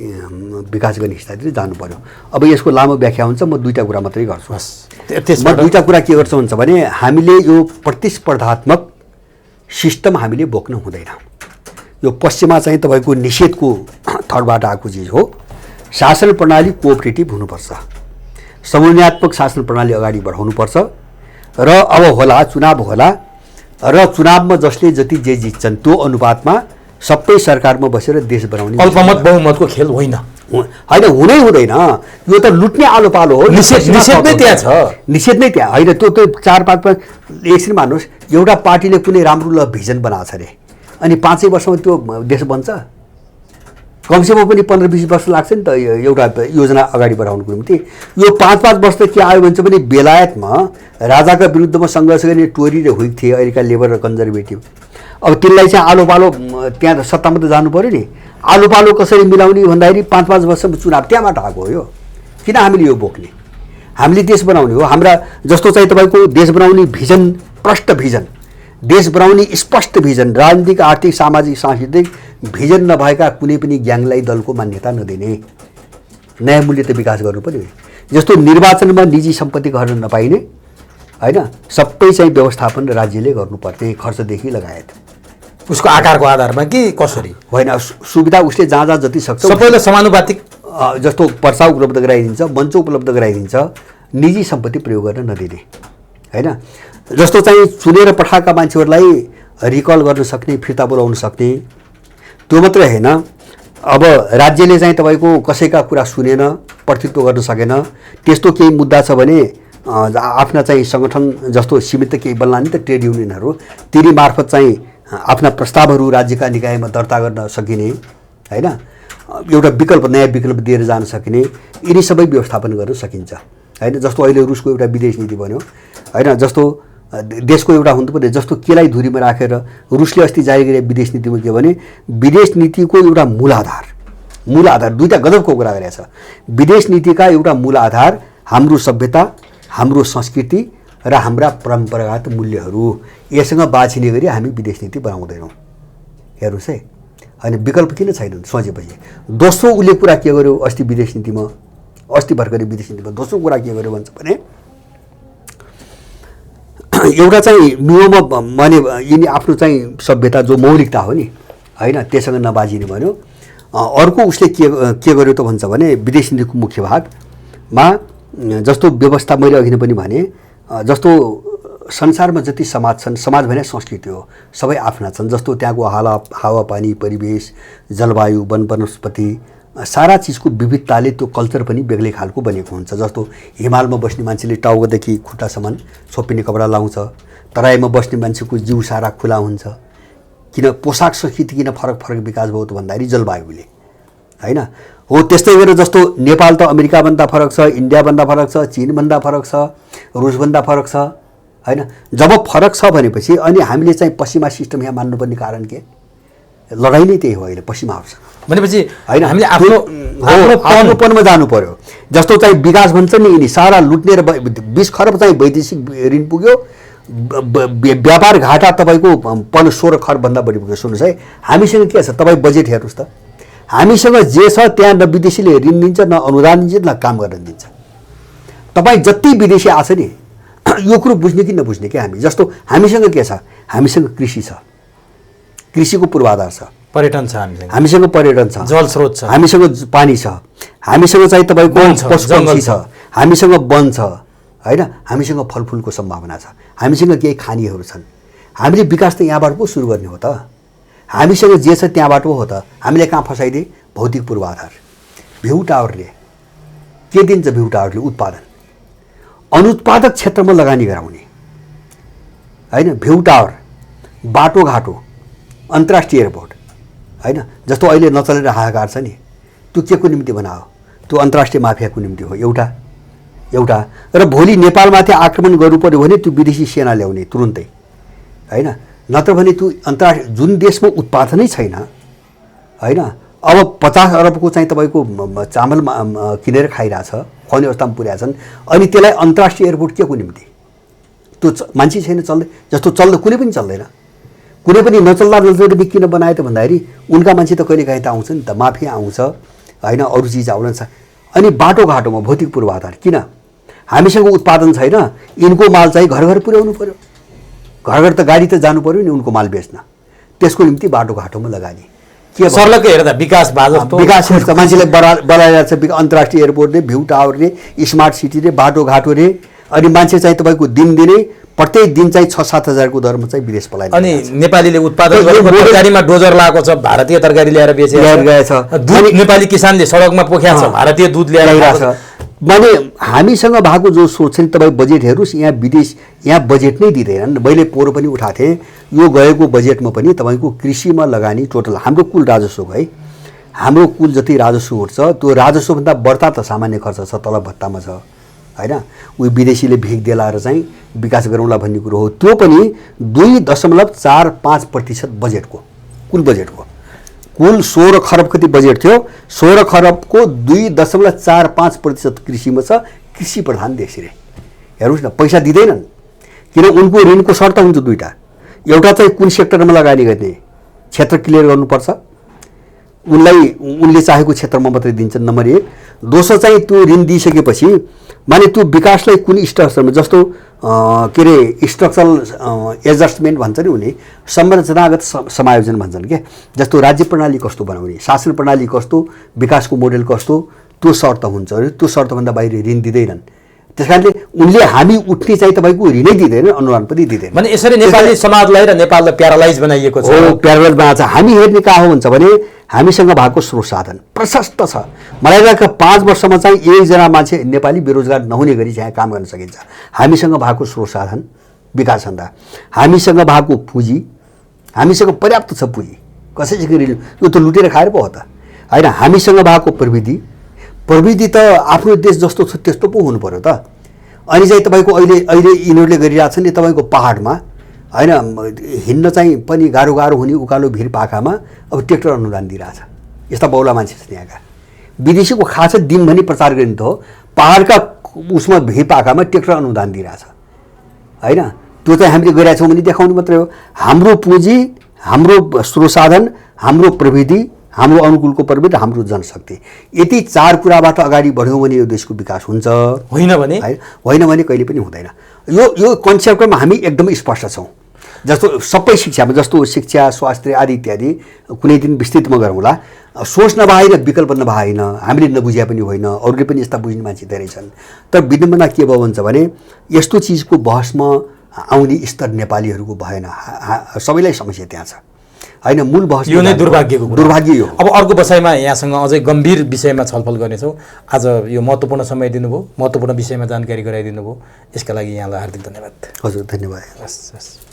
विकास गर्ने हिसाबले जानु पर्यो। अब यसको लामो व्याख्या हुन्छ, म 2टा कुरा मात्रै गर्छु। म 2टा कुरा के गर्छु भन्छ भने हामीले यो प्रतिस्पर्धात्मक सिस्टम हामीले बोक्न हुँदैन। यो पश्चिममा चाहिँ तपाईँको निषेधको थडबाट आएको चिज हो। शासन प्रणाली कोअपरेटिभ हुनुपर्छ, समन्वयात्मक शासन प्रणाली अगाडि बढाउनुपर्छ। र अब होला चुनाव होला, र चुनावमा जसले जति जे जित्छन् त्यो अनुपातमा सबै सरकारमा बसेर देश बनाउने। अल्पमत बहुमतको खेल होइन, हुनै हुँदैन। यो त लुट्ने आलो पालो हो। निषेध नै त्यहाँ छ, निषेध नै त्यहाँ होइन। त्यो 4-5 एकछिन मान्नुहोस्, एउटा पार्टीले कुनै राम्रो भिजन बनाएको छ अरे, अनि 5 वर्षमा त्यो देश बन्छ? कमसेकम पनि 15-20 वर्ष लाग्छ नि त एउटा योजना अगाडि बढाउनुको निम्ति। यो 5-5 वर्ष त के आयो भन्छ भने बेलायतमा राजाका विरुद्धमा सङ्घर्ष गर्ने टोरी र हुइक थिए, अहिलेका लेबर र कन्जर्भेटिभ। अब तिनलाई चाहिँ आलो पालो त्यहाँ सत्तामा त जानु पऱ्यो नि। आलो पालो कसरी मिलाउने भन्दाखेरि 5-5 वर्षमा चुनाव त्यहाँबाट आएको हो। यो किन हामीले यो बोक्ने? हामीले देश बनाउने हो। हाम्रा जस्तो चाहिँ तपाईँको देश बनाउने भिजन, प्रष्ट भिजन, देश बनाउने स्पष्ट भिजन, राजनीतिक, आर्थिक, सामाजिक, सांस्कृतिक भिजन नभएका कुनै पनि ग्याङलाई दलको मान्यता नदिने। नयाँ मूल्य त विकास गर्नु पर्यो। जस्तो निर्वाचनमा निजी सम्पत्ति गर्न नपाइने होइन, सबै चाहिँ व्यवस्थापन राज्यले गर्नुपर्ने, खर्चदेखि लगायत। उसको आकारको आधारमा कि कसरी होइन, सुविधा उसले जहाँ जहाँ जति सक्छ सबैलाई समानुपातिक जस्तो पर्चा उपलब्ध गराइदिन्छ, मञ्च उपलब्ध गराइदिन्छ, निजी सम्पत्ति प्रयोग गर्न नदिने होइन। जस्तो चाहिँ चुनेर पठाएका मान्छेहरूलाई रिकल गर्न सक्ने, फिर्ता बोलाउन सक्ने। त्यो मात्रै होइन, अब राज्यले चाहिँ तपाईँको कसैका कुरा सुनेन, प्रतित्व गर्न सकेन, त्यस्तो केही मुद्दा छ भने आफ्ना चाहिँ सङ्गठन जस्तो सीमित केही बन्ला नि त ट्रेड युनियनहरू, तिनी मार्फत चाहिँ आफ्ना प्रस्तावहरू राज्यका निकायमा दर्ता गर्न सकिने होइन। एउटा विकल्प, नयाँ विकल्प दिएर जान सकिने, यिनी सबै व्यवस्थापन गर्न सकिन्छ होइन। जस्तो अहिले रुसको एउटा विदेश नीति बन्यो होइन। जस्तो देशको एउटा हुनुपर्ने, जस्तो केलाई धुरीमा राखेर रुसले अस्ति जारी गरे विदेश नीतिमा के भने विदेश नीतिको एउटा मूल आधार 2टा गजबको कुरा गरेको छ। विदेश नीतिका एउटा मूल आधार हाम्रो सभ्यता, हाम्रो संस्कृति र हाम्रा परम्परागत मूल्यहरू, यससँग बाँचिने गरी हामी विदेश नीति बनाउँदैनौँ। हेर्नुहोस् है, होइन विकल्प किन छैन सोचेपछि। दोस्रो उसले कुरा के गर्यो अस्ति विदेश नीतिमा, अस्ति भर्खरै विदेश नीतिमा दोस्रो कुरा के गर्यो भन्छ भने एउटा चाहिँ नियममा माने यिनी आफ्नो चाहिँ सभ्यता जो मौलिकता हो नि होइन, त्यससँग नबाजिने भन्यो। अर्को उसले के गर्यो त भन्छ भने विदेश नीतिको मुख्य भागमा जस्तो व्यवस्था, मैले अघि नै पनि भने जस्तो संसारमा जति समाज छन्, समाज भने संस्कृति हो, सबै आफ्ना छन्। जस्तो त्यहाँको हावापानी, परिवेश, जलवायु, वन वनस्पति, सारा चिजको विविधताले त्यो कल्चर पनि बेग्लै खालको बनेको हुन्छ। जस्तो हिमालमा बस्ने मान्छेले टाउकोदेखि खुट्टासम्म छोपिने कपडा लाउँछ, तराईमा बस्ने मान्छेको जिउ सारा खुला हुन्छ। किन पोसाक संस्कृति किन फरक फरक विकास भयो त भन्दाखेरि जलवायुले, हैन? हो त्यस्तै गरेर जस्तो नेपाल त अमेरिकाभन्दा फरक छ, इन्डियाभन्दा फरक छ, चीनभन्दा फरक छ, रुसभन्दा फरक छ, हैन? जब फरक छ भनेपछि अनि हामीले चाहिँ पश्चिमा सिस्टम यहाँ मान्नुपर्ने कारण के? लडाइँ नै त्यही हो अहिले, पश्चिमा आउँछ भनेपछि हैन? हामीले आफ्नोपनमा जानु पर्यो। जस्तो चाहिँ विकास भन्छ नि, यिनी सारा लुट्ने र 20 खरब चाहिँ वैदेशिक ऋण पुग्यो, व्यापार घाटा तपाईँको 16 खरबभन्दा बढी पुग्यो। सुन्नुहोस् है, हामीसँग के छ? तपाईँ बजेट हेर्नुहोस् त, हामीसँग जे छ त्यहाँ न विदेशीले ऋण दिन्छ, न अनुदान दिन्छ, न काम गर्न दिन्छ। तपाईँ जति विदेशी आछ नि, यो कुरो बुझ्ने कि नबुझ्ने क्या हामी। जस्तो हामीसँग के छ? हामीसँग कृषि छ, कृषिको पूर्वाधार छ, पर्यटन छ, हामीसँग पर्यटन छ, जल स्रोत छ, हामीसँग पानी छ, हामीसँग चाहिँ तपाईँको पशुपक्षी छ, हामीसँग वन छ, हैन? हामीसँग फलफुलको सम्भावना छ, हामीसँग केही खानीहरू छन्। हामीले विकास त यहाँबाट पो सुरु गर्ने हो त। हामीसँग जे छ त्यहाँबाट पो हो त। हामीले कहाँ फसाइदिए? भौतिक पूर्वाधार। भ्यू टावरले के दिन्छ? भ्यू टावरले उत्पादन, अनुत्पादक क्षेत्रमा लगानी गराउने, हैन? भ्यू टावर, बाटोघाटो, अन्तर्राष्ट्रिय एयरपोर्ट, हैन? जस्तो अहिले नचलेर हाहाकार छ नि, त्यो के को निम्ति बनायो? त्यो अन्तर्राष्ट्रिय माफियाको निम्ति हो एउटा। र भोलि नेपालमाथि आक्रमण गर्नु पर्यो भने त्यो विदेशी सेना ल्याउने तुरुन्तै, हैन? नत्र भने त्यो अन्तर्राष्ट्रिय जुन देशमा उत्पादनै छैन, हैन? अब 50 अरबको चाहिँ तपाईँको चामल किनेर खाइरहेछ, खुवाउने अवस्थामा पुर्याएका छन्। अनि त्यसलाई अन्तर्राष्ट्रिय एयरपोर्ट के को निम्ति? त्यो मान्छे छैन चल्दै, जस्तो चल्दा कुनै पनि चल्दैन। कुनै पनि नचल्दा किन बनायो त भन्दाखेरि उनका मान्छे त कहिलेकाहीँ त आउँछ नि त, माफिया आउँछ, हैन? अरू चिज आउन छ। अनि बाटोघाटोमा भौतिक पूर्वाधार किन? हामीसँग उत्पादन छैन, यिनको माल चाहिँ घर घर पुर्याउनु पर्यो, घर घर त गाडी त जानु पर्यो नि उनको माल बेच्न। त्यसको निम्ति बाटोघाटोमा लगानी के सर्लकै हेर्दा विकास विकास हेर्छ, मान्छेले बनाइरहेको छ। अन्तर्राष्ट्रिय एयरपोर्टले, भ्यू टावरले, स्मार्ट सिटीले, बाटोघाटोले, अनि मान्छे चाहिँ तपाईँको दिनदिनै प्रत्येक दिन चाहिँ 6-7 हजारको दरमा चाहिँ विदेश पलाइ। अनि नेपालीले उत्पादन गरेको तरकारीमा डोजर लगाएको छ, भारतीय तरकारी ल्याएर बेचिरहेछ। दुध नेपाली किसानले सडकमा पोख्या छ, भारतीय दुध ल्याएर छ। माने हामीसँग भएको जो सोच छ नि, तपाईँ बजेट हेर्नुहोस्, यहाँ बजेट नै दिँदैनन्। मैले पोहोर पनि उठाएको थिएँ, यो गएको बजेटमा पनि तपाईँको कृषिमा लगानी टोटल हाम्रो कुल राजस्व है, हाम्रो कुल जति राजस्व उठ्छ त्यो राजस्वभन्दा बढ्ता त सामान्य खर्च छ, तलब भत्तामा छ, हैन? उही विदेशीले भिख दिलाएर चाहिँ विकास गरौँला भन्ने कुरो हो। त्यो पनि 2.45% बजेटको, कुल बजेटको, कुल 16 खरब कति बजेट थियो, 16 खरबको 2.45% कृषिमा छ। कृषि प्रधान देश रे, हेर्नुहोस् न, पैसा दिँदैनन्। किन? उनको ऋणको शर्त हुन्छ दुईटा। एउटा चाहिँ कुन सेक्टरमा लगानी गर्ने, क्षेत्र क्लियर गर्नुपर्छ, उनले चाहेको क्षेत्रमा मात्रै दिन्छन्, नम्बर 1। दोस्रो चाहिँ त्यो ऋण दिइसकेपछि माने त्यो विकासलाई कुन स्ट्रक्चरमा, जस्तो के अरे स्ट्रक्चरल एडजस्टमेन्ट भन्छ नि, उनी संरचनागत समायोजन भन्छन् के। जस्तो राज्य प्रणाली कस्तो बनाउने, शासन प्रणाली कस्तो, विकासको मोडेल कस्तो, त्यो शर्त हुन्छ। त्यो शर्तभन्दा बाहिर ऋण दिँदैनन्। त्यस कारणले उनले हामी उठ्ने चाहिँ तपाईँको ऋणै दिँदैन, अनुदान पनि दिँदैन। भने यसरी नेपाली समाजलाई र नेपाललाई प्यारालाइज बनाइएको छ। हो, प्यारालाइज बनाएको छ। हामी हेर्ने कहाँ हो भन्छ भने हामीसँग भएको स्रोत साधन प्रशस्त छ। मलाई लाग्छ 5 वर्षमा चाहिँ एकजना मान्छे नेपाली बेरोजगार नहुने गरी चाहिँ काम गर्न सकिन्छ। हामीसँग भएको स्रोत साधन विकास भन्दा, हामीसँग भएको पुँजी, हामीसँग पर्याप्त छ पुँजी। कसैसँग ऋण यो त लुटेर खाएर पो हो त, हैन? हामीसँग भएको प्रविधि त आफ्नो देश जस्तो छ त्यस्तो पो हुनु पर्यो त। अनि चाहिँ तपाईँको अहिले यिनीहरूले गरिरहेछन् नि, तपाईँको पहाडमा, हैन? हिँड्न चाहिँ पनि गाह्रो हुने उकालो भिर पाखामा अब ट्र्याक्टर अनुदान दिइरहेछ। यस्ता बौला मान्छे छन् यहाँका। विदेशीको खास दिन भनी प्रचार गरिने त हो, पहाडका उसमा भिर पाखामा ट्र्याक्टर अनुदान दिइरहेछ, हैन? त्यो चाहिँ हामीले गरिरहेछौँ भने देखाउनु मात्रै हो। हाम्रो पुँजी, हाम्रो स्रोत साधन, हाम्रो प्रविधि, हाम्रो अनुकूलको प्रविधि, हाम्रो जनशक्ति, यति 4 कुराबाट अगाडि बढ्यौँ भने यो देशको विकास हुन्छ। होइन भने कहिले पनि हुँदैन। यो कन्सेप्टमा हामी एकदमै स्पष्ट छौँ। जस्तो सबै शिक्षामा, जस्तो शिक्षा, स्वास्थ्य आदि इत्यादि कुनै दिन विस्तृतमा गरौँला। सोच नभए होइन, विकल्प नभए होइन, हामीले नबुझ्या पनि होइन, अरूले पनि यस्ता बुझ्ने मान्छे धेरै छन्। तर विडम्बना के भयो भन्छ भने यस्तो चिजको बहसमा आउने स्तर नेपालीहरूको भएन। सबैलाई समस्या त्यहाँ छ होइन। मूल बहस यो नै दुर्भाग्यको कुरा। दुर्भाग्य यो। अब अर्को बसाइमा यहाँसँग अझै गम्भीर विषयमा छलफल गर्नेछौँ। आज यो महत्त्वपूर्ण समय दिनुभयो, महत्त्वपूर्ण विषयमा जानकारी गराइदिनु भयो, यसका लागि यहाँलाई हार्दिक धन्यवाद। हजुर धन्यवाद। हस् हस्।